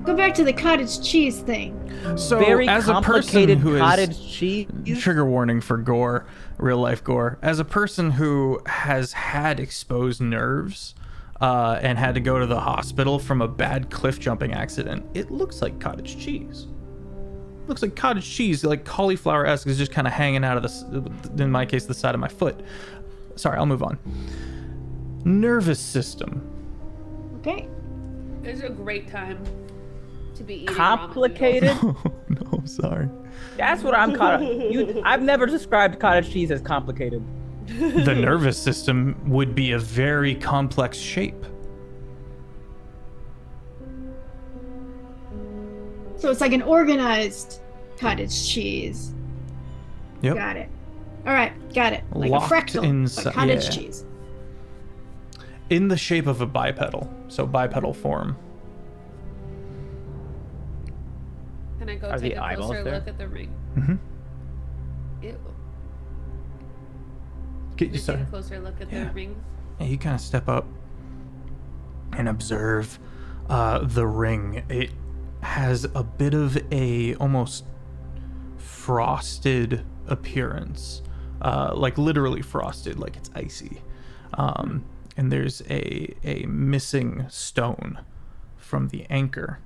Go back to the cottage cheese thing. So, Very as a person complicated who cottage is cheese. trigger warning for gore, real life gore, as a person who has had exposed nerves, and had to go to the hospital from a bad cliff jumping accident. It looks like cottage cheese. Looks like cottage cheese, like cauliflower-esque, is just kind of hanging out of in my case, the side of my foot. Sorry, I'll move on. Nervous system. Okay. It's a great time to be eating Complicated? Oh, no, sorry. That's what I'm caught up. I've never described cottage cheese as complicated. The nervous system would be a very complex shape. So it's like an organized cottage cheese. Yep. Got it. All right, got it. Like Locked a fractal, inside- but cottage yeah. cheese. In the shape of a bipedal, so bipedal form. Can I go Are take the a eyeballs closer there? look at the ring? Mm-hmm. Ew. Get Can you I take started. a closer look at Yeah. the ring? Yeah, you kind of step up and observe the ring. It has a bit of a almost frosted appearance, like literally frosted, like it's icy. And there's a missing stone from the anchor.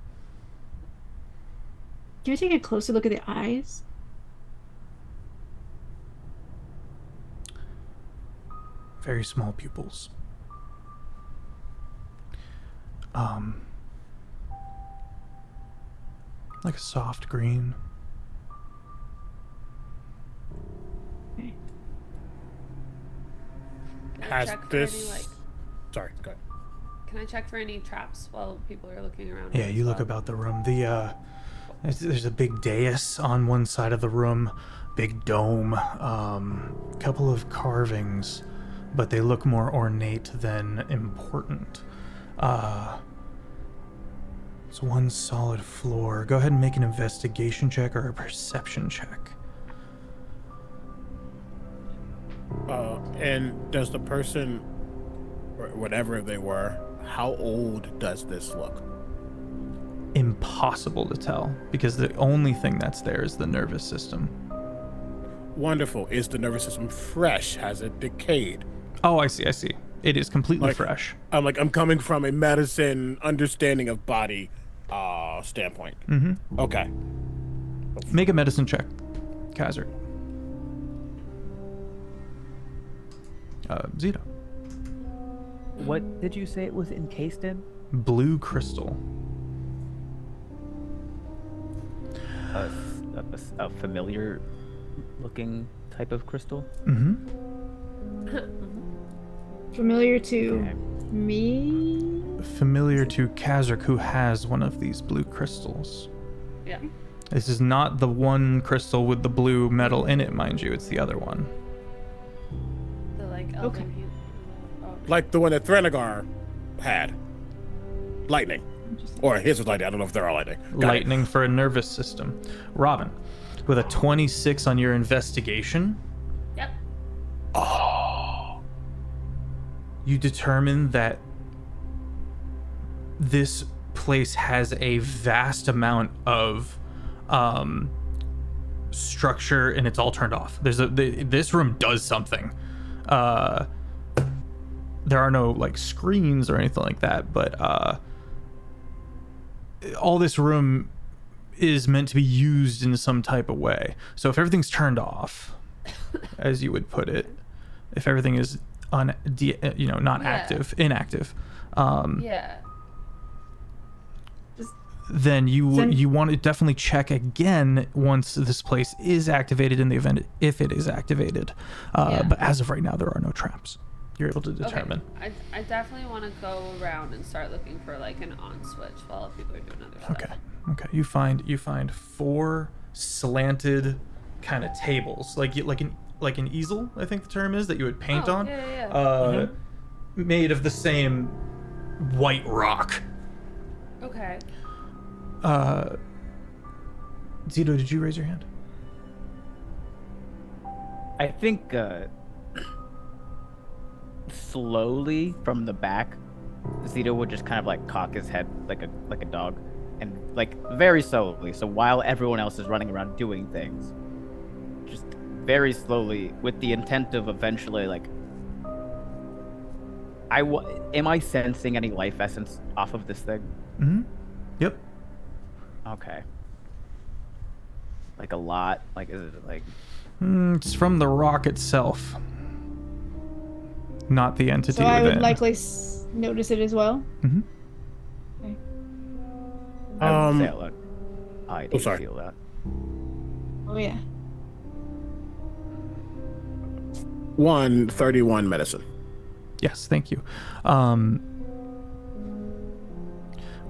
Can I take a closer look at the eyes? Very small pupils. Like a soft green. Can I Has check for this? any, like, Sorry, go ahead. can I check for any traps while people are looking around? Yeah, as you look well? about the room. There's a big dais on one side of the room, big dome, couple of carvings, but they look more ornate than important. It's one solid floor. Go ahead and make an investigation check or a perception check. And does the person, or whatever they were, how old does this look? Impossible to tell, because the only thing that's there is the nervous system. Wonderful. Is the nervous system fresh? Has it decayed? Oh, I see. It is completely Like- fresh. I'm coming from a medicine understanding of body standpoint. Mm-hmm. Okay. Make a medicine check, Kazert. Zeta. What did you say it was encased in? Blue crystal. A familiar looking type of crystal? Mm-hmm. Familiar to Okay. me? Familiar to Kazark, who has one of these blue crystals. Yeah. This is not the one crystal with the blue metal in it, mind you. It's the other one. The like Okay. elven hand. Oh, Like the one that Threnagar had. Lightning. Or his was lightning. I don't know if they're all lightning. Got it. Lightning for a nervous system. Robin, with a 26 on your investigation, Yep. you determine that this place has a vast amount of structure, and it's all turned off. This room does something. There are no like screens or anything like that, but all this room is meant to be used in some type of way. So if everything's turned off, as you would put it, if everything is not Yeah. inactive, Yeah. then you Then- you want to definitely check again once this place is activated, in the event if it is activated. Yeah. But as of right now, there are no traps. You're able to determine. Okay. I definitely want to go around and start looking for like an on switch while people are doing other stuff. Okay. You find 4 slanted kind of tables, like an easel, I think the term is, that you would paint Oh, on. yeah. Made of the same white rock. Okay. Zito, did you raise your hand? I think slowly from the back, Zito would just kind of like cock his head like a dog, and like very slowly. So while everyone else is running around doing things, just very slowly, with the intent of eventually like Am I sensing any life essence off of this thing? Mm-hmm. Yep. Okay. Like a lot? Like, is it like... It's from the rock itself, not the entity So I within. would likely notice it as well. Mm-hmm. Okay. I would say out loud. I do sorry. feel that. Oh yeah. 131 medicine. Yes, thank you.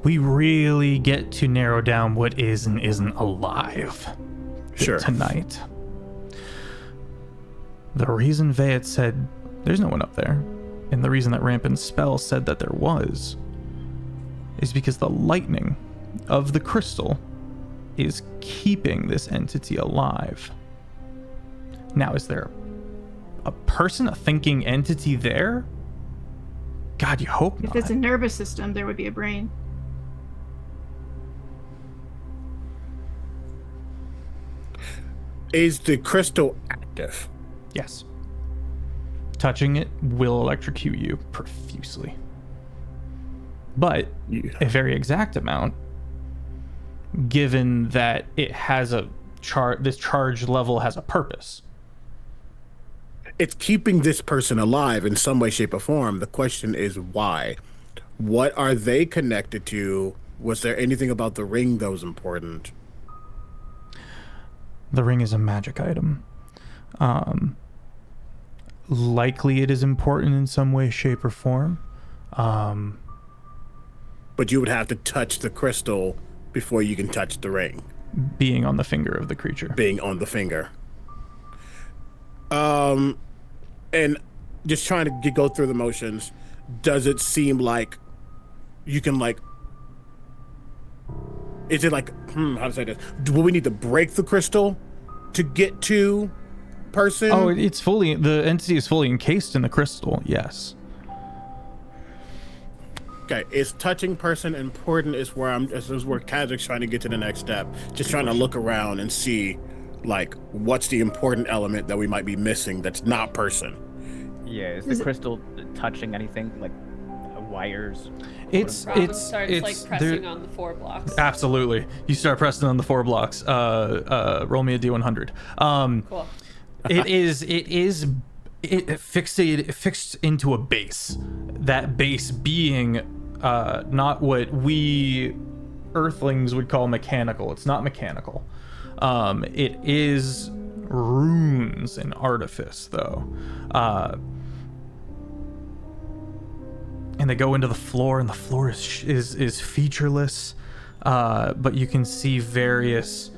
We really get to narrow down what is and isn't alive Sure. tonight. The reason Veyat said there's no one up there, and the reason that Rampant's spell said that there was, is because the lightning of the crystal is keeping this entity alive. Now, is there a person, a thinking entity there? God, you hope not. If it's a nervous system, there would be a brain. Is the crystal active? Yes. Touching it will electrocute you profusely. But Yeah. a very exact amount, given that it has a this charge level has a purpose. It's keeping this person alive in some way, shape, or form. The question is why? What are they connected to? Was there anything about the ring that was important? The ring is a magic item. Likely it is important in some way, shape, or form. But you would have to touch the crystal before you can touch the ring. Being on the finger of the creature. Being on the finger. And just trying to go through the motions, does it seem like you can is it like, how to say this? Will we need to break the crystal to get to person? Oh, the entity is fully encased in the crystal, yes. Okay, is touching person important is where this is where Kazak's trying to get to the next step. Just trying to look around and see, what's the important element that we might be missing that's not person. Yeah, is the crystal touching anything, like wires? Starts pressing on the 4 blocks. Absolutely. You start pressing on the 4 blocks. Roll me a D100. Cool. It is fixed into a base. That base being not what we Earthlings would call mechanical. It's not mechanical. It is runes and artifice, though. And they go into the floor, and the floor is featureless, but you can see various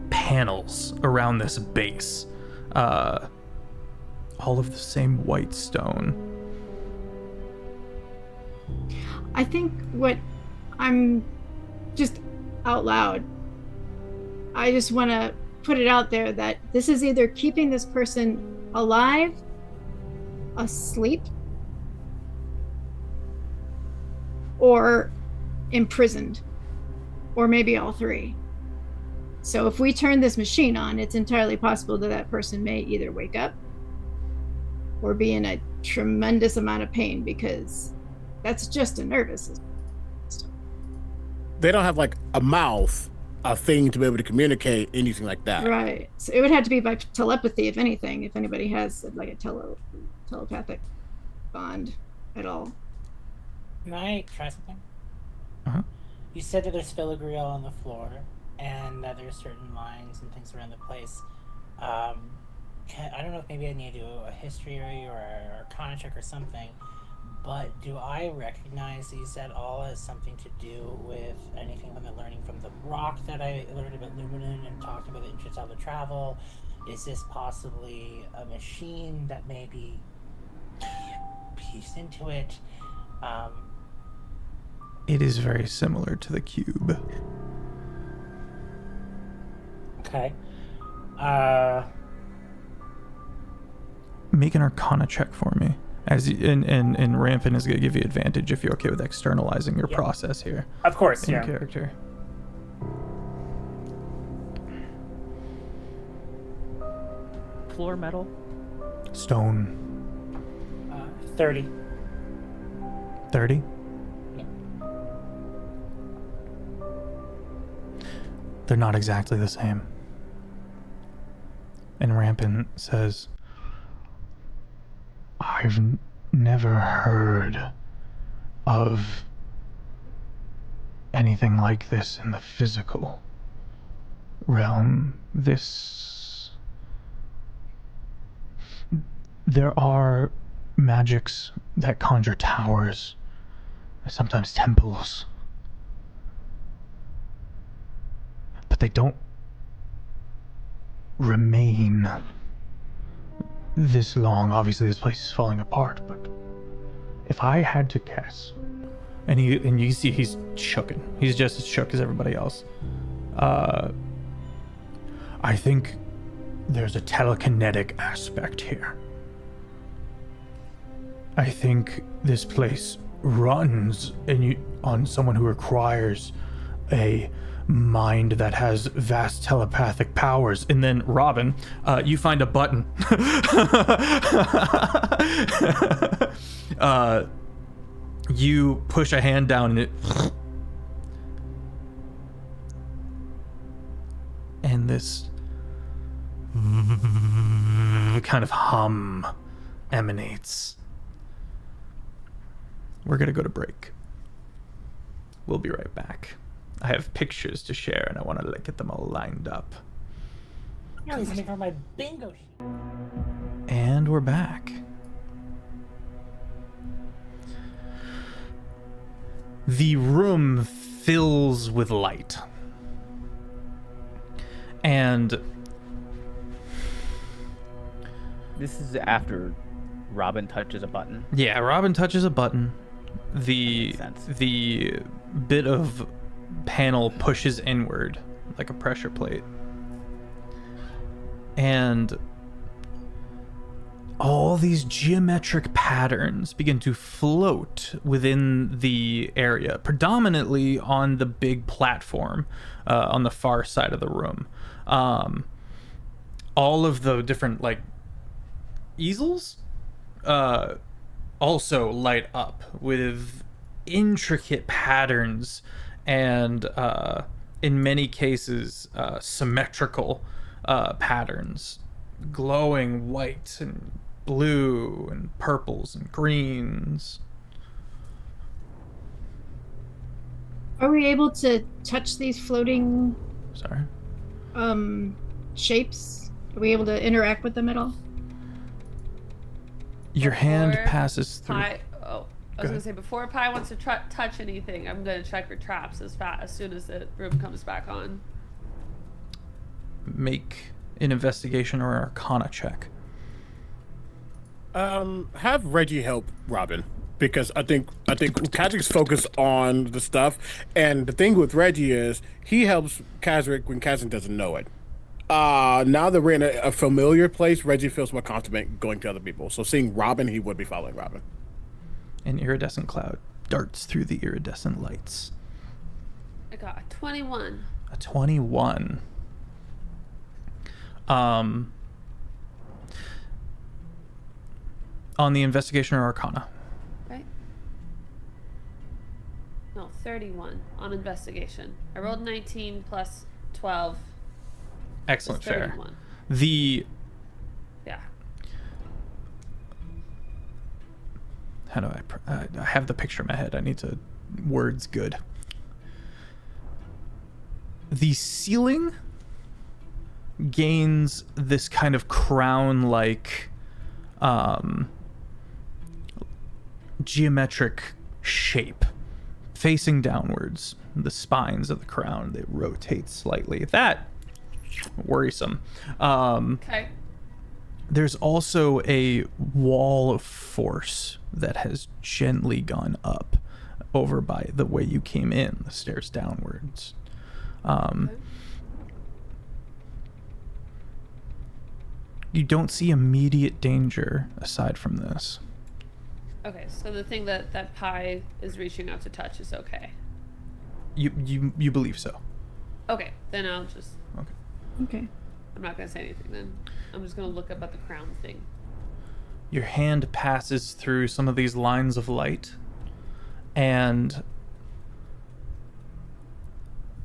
panels around this base, all of the same white stone. I think what I'm just out loud, I just want to put it out there that this is either keeping this person alive, asleep, or imprisoned, or maybe all three. So if we turn this machine on, it's entirely possible that that person may either wake up or be in a tremendous amount of pain, because that's just a nervous system. They don't have a mouth, a thing to be able to communicate, anything like that. Right. So it would have to be by telepathy, if anything, if anybody has a telepathic bond at all. Can I try something? Uh-huh. You said that there's filigree on the floor, and that there's certain lines and things around the place. I don't know if maybe I need to do a history or a arcana check or something, but do I recognize these at all as something to do with anything from the learning from the rock that I learned about Luminen and talking about the entrance of the travel? Is this possibly a machine that maybe pieced into it? It is very similar to the cube. Okay. Make an arcana check for me. And Rampant is going to give you advantage if you're okay with externalizing your process here. Of course, in yeah. character. floor metal? Stone. 30. 30? Yeah. They're not exactly the same. And Rampant says, I've never heard of anything like this in the physical realm. There are magics that conjure towers, sometimes temples, but they don't remain this long. Obviously this place is falling apart, but if I had to guess, and you see he's shooken, he's just as shook as everybody else, I think there's a telekinetic aspect here. I think this place runs on someone who requires a mind that has vast telepathic powers. And then Robin, you find a button. You push a hand down and it and this kind of hum emanates. We're gonna go to break. We'll be right back. I have pictures to share and I want to get them all lined up. Yeah, he's looking for my bingo sheet. And we're back. The room fills with light. And This is after Robin touches a button. yeah, Robin touches a button. The Makes sense. the bit of panel pushes inward like a pressure plate. And all these geometric patterns begin to float within the area, predominantly on the big platform on the far side of the room. All of the different easels also light up with intricate patterns and in many cases symmetrical patterns, glowing white and blue and purples and greens. Are we able to touch these floating Sorry. shapes? Are we able to interact with them at all? Your hand Before passes through. I was gonna say, before Pi wants to touch anything, I'm gonna check for traps as soon as the room comes back on. Make an investigation or arcana check. Have Reggie help Robin, because I think Kazrick's focused on the stuff, and the thing with Reggie is he helps Kazrick when Kazrick doesn't know it. Now that we're in a familiar place, Reggie feels more confident going to other people. So seeing Robin, he would be following Robin. An iridescent cloud darts through the iridescent lights. I got a 21. A 21. On the investigation or arcana. Right? No, 31 on investigation. I rolled 19 plus 12. Excellent, is fair. 31. Yeah. How do I have the picture in my head. I need to words good. The ceiling gains this kind of crown-like geometric shape facing downwards. The spines of the crown, they rotate slightly. That worrisome. Okay. There's also a wall of force that has gently gone up over by the way you came in, the stairs downwards. You don't see immediate danger aside from this. Okay, so the thing that Pi is reaching out to touch is okay. You believe so. Okay, then I'll just... Okay. Okay. I'm not gonna say anything then. I'm just gonna look up at the crown thing. Your hand passes through some of these lines of light, and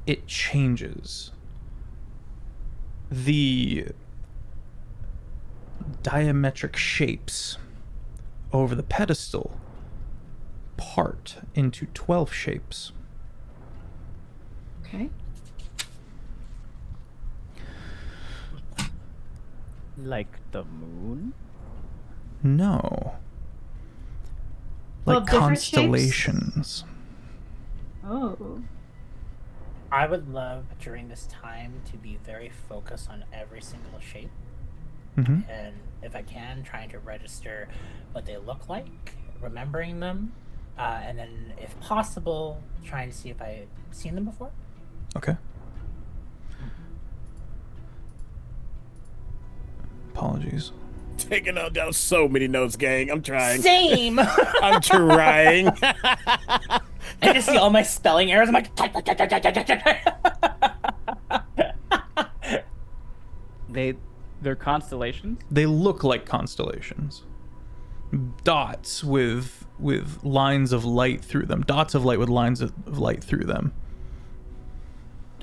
it changes. The diametric shapes over the pedestal part into 12 shapes. Okay. Like the moon? No. Well, Like different shapes? constellations. Oh. I would love during this time to be very focused on every single shape. Mm-hmm. And if I can, trying to register what they look like, remembering them, and then if possible, trying to see if I've seen them before. Okay. Apologies. Taking down so many notes, gang. I'm trying. Same! I'm trying. I just see all my spelling errors. I'm like, They're constellations? They look like constellations. Dots with lines of light through them. Dots of light with lines of light through them.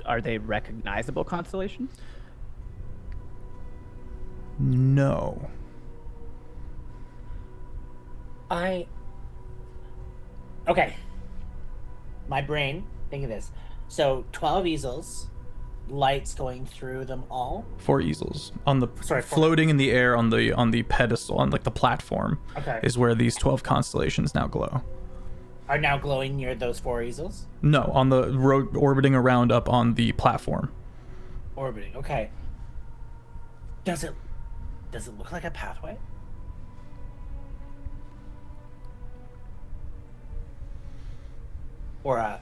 Are they recognizable constellations? No. Okay. My brain, think of this. So 12 easels, lights going through them all. 4 easels on the Sorry, 4. floating in the air on the pedestal, on like the platform. Okay. Is where these 12 constellations now glow. Are now glowing near those 4 easels? No, on the road orbiting around up on the platform. Orbiting, okay. Does it look like a pathway? Or a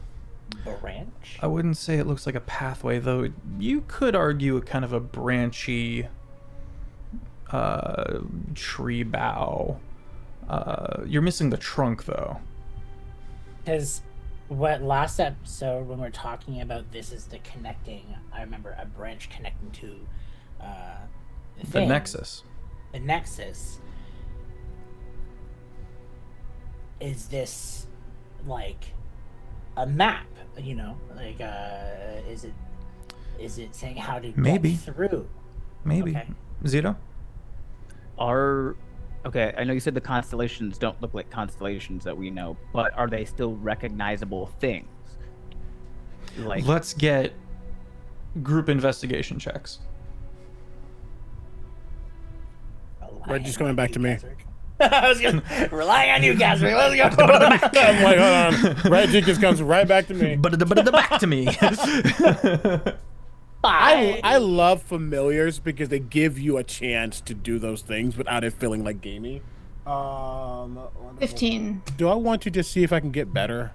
branch? I wouldn't say it looks like a pathway, though. You could argue a kind of a branchy tree bough. You're missing the trunk, though. Because what last episode when we were talking about this is the connecting, I remember a branch connecting to the thing, Nexus. The Nexus. Is this like a map? You know, like is it saying how to Maybe. get through? Maybe. Okay. Zito? Okay, I know you said the constellations don't look like constellations that we know, but are they still recognizable things? Like, Let's get group investigation checks. Reggie's coming back to me. I was relying on you, Casper. Let's go. I'm like, hold on. Reggie just comes right back to me. But back to me. I love familiars because they give you a chance to do those things without it feeling like gamey. 15. Do I want to just see if I can get better?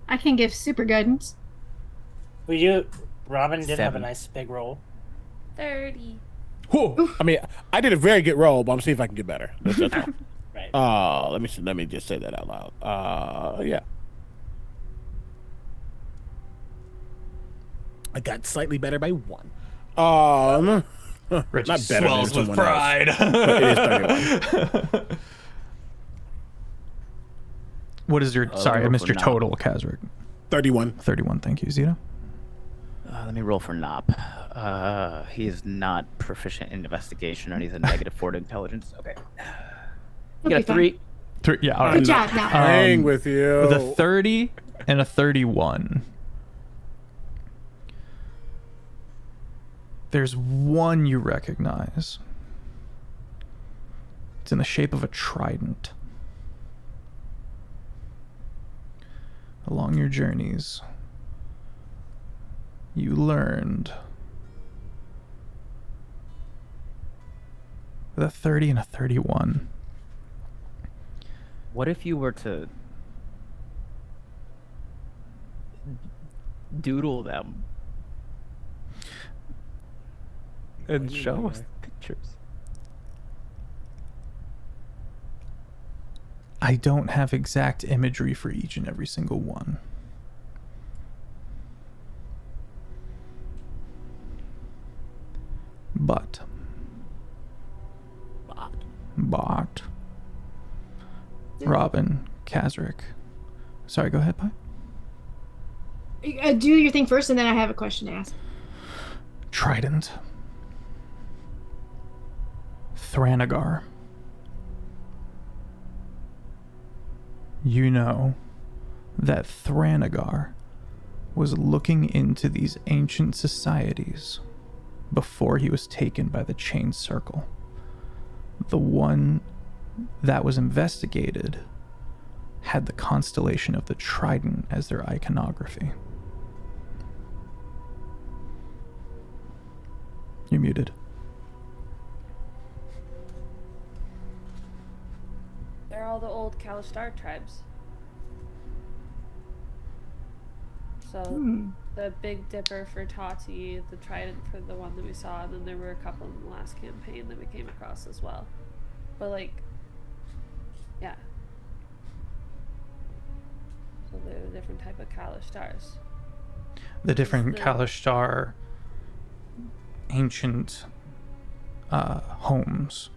I can give super guidance. Robin did have a 7. nice big roll. 30. Whoa. I mean, I did a very good roll, but I'm seeing if I can get better. That's all. Right. Let me just say that out loud. Yeah. I got slightly better by 1. Reggie not better than swells with someone pride. else, but it is 31. What is your... sorry, I missed your Nop. total, Kazric. 31. 31, thank you, Zito. Let me roll for Nop. He is not proficient in investigation, and he's a -4 to intelligence. Okay. You got a Okay, fine. 3. 3, yeah, all right. Good job, now. Playing with you. With a 30 and a 31. There's one you recognize. It's in the shape of a trident. Along your journeys, you learned with a 30 and a 31. What if you were to doodle them and show us pictures? I don't have exact imagery for each and every single one. But. Robin, Kazric. Sorry, go ahead, Pi. Do your thing first, and then I have a question to ask. Trident. Thanagar. You know that Thanagar was looking into these ancient societies before he was taken by the Chain Circle. The one that was investigated had the constellation of the Trident as their iconography. You're muted. They're all the old Kalashtar tribes. So the Big Dipper for Tati, the Trident for the one that we saw, and then there were a couple in the last campaign that we came across as well. But like, yeah. So they're a different type of Kalastars. The different Kalashtar ancient homes.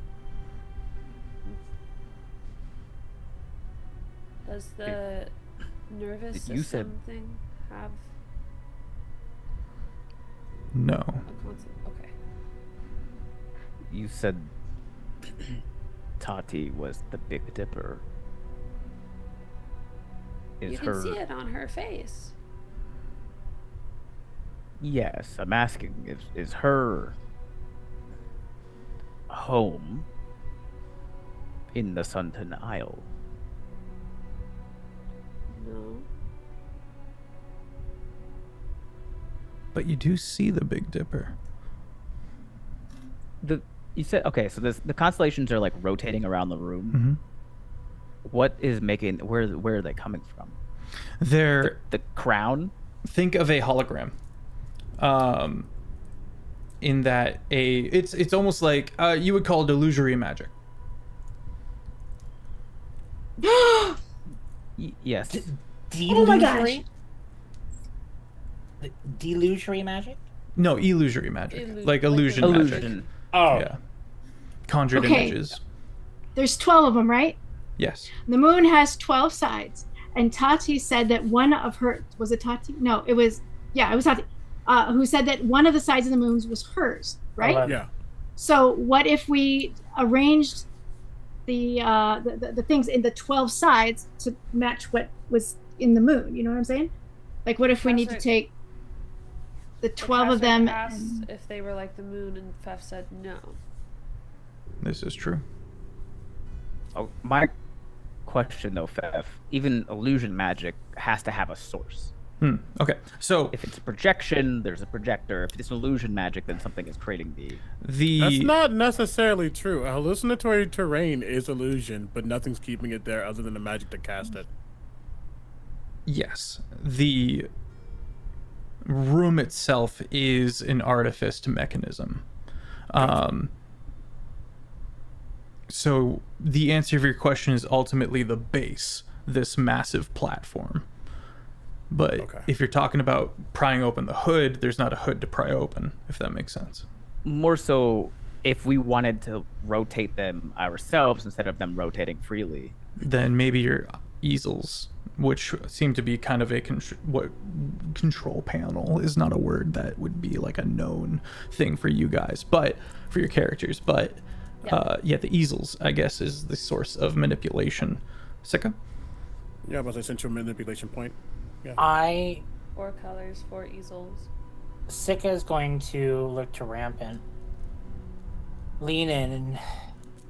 Does the nervous system thing have No. a concept? Okay. You said Tati was the Big Dipper. You can see it on her face. Yes, I'm asking, is her home in the Sunton Isle? No. But you do see the Big Dipper. You said, okay, so the constellations are like rotating around the room. What is making, where are they coming from? They're The crown? think of a hologram. In that it's almost like you would call it illusory magic. Yes. Oh my gosh. Delusory magic? No, illusory magic. Like illusion Illusion. magic. Oh. Yeah. Conjured Okay. images. There's 12 of them, right? Yes. The moon has 12 sides, and Tati said that one of her was it Tati? No, it was Tati. Who said that one of the sides of the moons was hers, right? 11. Yeah. So what if we arranged the things in the 12 sides to match what was in the moon? You know what I'm saying? Like, what if we need to take the 12 of them? Asked if they were like the moon, and Feff said no. This is true. Oh, my question though, Feff, even illusion magic has to have a source. Okay. So If it's a projection, there's a projector. If it's illusion magic, then something is creating the That's not necessarily true. A hallucinatory terrain is illusion, but nothing's keeping it there other than the magic to cast it. yes, the room itself is an artifice mechanism. So the answer of your question is ultimately the base, this massive platform. But Okay. if you're talking about prying open the hood, there's not a hood to pry open, if that makes sense. more so if we wanted to rotate them ourselves instead of them rotating freely. Then maybe your easels, which seem to be kind of a control panel is not a word that would be like a known thing for you guys, but for your characters. But the easels, I guess, is the source of manipulation. Sika? Yeah, but I sent you a manipulation point. Yeah. 4 colors, 4 easels. Sika is going to look to Rampant, lean in and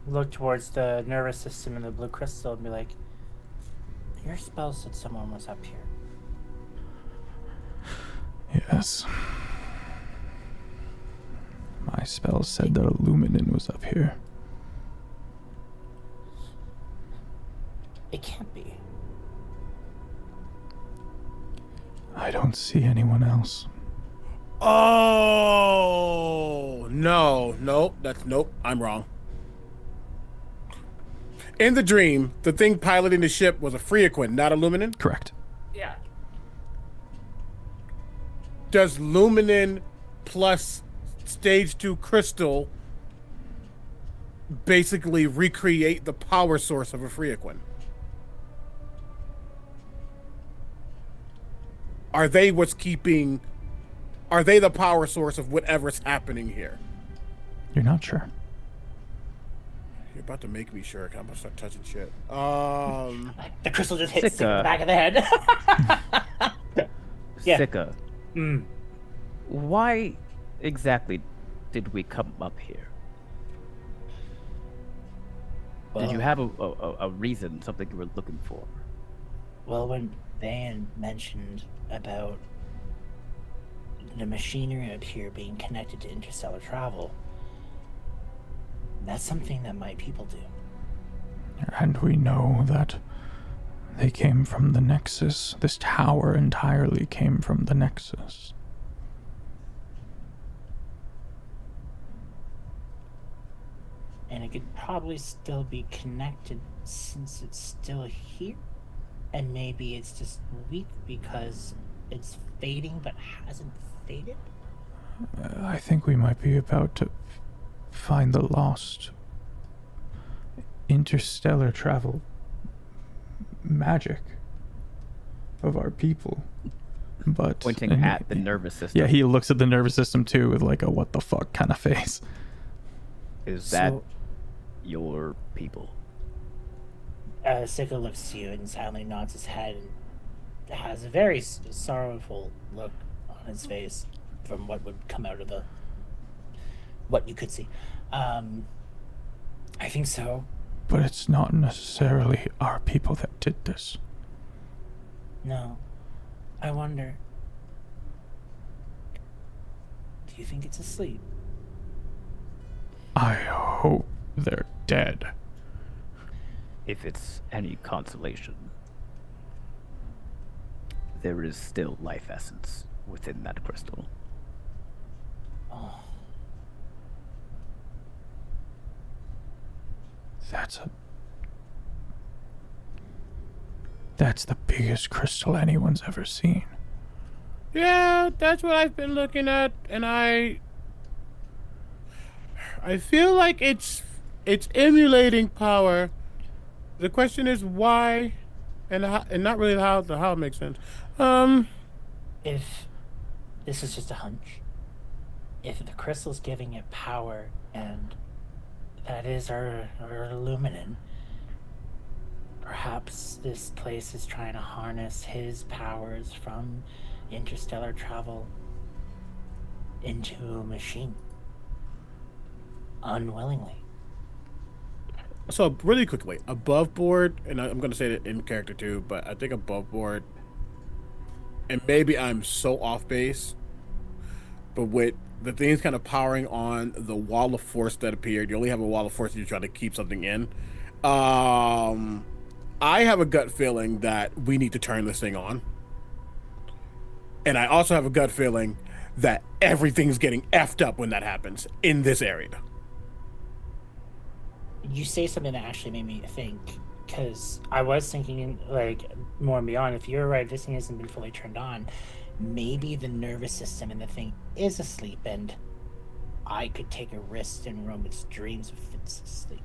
look towards the nervous system and the blue crystal and be like, your spell said someone was up here. Yes. My spell said that Illuminin was up here. It can't be. I don't see anyone else. Oh no, nope, I'm wrong. In the dream, the thing piloting the ship was a Freaquin, not a Luminin. Correct. Yeah. Does Luminin plus stage 2 crystal basically recreate the power source of a Freaquin? Are they the power source of whatever's happening here? You're not sure. You're about to make me sure. I'm gonna start touching shit. The crystal just hits Sicka. the back of the head. Yeah. Sicka, Mm. why exactly did we come up here? Did you Well- have a reason, something you were looking for? Well, when Van mentioned about the machinery up here being connected to interstellar travel, that's something that my people do. And we know that they came from the Nexus. This tower entirely came from the Nexus. And it could probably still be connected since it's still here. And maybe it's just weak because it's fading but hasn't faded. I think we might be about to find the lost interstellar travel magic of our people. But Pointing at the nervous system. yeah, he looks at the nervous system too with like a what the fuck kind of face. Is that So- your people? Sika looks to you and silently nods his head and has a very sorrowful look on his face from what would come out of what you could see. I think so. But it's not necessarily our people that did this. No. I wonder. Do you think it's asleep? I hope they're dead. If it's any consolation, there is still life essence within that crystal. Oh, That's the biggest crystal anyone's ever seen. Yeah, that's what I've been looking at, and I feel like it's emulating power. The question is why, and how, and not really how. The how makes sense. if this is just a hunch, if the crystal's giving it power and that is our Luminant, perhaps this place is trying to harness his powers from interstellar travel into a machine. Unwillingly. So really quickly, above board, and I'm going to say that in character too, but I think above board, and maybe I'm so off base, but with the things kind of powering on the wall of force that appeared, you only have a wall of force if you're trying to keep something in. I have a gut feeling that we need to turn this thing on. And I also have a gut feeling that everything's getting effed up when that happens in this area. You say something that actually made me think, because I was thinking like more and beyond. If you're right, this thing hasn't been fully turned on. Maybe the nervous system in the thing is asleep, and I could take a risk and roam its dreams if it's asleep.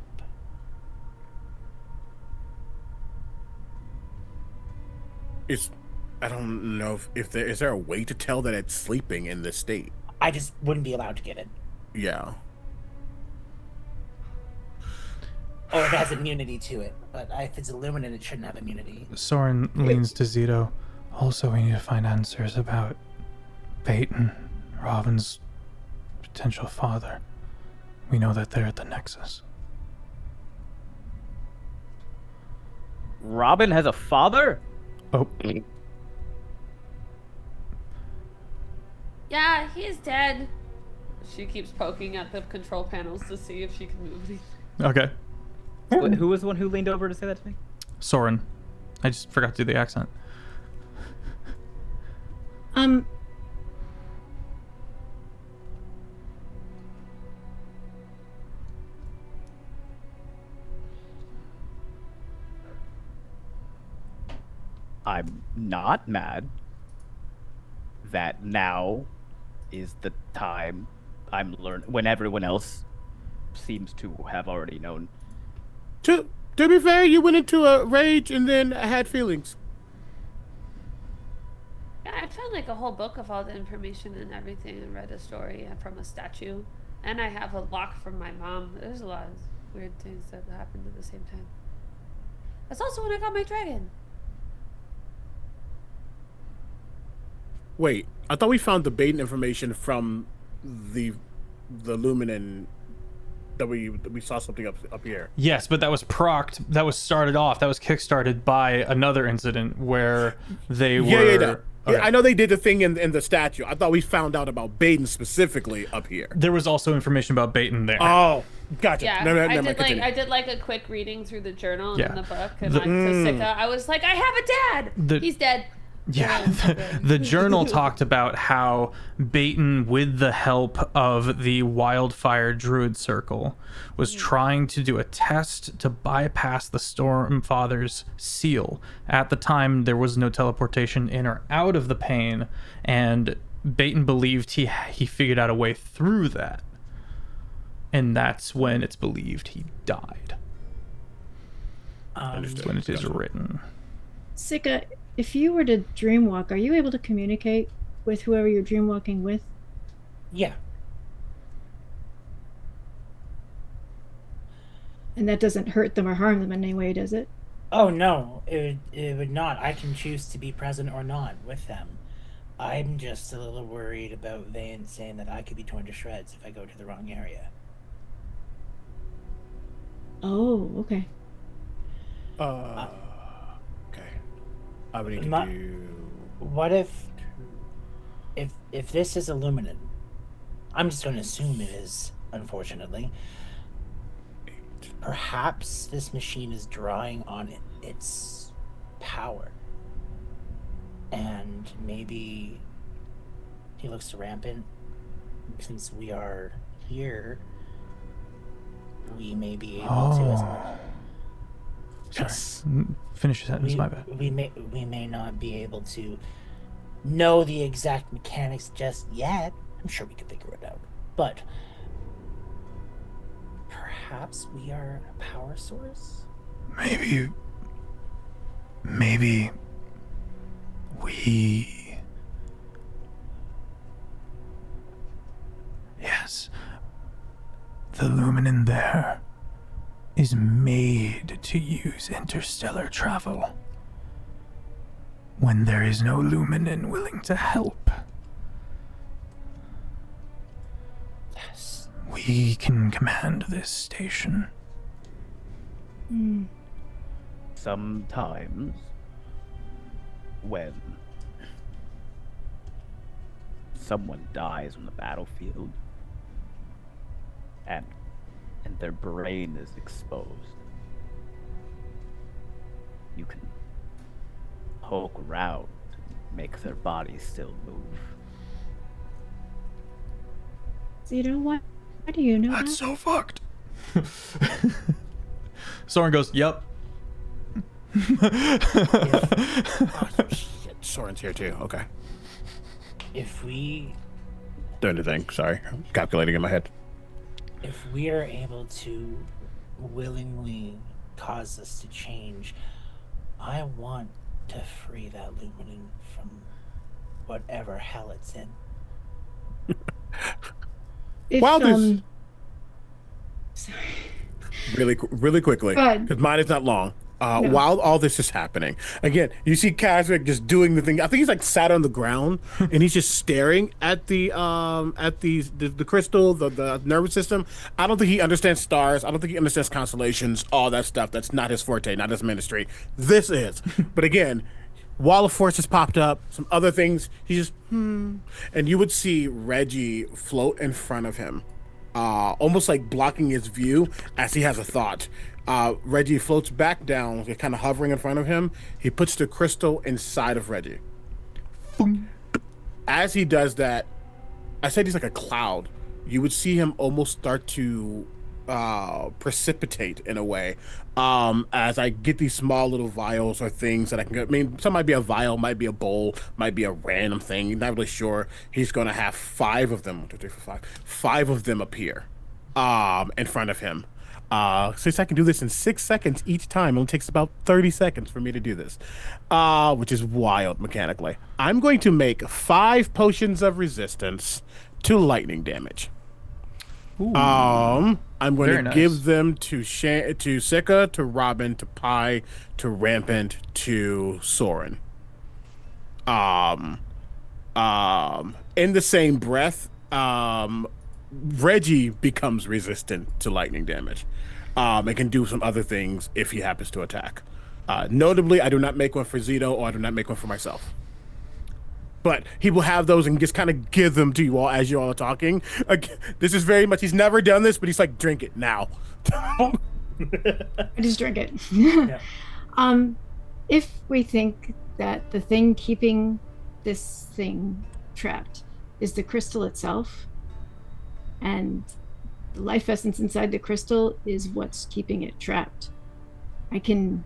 I don't know if there is there a way to tell that it's sleeping in this state. I just wouldn't be allowed to get in, Yeah. or it has immunity to it. But if it's Illuminant, it shouldn't have immunity. Soren leans to Zito. Also, we need to find answers about Peyton, Robin's potential father. We know that they're at the Nexus. Robin has a father? Oh, Yeah, he's dead. She keeps poking at the control panels to see if she can move anything. okay. Who was the one who leaned over to say that to me? Soren. I just forgot to do the accent. I'm not mad that now is the time I'm learning when everyone else seems to have already known. To be fair, you went into a rage and then had feelings. Yeah, I found like a whole book of all the information and everything, and read a story from a statue, and I have a lock from my mom. There's a lot of weird things that happened at the same time. That's also when I got my dragon. Wait, I thought we found the bait information from the Luminen that we saw something up here. Yes, but that was procced. That was started off. That was kickstarted by another incident where they were. Yeah. Okay. Yeah, I know they did the thing in the statue. I thought we found out about Baden specifically up here. There was also information about Baton there. Oh, gotcha. Yeah, I did like a quick reading through the journal Yeah. and the book, and to Sika, I was like, I have a dad. He's dead. Yeah, the journal talked about how Baton, with the help of the Wildfire Druid Circle, was trying to do a test to bypass the Stormfather's seal. At the time, there was no teleportation in or out of the pane, and Baton believed he figured out a way through that. And that's when it's believed he died. When it is written. Sika, if you were to dreamwalk, are you able to communicate with whoever you're dreamwalking with? Yeah. And that doesn't hurt them or harm them in any way, does it? Oh no, it would not. I can choose to be present or not with them. I'm just a little worried about Vane saying that I could be torn to shreds if I go to the wrong area. Oh, okay. Okay. I would need to do. What if this is Illuminant? I'm just going to assume it is, unfortunately. Perhaps this machine is drawing on its power. And maybe he looks rampant. Since we are here, we may be able to as much. Sorry. Finish your sentence, my bad. We may not be able to know the exact mechanics just yet. I'm sure we can figure it out. But perhaps we are a power source? Maybe we... Yes. The Luminen there is made to use interstellar travel when there is no Luminen willing to help. Yes. We can command this station. Sometimes, when someone dies on the battlefield and their brain is exposed, you can poke around and make their body still move. So you know what? How do you know that? That's so fucked. Soren goes, yep. Shit, Soren's here too. Okay. If we Doing the thing. Sorry. I'm calculating in my head. if we are able to willingly cause this to change, I want to free that Luminin from whatever hell it's in. If, While this- sorry. Really quickly, Go ahead. because mine is not long. While all this is happening, again, you see Kazric just doing the thing. I think he's like sat on the ground and he's just staring at the crystal, the nervous system. I don't think he understands stars. I don't think he understands constellations, all that stuff. That's not his forte, not his ministry. This is. But again, Wall of Force has popped up, some other things. He's just and you would see Reggie float in front of him, almost like blocking his view as he has a thought. Reggie floats back down, kind of hovering in front of him. He puts the crystal inside of Reggie. Boom. As he does that, I said he's like a cloud. You would see him almost start to precipitate in a way, as I get these small little vials or things that I can get. I mean, some might be a vial, might be a bowl, might be a random thing. You're not really sure. He's gonna have 5 of them. 1, 2, 3, 4, 5. 5 of them appear, in front of him. Since I can do this in 6 seconds each time, it only takes about 30 seconds for me to do this, which is wild mechanically. I'm going to make 5 potions of resistance to lightning damage. Ooh. I'm going Very to nice. give them to to Sika, to Robin, to Pi, to Rampant, to Soren. In the same breath, Reggie becomes resistant to lightning damage. And can do some other things if he happens to attack. Notably, I do not make one for Zito, or I do not make one for myself. But he will have those and just kind of give them to you all as you all are talking. This is very much, he's never done this, but he's like, drink it now. I just drink it. Yeah. If we think that the thing keeping this thing trapped is the crystal itself, and the life essence inside the crystal is what's keeping it trapped, I can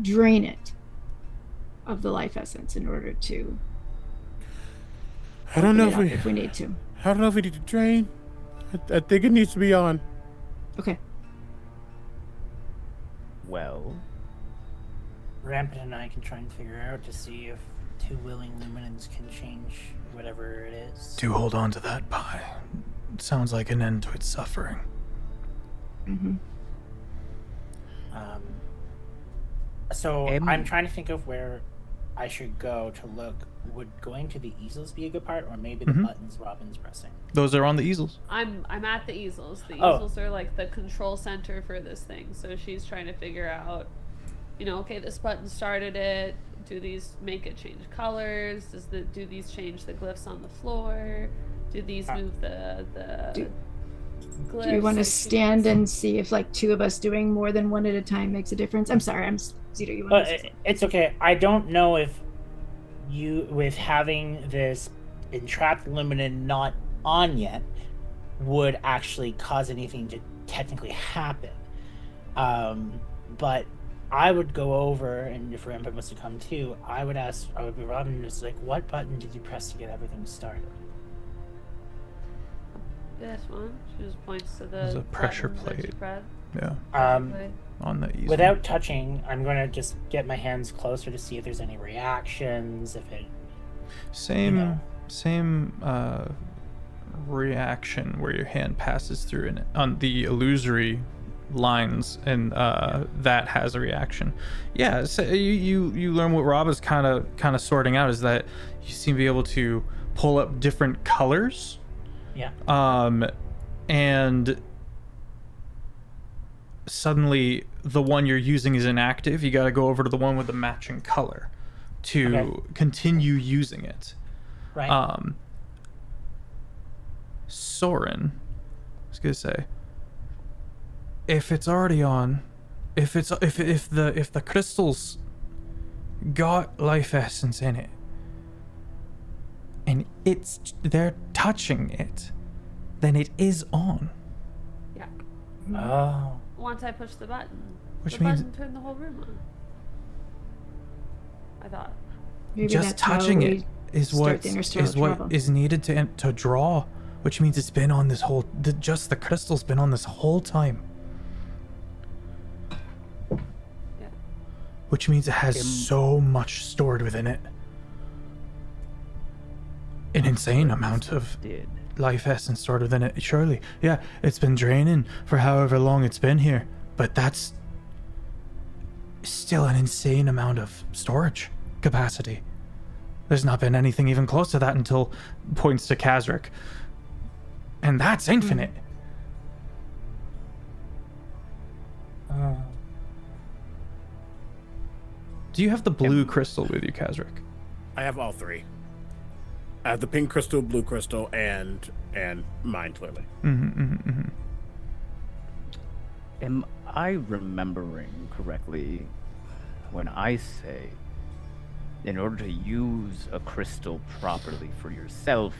drain it of the life essence in order to I don't know open it up if we need to. I don't know if we need to drain. I think it needs to be on. Okay. Well, Rampant and I can try and figure out to see if 2 willing luminance can change whatever it is. Do hold on to that pie. It sounds like an end to its suffering. Mm-hmm. So Em- I'm trying to think of where I should go to look. Would going to the easels be a good part, or maybe the buttons Robin's pressing? Those are on the easels. I'm at the easels. The Oh. easels are like the control center for this thing. So she's trying to figure out, okay, this button started it. Do these make it change colors? Do these change the glyphs on the floor? Do these move the glyphs? Do you want to Like, stand and see if like 2 of us doing more than one at a time makes a difference? I'm sorry, Zito, you want to It's okay. I don't know if you, with having this entrapped luminin not on yet, would actually cause anything to technically happen. But I would go over, and if Rampant was to come too, I would be Robin, just like, what button did you press to get everything started? This one. She just points to the. There's a pressure buttons that she plate. pressed. Yeah, Plate. on the easel. Without touching, I'm going to just get my hands closer to see if there's any reactions, if it... Same reaction where your hand passes through it on the illusory lines, and that has a reaction. Yeah, so you learn what Rob is kind of sorting out, is that you seem to be able to pull up different colors. Yeah. And suddenly the one you're using is inactive. You got to go over to the one with the matching color to continue using it. Right. Soren, I was gonna say, if it's already on, if the crystals got life essence in it, and they're touching it, then it is on. Yeah. Oh. Once I push the button, Which the means- button turned the whole room on. I thought. Maybe Just that's how touching we it is start what the interstellar is what travel. is needed to draw, which means it's been on this whole. Just the crystal's been on this whole time. Yeah. Which means it has so much stored within it. An insane amount of did. life essence stored within it. Surely, yeah, it's been draining for however long it's been here, but that's still an insane amount of storage capacity. There's not been anything even close to that until points to Kazric. And that's infinite. Do you have the blue crystal with you, Kazric? I have all 3. I have the pink crystal, blue crystal, and mine, clearly. Am I remembering correctly when I say, in order to use a crystal properly for yourself,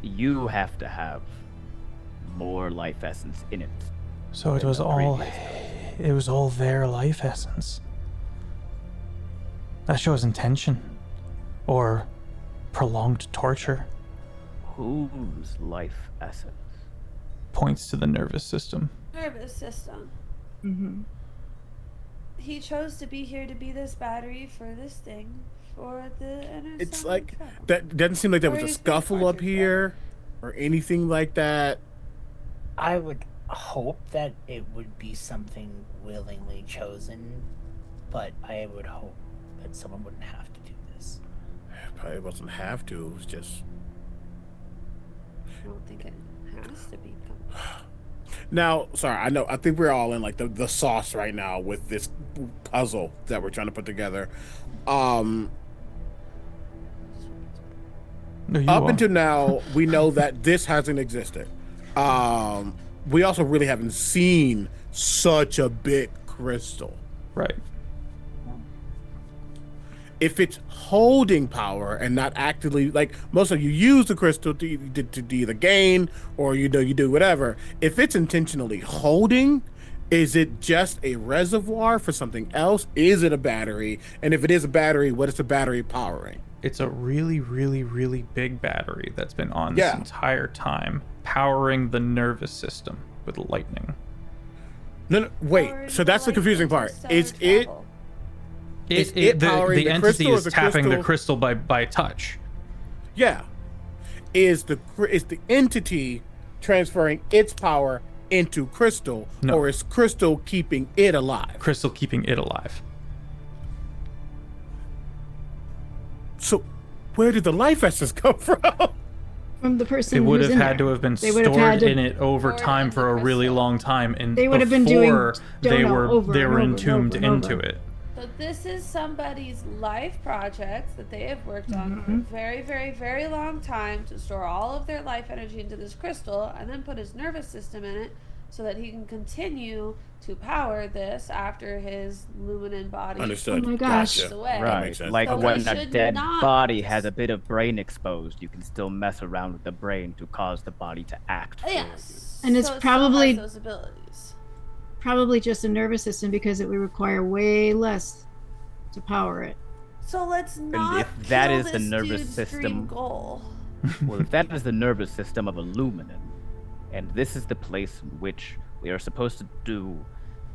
you have to have more life essence in it. So it than was the all, previous dose. it was all their life essence. That shows intention, or prolonged torture. Whose life essence? Points to the nervous system. Nervous system. Mm-hmm. He chose to be here to be this battery for this thing, for the inner It's sound like travel. that doesn't seem like there Or was a he's been scuffle up tortured here or anything like that. I would hope that it would be something willingly chosen, but I would hope that someone wouldn't have to do this. Probably wasn't have to. It was just I don't think it has to be. now. Sorry, I think we're all in like the sauce right now with this puzzle that we're trying to put together. No, you Up are. until now, we know that this hasn't existed. We also really haven't seen such a big crystal. Right. If it's holding power and not actively, like most of you use the crystal to either gain or you do whatever. If it's intentionally holding, is it just a reservoir for something else? Is it a battery? And if it is a battery, what is the battery powering? It's a really, really, really big battery that's been on this entire time, powering the nervous system with lightning. No, wait. Or So that's the like confusing part. interstellar Is it? travel. Is it powering the the entity crystal or is the tapping the crystal- crystal by touch. Yeah. Is the entity transferring its power into crystal, No. or is crystal keeping it alive? Crystal keeping it alive. So, where did the life essence come from? From the person It would who's have in had there. to have been They would have had stored to- in it over Stored time in the for a really crystal. long time, and They would have been doing before they dono were over they and were over and entombed over and into over. it. So this is somebody's life project that they have worked on for a very, very, very long time to store all of their life energy into this crystal and then put his nervous system in it so that he can continue to power this after his luminin body Understood. Oh my gosh. Gotcha. away. That Right, makes sense. like So when we a should dead not- body has a bit of brain exposed, you can still mess around with the brain to cause the body to act. for Yes. And it's So it probably- still has those abilities. Probably just a nervous system because it would require way less to power it. So let's not if that kill is the this nervous dude's system- dream goal. you. Well, if that is the nervous system of a luminin, and this is the place in which we are supposed to do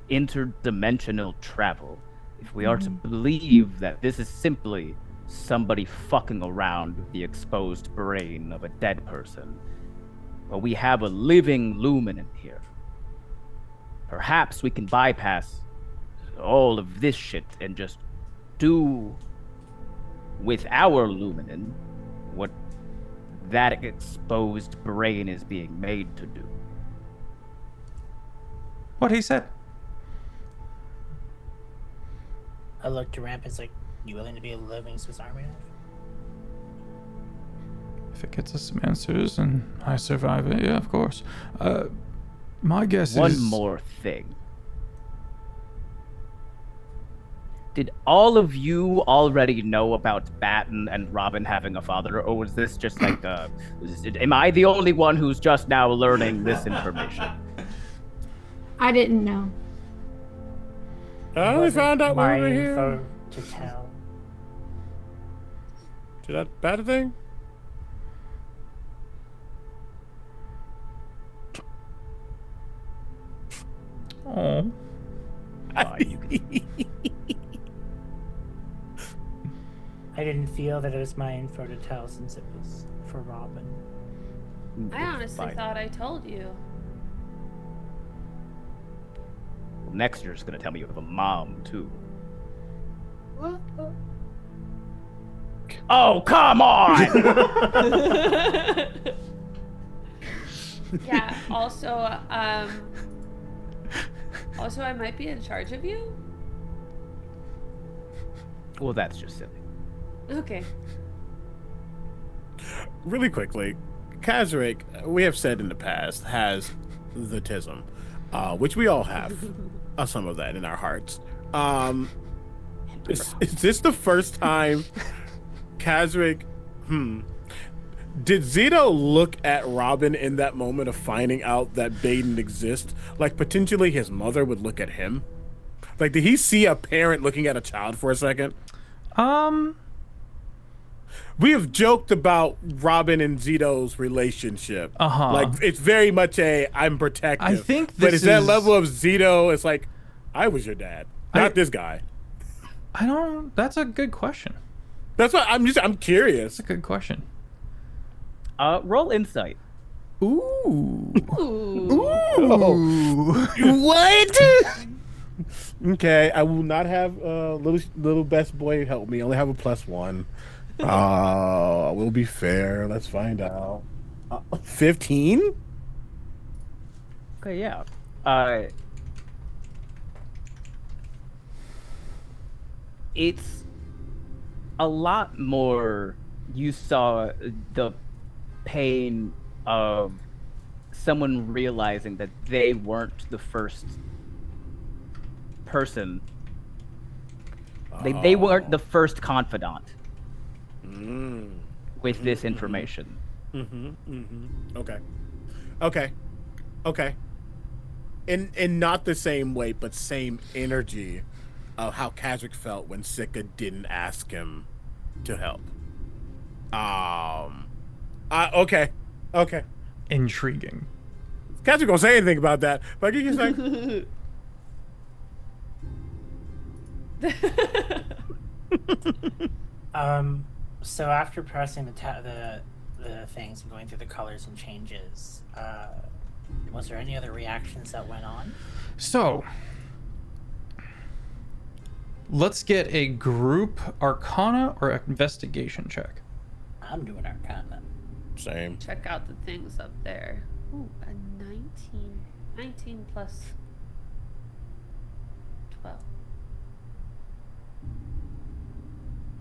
interdimensional travel, if we are to believe that this is simply somebody fucking around with the exposed brain of a dead person, well, we have a living luminin here. Perhaps we can bypass all of this shit and just do with our luminin what that exposed brain is being made to do. What he said. I looked to Ramp. It's like, you willing to be a living Swiss Army knife? If it gets us some answers and I survive it, yeah, of course. My guess is One more thing. Did all of you already know about Batten and Robin having a father, or was this just like am I the only one who's just now learning this information? I didn't know. I only found out when my we were here. info to tell. Did that bad thing? Oh. I didn't feel that it was my info to tell since it was for Robin. I honestly Fine. thought I told you. Well, next you're just gonna tell me you have a mom too. Oh, come on! Yeah, also I might be in charge of you? Well, that's just silly. Okay. Really quickly, Kazarick, we have said in the past, has the tism, which we all have some of that in our hearts. Is this the first time Kazarick Did Zito look at Robin in that moment of finding out that Baden exists? Like potentially his mother would look at him? Like, did he see a parent looking at a child for a second? We have joked about Robin and Zito's relationship. Like, it's very much a I'm protective. I think this but it's that level of Zito. It's like, I was your dad, not this guy. I don't. That's a good question. That's what I'm curious. That's a good question. Roll insight. Ooh. What? Okay, I will not have little best boy help me. I only have a +1. We'll be fair. Let's find out. 15? Okay, yeah. It's a lot more. You saw the pain of someone realizing that they weren't the first person. They weren't the first confidant with this information. Okay. In not the same way, but same energy of how Kazric felt when Sika didn't ask him to help. Okay. Intriguing. Kazric gonna say anything about that, but I just like. So after pressing the things and going through the colors and changes, was there any other reactions that went on? So, let's get a group Arcana or investigation check. I'm doing Arcana. Same. Check out the things up there. Ooh, a 19 plus 12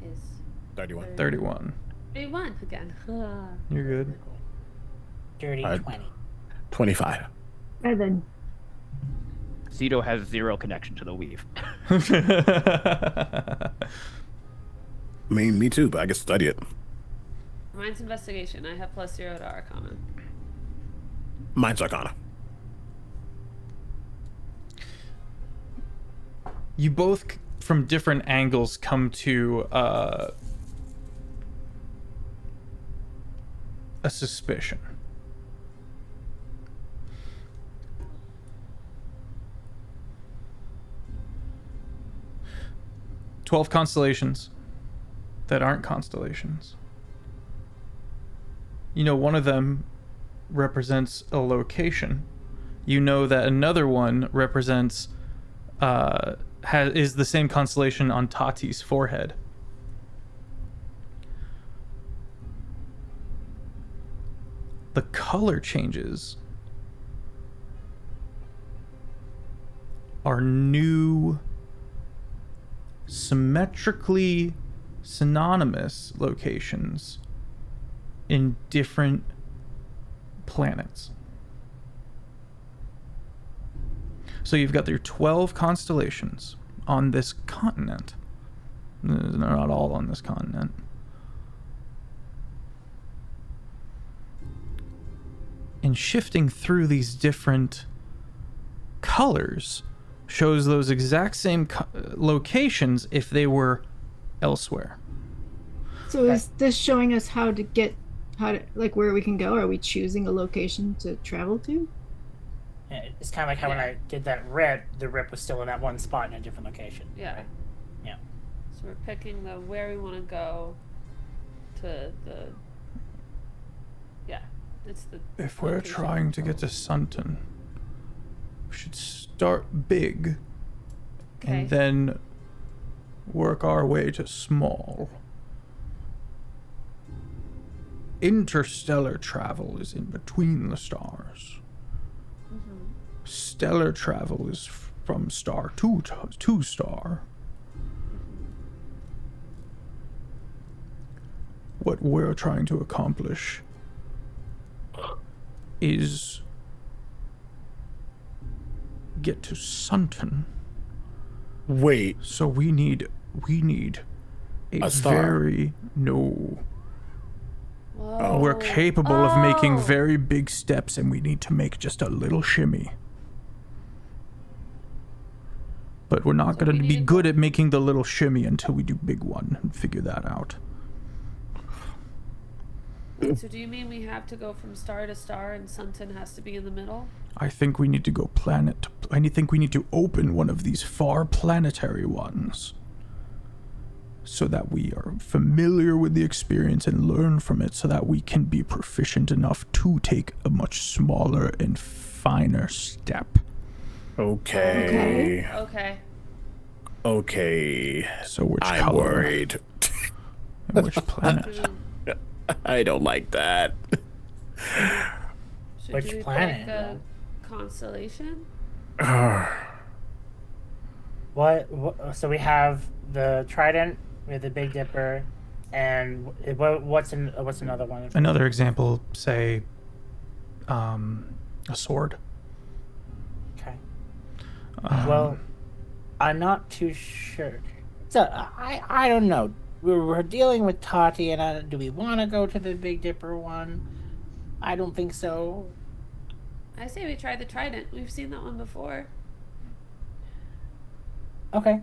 is 31. 31. 31 again. You're good. Dirty 20. 25. 7. Zito has 0 connection to the weave. I mean, me too, but I can study it. Mine's investigation. I have +0 to Arcana. Mine's Arcana. You both, from different angles, come to a suspicion. "12 constellations that aren't constellations. You know, one of them represents a location. You know that another one represents is the same constellation on Tati's forehead. The color changes are new, symmetrically synonymous locations in different planets. So you've got your 12 constellations on this continent. They're not all on this continent. And shifting through these different colors shows those exact same locations if they were elsewhere. So is this showing us how to like where we can go? Are we choosing a location to travel to? Yeah, it's kind of like how when I did that rip, the rip was still in that one spot in a different location. Yeah. Right? Yeah. So we're picking the where we want to go to the. Yeah, it's the. If we're location. trying to get to Sunton, we should start big Okay. and then work our way to small. Interstellar travel is in between the stars. Stellar travel is from star to star. What we're trying to accomplish is get to Sunton. Wait. So we need A star. no. Whoa. We're capable of making very big steps, and we need to make just a little shimmy. But we're not going to be good at making the little shimmy until we do big one and figure that out. So do you mean we have to go from star to star and Sunton has to be in the middle? I think we need to go planet to I think we need to open one of these far planetary ones so that we are familiar with the experience and learn from it so that we can be proficient enough to take a much smaller and finer step. Okay. So which I'm color? worried. And which planet? I don't like that. Should Which we planet? pick a constellation? What? So we have the Trident, we have the Big Dipper, and what's another one? Another example, say, a sword. Okay. Well, I'm not too sure. So I don't know. We're dealing with Tati, and do we want to go to the Big Dipper one? I don't think so. I say we try the Trident. We've seen that one before. Okay.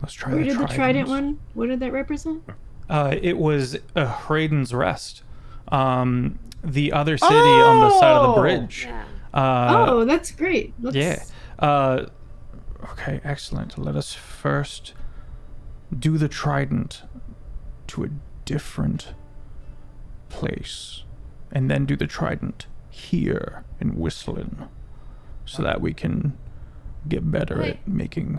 Let's try Where the did the Trident. Trident one? What did that represent? It was Hraden's Rest. The other city on the side of the bridge. Yeah. That's great. Yeah. Okay, excellent. Let us first do the Trident to a different place. And then do the Trident here in Whistling. So that we can get better at making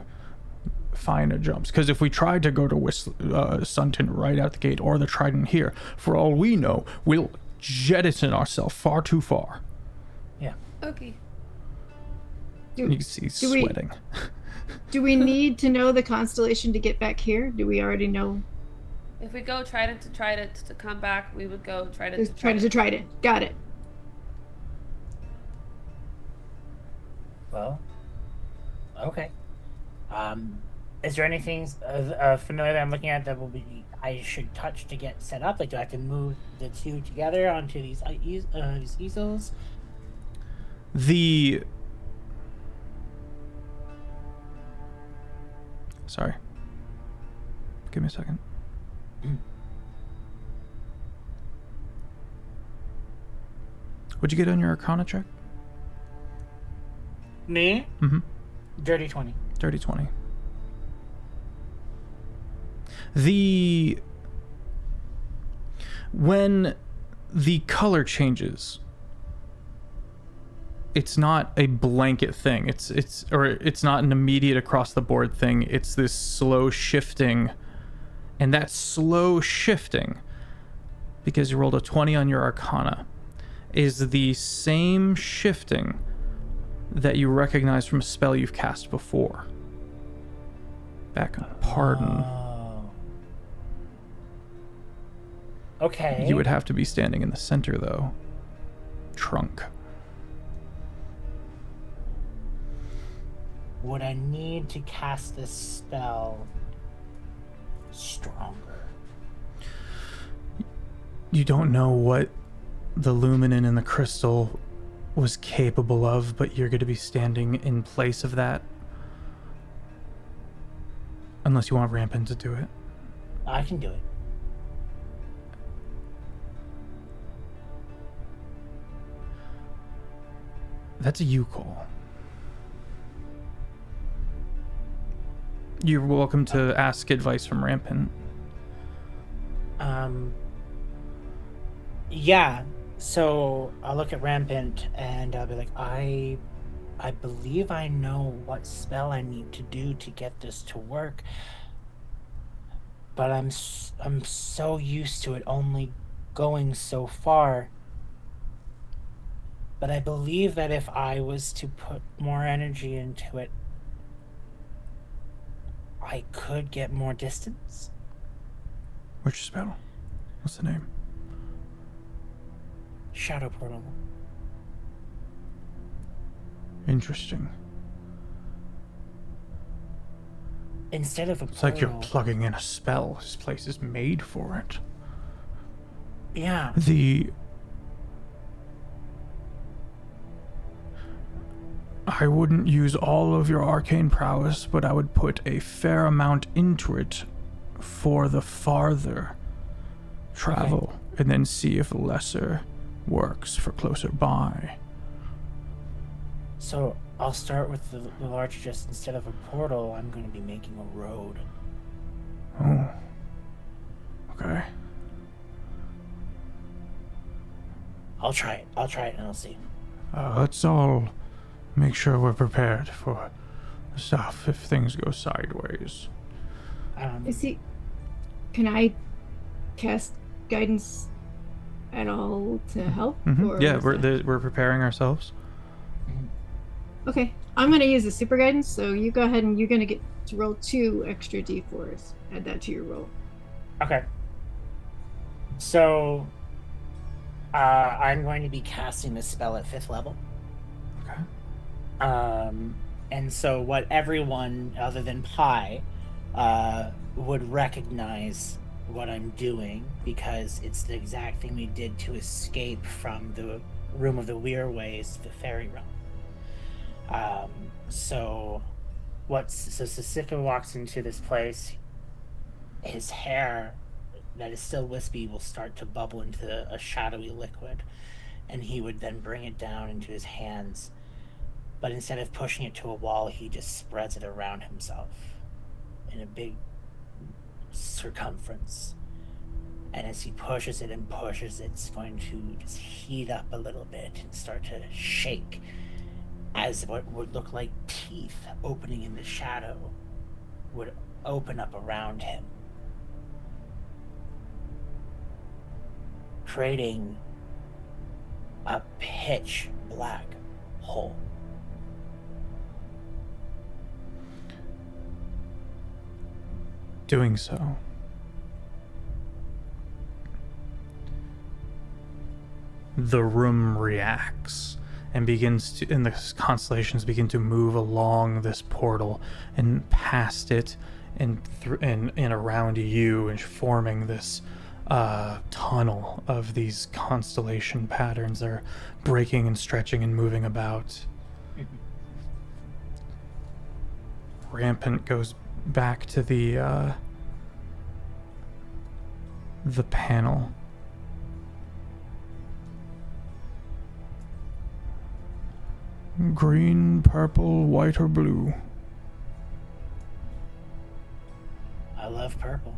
finer jumps. Because if we try to go to Sunton right out the gate or the Trident here, for all we know, we'll jettison ourselves far too far. Yeah. Okay. You can see he's sweating. Do we need to know the constellation to get back here? Do we already know? If we go Trident to come back, we would go Trident to Trident to Trident. Got it. Well. Okay. Is there anything familiar that I'm looking at that I should touch to get set up? Like, do I have to move the two together onto these easels? Sorry. Give me a second. What'd you get on your Arcana check? Me? Mm-hmm. Dirty 20. Dirty 20. When the color changes, it's not a blanket thing. It's not an immediate across the board thing. It's this slow shifting, and that slow shifting, because you rolled a 20 on your Arcana, is the same shifting that you recognize from a spell you've cast before. Back on Pardon. Oh. Okay. You would have to be standing in the center, though. Trunk. Would I need to cast this spell stronger? You don't know what the Luminin and the crystal was capable of, but you're going to be standing in place of that. Unless you want Rampant to do it. I can do it. That's a you call. You're welcome to ask advice from Rampant. Yeah. So I'll look at Rampant and I'll be like, I believe I know what spell I need to do to get this to work, but I'm so used to it only going so far. But I believe that if I was to put more energy into it, I could get more distance. Which spell? What's the name? Shadow Portal. Interesting. Instead of a It's like you're portal, plugging in a spell. This place is made for it. Yeah. I wouldn't use all of your arcane prowess, but I would put a fair amount into it for the farther travel, and then see if lesser works for closer by. So I'll start with the larger. Just instead of a portal, I'm going to be making a road. Oh. Okay. I'll try it, and I'll see. Let's all make sure we're prepared for stuff if things go sideways. Can I cast guidance at all to help? Mm-hmm. Yeah, we're preparing ourselves. Okay, I'm going to use the super guidance, so you go ahead and you're going to get to roll 2 extra d4s. Add that to your roll. Okay. So, I'm going to be casting this spell at 5th level. Okay. And so what everyone other than Pi would recognize what I'm doing, because it's the exact thing we did to escape from the room of the Weirways, the fairy realm. So Sisypha walks into this place, his hair that is still wispy will start to bubble into a shadowy liquid, and he would then bring it down into his hands, but instead of pushing it to a wall, he just spreads it around himself in a big circumference. And as he pushes it and pushes it, it's going to just heat up a little bit and start to shake, as what would look like teeth opening in the shadow would open up around him, creating a pitch black hole. Doing so, the room reacts and the constellations begin to move along this portal and past it and around you, and forming this tunnel of these constellation patterns that are breaking and stretching and moving about. Rampant goes back to the panel. Green, purple, white, or blue? I love purple.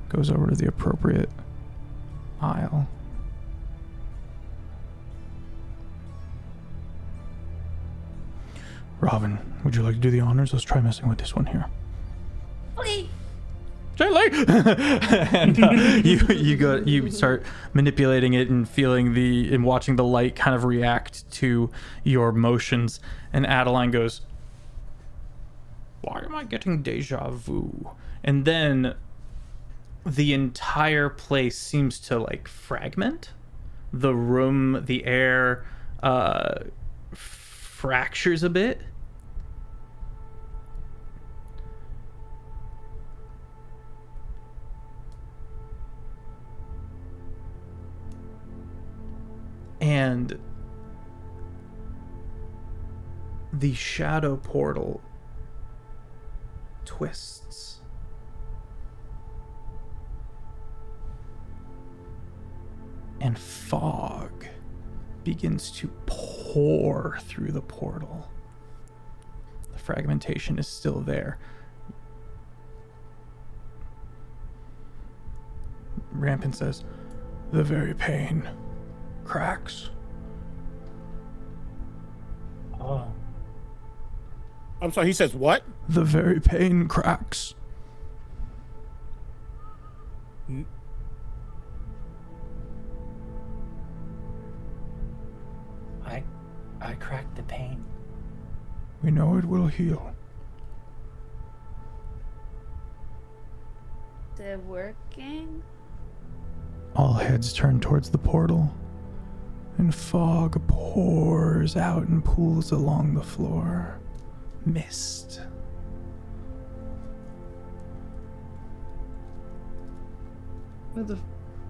Goes over to the appropriate aisle. Robin, would you like to do the honors? Let's try messing with this one here. Please. And you start manipulating it and and watching the light kind of react to your motions. And Adeline goes, "Why am I getting deja vu?" And then the entire place seems to like fragment. The room, the air fractures a bit. And the shadow portal twists. And fog begins to pour through the portal. The fragmentation is still there. Rampant says, "The very pain cracks." Oh. I'm sorry, he says what? The very pain cracks. I cracked the pain. We know it will heal. Is it working? All heads turn towards the portal, and fog pours out and pools along the floor. Mist. Well, the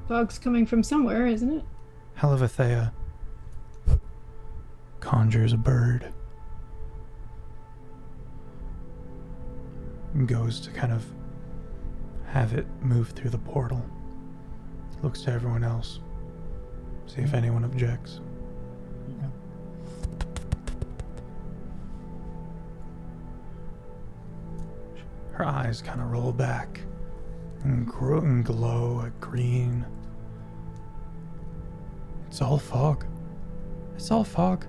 fog's coming from somewhere, isn't it? Hellevathea conjures a bird. And goes to kind of have it move through the portal. Looks to everyone else. See if anyone objects. Her eyes kind of roll back and glow a green. It's all fog. It's all fog.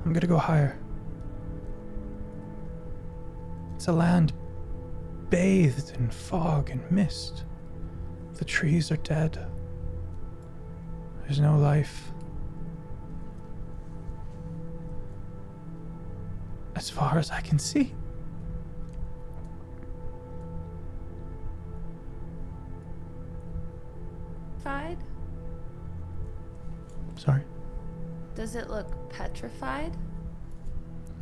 I'm gonna go higher. It's a land bathed in fog and mist. The trees are dead. There's no life. As far as I can see. Petrified? Sorry? Does it look petrified?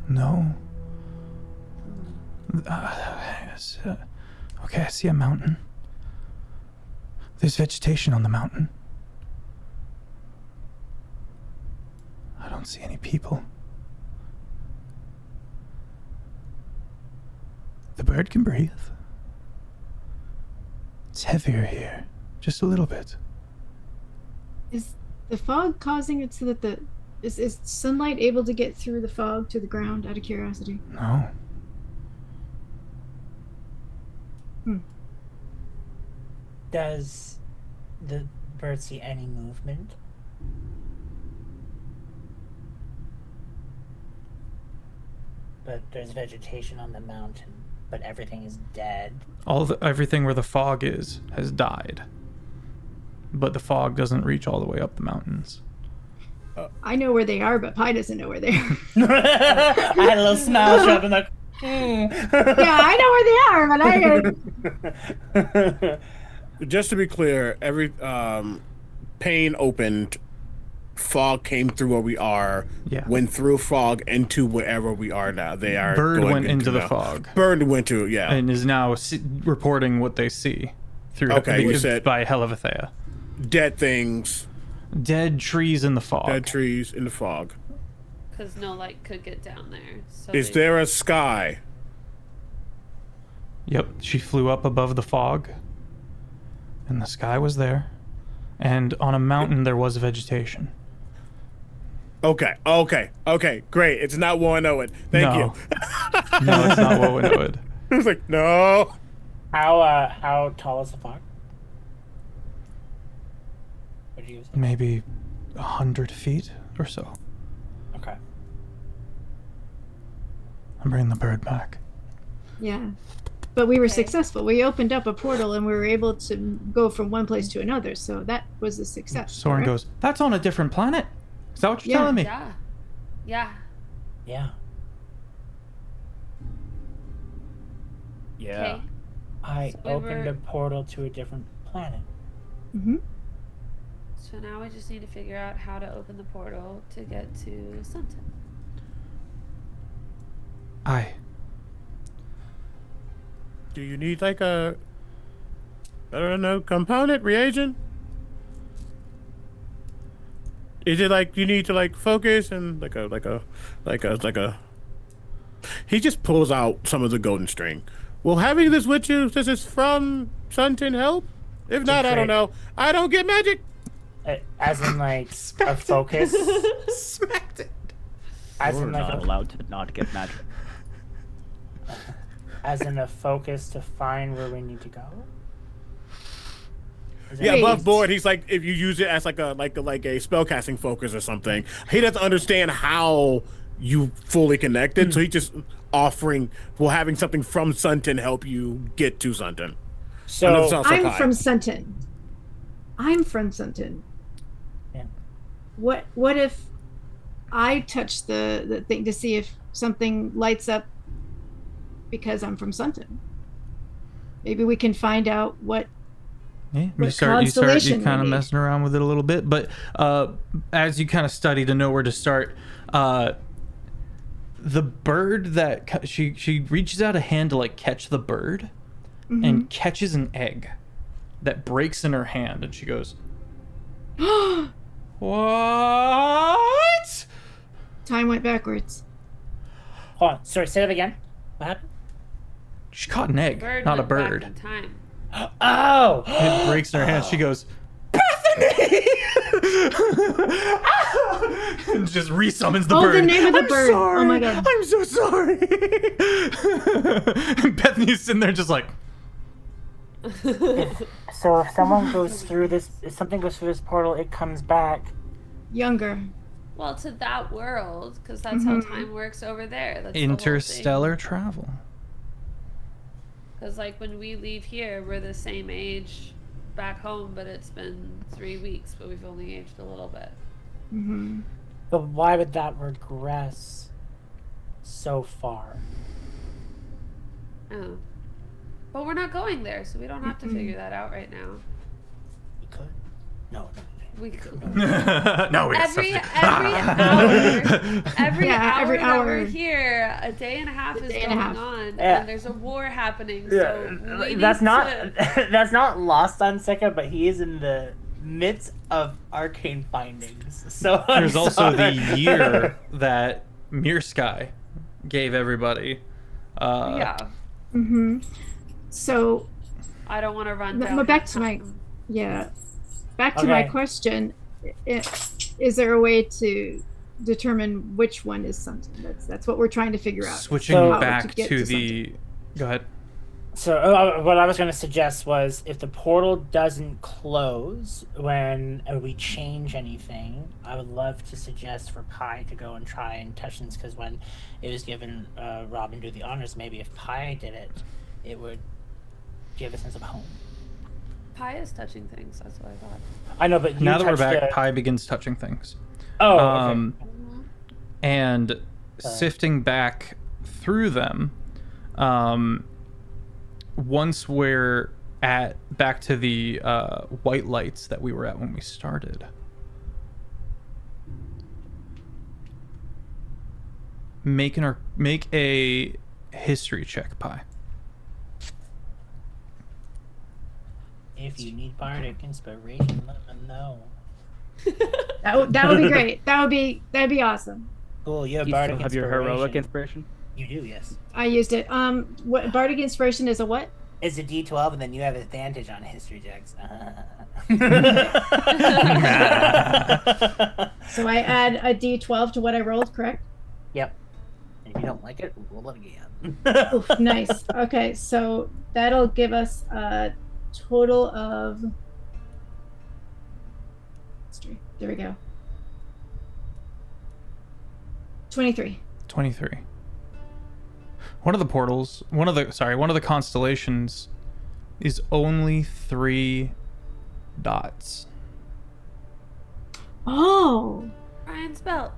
No. Okay, I see a mountain. There's vegetation on the mountain. I don't see any people. The bird can breathe. It's heavier here, just a little bit. Is the fog causing it so that is sunlight able to get through the fog to the ground, out of curiosity? No. Does the bird see any movement? But there's vegetation on the mountain, but everything is dead. Everything where the fog is has died. But the fog doesn't reach all the way up the mountains. I know where they are, but Pi doesn't know where they are. I had a little smile show up and like, Yeah, I know where they are, but I. Just to be clear, every pane opened, fog came through where we are, went through fog into wherever we are now. They are Bird going went into the fog. Bird went to, yeah. And is now reporting what they see through you said by Hellevathea. Dead things. Dead trees in the fog. Dead trees in the fog. Because no light could get down there. So Is there a sky? Yep, she flew up above the fog. And the sky was there. And on a mountain there was vegetation. Okay, great. It's not Wanoid. Thank you. No, it's not Wanoid. I was like, no. How tall is the fog? What did you say? Maybe 100 feet or so. Okay. I'm bringing the bird back. Yeah. But we were successful. We opened up a portal and we were able to go from one place to another. So that was a success. Soren correct? goes, that's on a different planet. Is that what you're telling me? Yeah. Yeah. Yeah. Yeah. Okay. I So we opened were- a portal to a different planet. Mm-hmm. So now we just need to figure out how to open the portal to get to Sunton. Aye. Do you need like a, I don't know, component, reagent? Is it like you need to like focus and like a he just pulls out some of the golden string. Will having this with you, this is from Sunton help? If not, I don't know. I don't get magic. As in like a focus. Smacked it. As You're in like not a, allowed to not get magic. as in a focus to find where we need to go. Is it- Yeah, Wait. above board, he's like if you use it as like a spellcasting focus or something. He doesn't understand how you fully connected, so he's just offering having something from Sunton help you get to Sunton. I know So it sounds like I'm high. from Sunton. I'm from Sunton. Yeah. What if I touch the thing to see if something lights up because I'm from Sunton? Maybe we can find out what. Yeah, you What start constellation you kind of we need. messing around with it a little bit, but as you kind of study to know where to start, the bird that she reaches out a hand to like catch the bird, and catches an egg, that breaks in her hand, and she goes, "What?" Time went backwards. Hold on. Sorry, say that again. What happened? She caught an egg, Bird not a went back bird. in time. Oh! It breaks in her hand. She goes, "Bethany!" And just resummons the bird. The name of the bird. Sorry. Oh my god. I'm so sorry. And Bethany's sitting there just like, So if someone goes through this, if something goes through this portal, it comes back. Younger. Well, to that world, because that's how time works over there. That's interstellar travel. Because like when we leave here, we're the same age back home, but it's been 3 weeks, but we've only aged a little bit. Mm-hmm. But why would that regress so far? Oh. But we're not going there, so we don't have to figure that out right now. We could. No. We could. No, we Every hour that we're here, a day and a half is going on, and there's a war happening. So that's not lost on Sika, but he is in the midst of arcane findings. So there's also the year that Mirsky gave everybody. Yeah. Mm-hmm. So I don't want to run down. back to my question. Is there a way to determine which one is something? That's what we're trying to figure out. Switching back to the. Go ahead. So what I was going to suggest was if the portal doesn't close when we change anything, I would love to suggest for Pi to go and try and touch things, because when it was given Robin do the honors, maybe if Pi did it, it would give a sense of home. Pi is touching things. That's what I thought. I know, but Now that we're back, Pi begins touching things. Oh, okay. And sifting back through them, once we're back to the white lights that we were at when we started, make a history check, Pi. If you need bardic inspiration, let them know. That would be great. That'd be awesome. Cool, you have You bardic still have your inspiration. heroic inspiration? You do, yes. I used it. What bardic inspiration is a what? It's a D12, and then you have advantage on history checks. So I add a D12 to what I rolled, correct? Yep. And if you don't like it, roll it again. Oof, nice. Okay, so that'll give us a total of. There we go. 23. 23. One of the constellations is only 3 dots. Oh. Ryan's belt.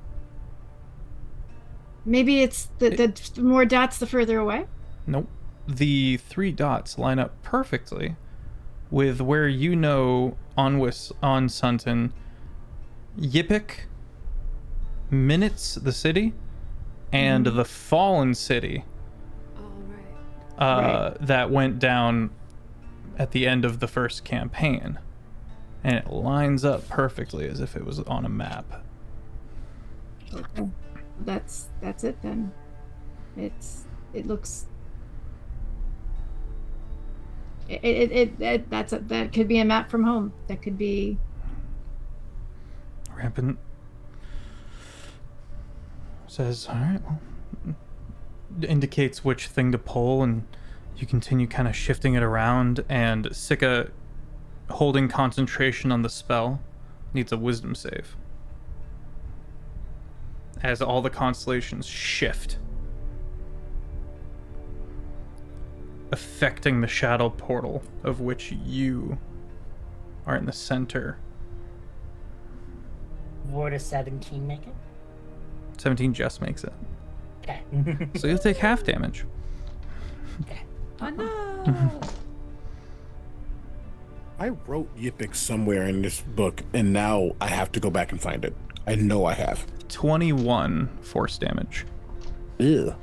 Maybe it's the more dots, the further away. Nope. The 3 dots line up perfectly with where on Sunton, Yipik, Minutes, the city, and the Fallen City. That went down at the end of the first campaign, and it lines up perfectly as if it was on a map. Okay, that's it then. It looks. That could be a map from home. That could be. Rampant says, "All right, well." Indicates which thing to pull, and you continue kind of shifting it around, and Sika, holding concentration on the spell, needs a wisdom save as all the constellations shift, affecting the shadow portal of which you are in the center. Would a 17 make it? 17 just makes it. Okay. So you'll take half damage. Okay. Oh no! I wrote Yipik somewhere in this book, and now I have to go back and find it. I know I have. 21 force damage. Ew.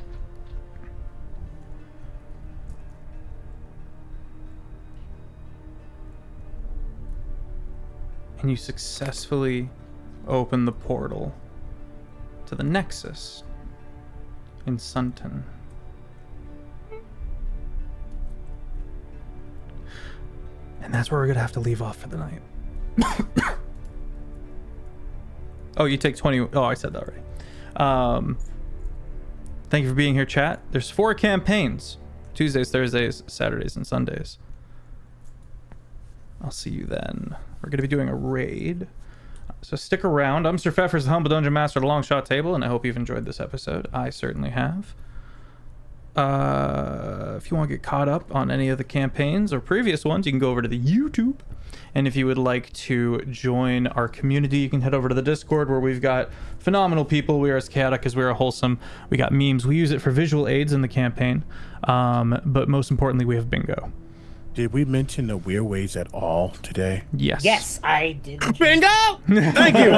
and you successfully open the portal to the Nexus in Sunton. And that's where we're gonna have to leave off for the night. Oh, you take 20. Oh, I said that already. Thank you for being here, chat. There's 4 campaigns: Tuesdays, Thursdays, Saturdays, and Sundays. I'll see you then. We're gonna be doing a raid, so stick around. I'm Sir Feffers, the Humble Dungeon Master of the Longshot Table, and I hope you've enjoyed this episode. I certainly have. If you want to get caught up on any of the campaigns or previous ones, you can go over to the YouTube. And if you would like to join our community, you can head over to the Discord, where we've got phenomenal people. We are as chaotic as we are wholesome. We got memes. We use it for visual aids in the campaign. But most importantly, we have bingo. Did we mention the weird ways at all today? Yes. Yes, I did. Bingo! Thank you.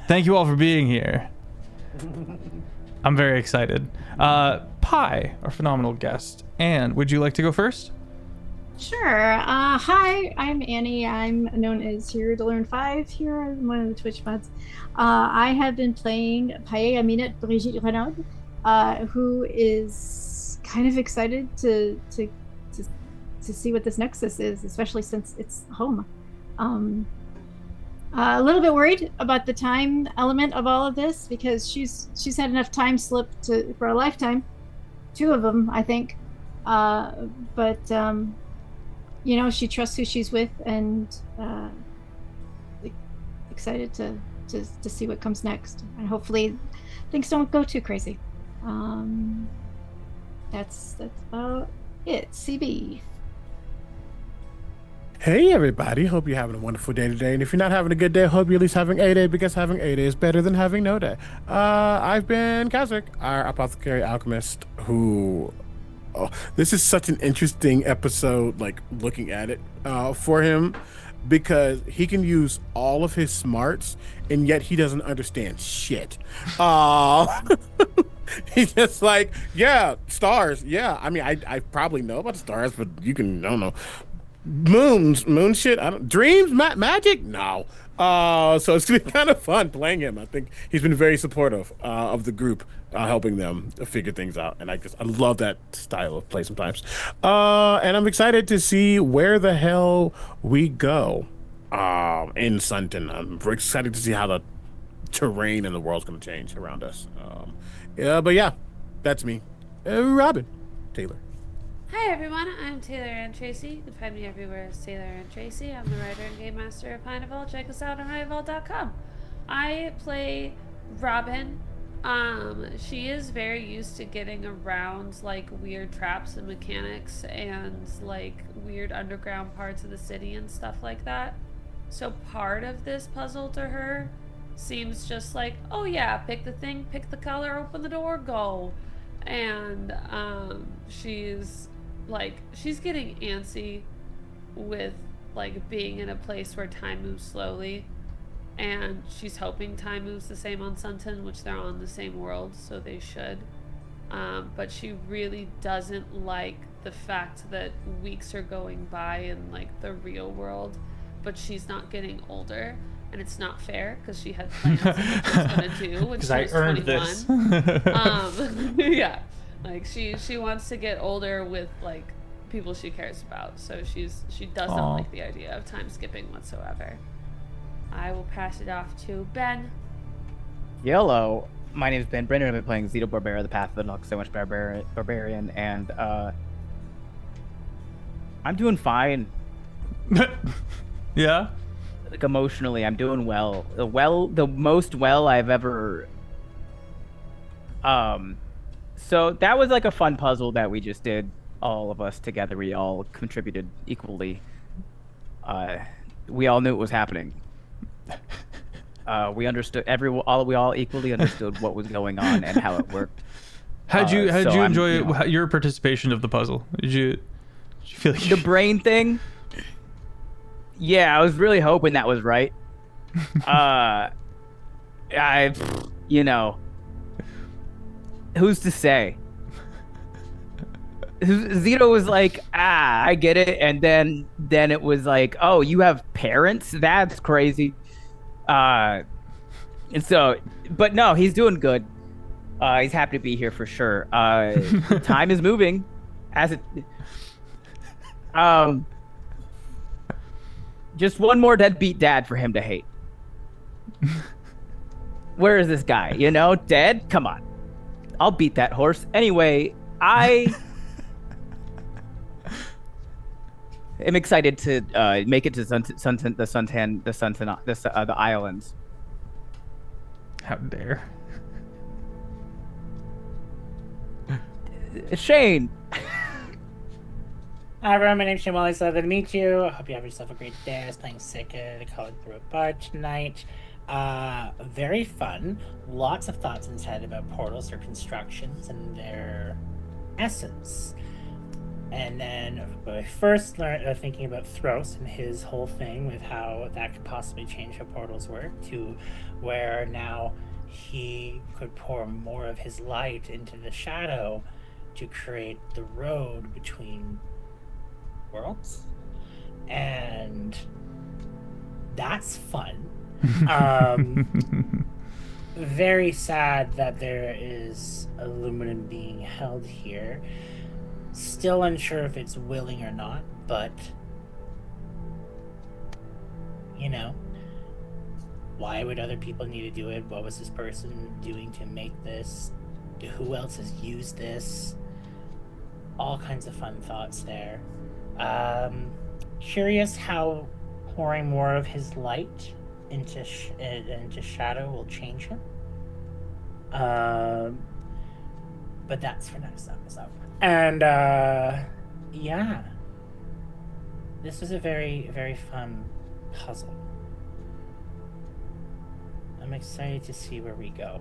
Thank you all for being here. I'm very excited. Pi, our phenomenal guest. Anne, would you like to go first? Sure. Hi, I'm Annie. I'm known as Here to Learn 5 here. I'm one of the Twitch mods. I have been playing Paye Aminat Brigitte Brainard, who is kind of excited to see what this Nexus is, especially since it's home. A little bit worried about the time element of all of this, because she's had enough time slip for a lifetime, 2 of them, I think. But you know, she trusts who she's with, and excited to see what comes next, and hopefully things don't go too crazy. That's about it. CB. Hey everybody, hope you're having a wonderful day today, and if you're not having a good day, hope you're at least having a day, because having a day is better than having no day. I've been Kazric, our apothecary alchemist, who... Oh, this is such an interesting episode, like, looking at it for him, because he can use all of his smarts, and yet he doesn't understand shit. He's just like, yeah, stars, yeah. I mean, I probably know about the stars, but you can, I don't know. Moon shit, dreams, magic, no. So it's gonna be kind of fun playing him. I think he's been very supportive of the group, helping them figure things out, and I love that style of play sometimes. And I'm excited to see where the hell we go in Sunton. I'm very excited to see how the terrain in the world's gonna change around us. But yeah, that's me, Robin Taylor. Hi everyone, I'm Taylor and Tracy. You can find me everywhere as Taylor and Tracy. I'm the writer and game master of Heineval. Check us out on heineval.com. I play Robin. She is very used to getting around like weird traps and mechanics and like weird underground parts of the city and stuff like that. So part of this puzzle to her seems just like, oh yeah, pick the thing, pick the color, open the door, go. And she's getting antsy with like being in a place where time moves slowly, and she's hoping time moves the same on Sunton, which they're on the same world, so they should. But she really doesn't like the fact that weeks are going by in like the real world, but she's not getting older, and it's not fair because she had plans of what she was gonna do when she was 21. This. Yeah. Like she wants to get older with like people she cares about, so she doesn't like the idea of time skipping whatsoever. I will pass it off to Ben. Hello, my name is Ben Brainard. I've been playing Zito Barbera, the Path of the Nux Sandwich Barbarian, and I'm doing fine. Yeah. Like emotionally, I'm doing well. The most well I've ever. So that was like a fun puzzle that we just did, all of us together. We all contributed equally. We all knew it was happening. We understood we all equally understood what was going on and how it worked. How'd you enjoy your participation of the puzzle? Did you feel like the brain thing? Yeah, I was really hoping that was right. Who's to say? Zito was like, I get it, and then it was like, oh, you have parents? That's crazy. And so, but no, he's doing good. He's happy to be here for sure. Time is moving, as it. Just one more deadbeat dad for him to hate. Where is this guy? You know, dead? Come on, I'll beat that horse. Anyway, I am excited to make it to the islands. How dare. Shane. Hi everyone, my name's Shane Whalley, so glad to meet you. I hope you have yourself a great day. I was playing Sika, the Code through a bar tonight. Very fun. Lots of thoughts inside about portals, their constructions, and their essence. And then when I first learned thinking about Thros and his whole thing with how that could possibly change how portals work, to where now he could pour more of his light into the shadow to create the road between worlds. And that's fun. Very sad that there is aluminum being held here. Still unsure if it's willing or not, but you know, why would other people need to do it? What was this person doing to make this? Who else has used this? All kinds of fun thoughts there. Curious how pouring more of his light into shadow will change him. But that's for next episode. And yeah, this was a very, very fun puzzle. I'm excited to see where we go.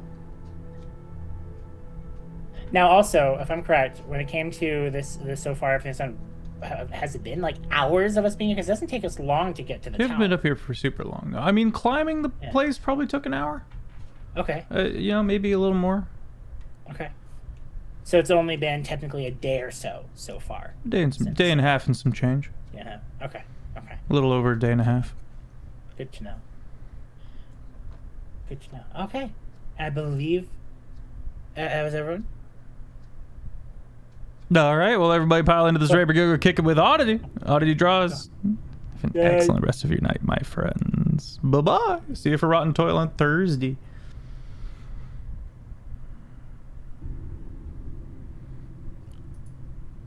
Now, also, if I'm correct, when it came to this so far, everything's done. Has it been like hours of us being here? Because it doesn't take us long to get to the We haven't town. been up here for super long, though. I mean, climbing the place probably took an hour. Okay. You know, maybe a little more. Okay. So it's only been technically a day or so far. Day and a half and some change. Yeah. Okay. Okay. A little over a day and a half. Good to know. Good to know. Okay. I believe. Was everyone? All right, well, everybody pile into this Raper Go kick it with Oddity. Oddity draws. Have an excellent rest of your night, my friends. Bye-bye. See you for Rotten Toil on Thursday.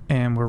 And we're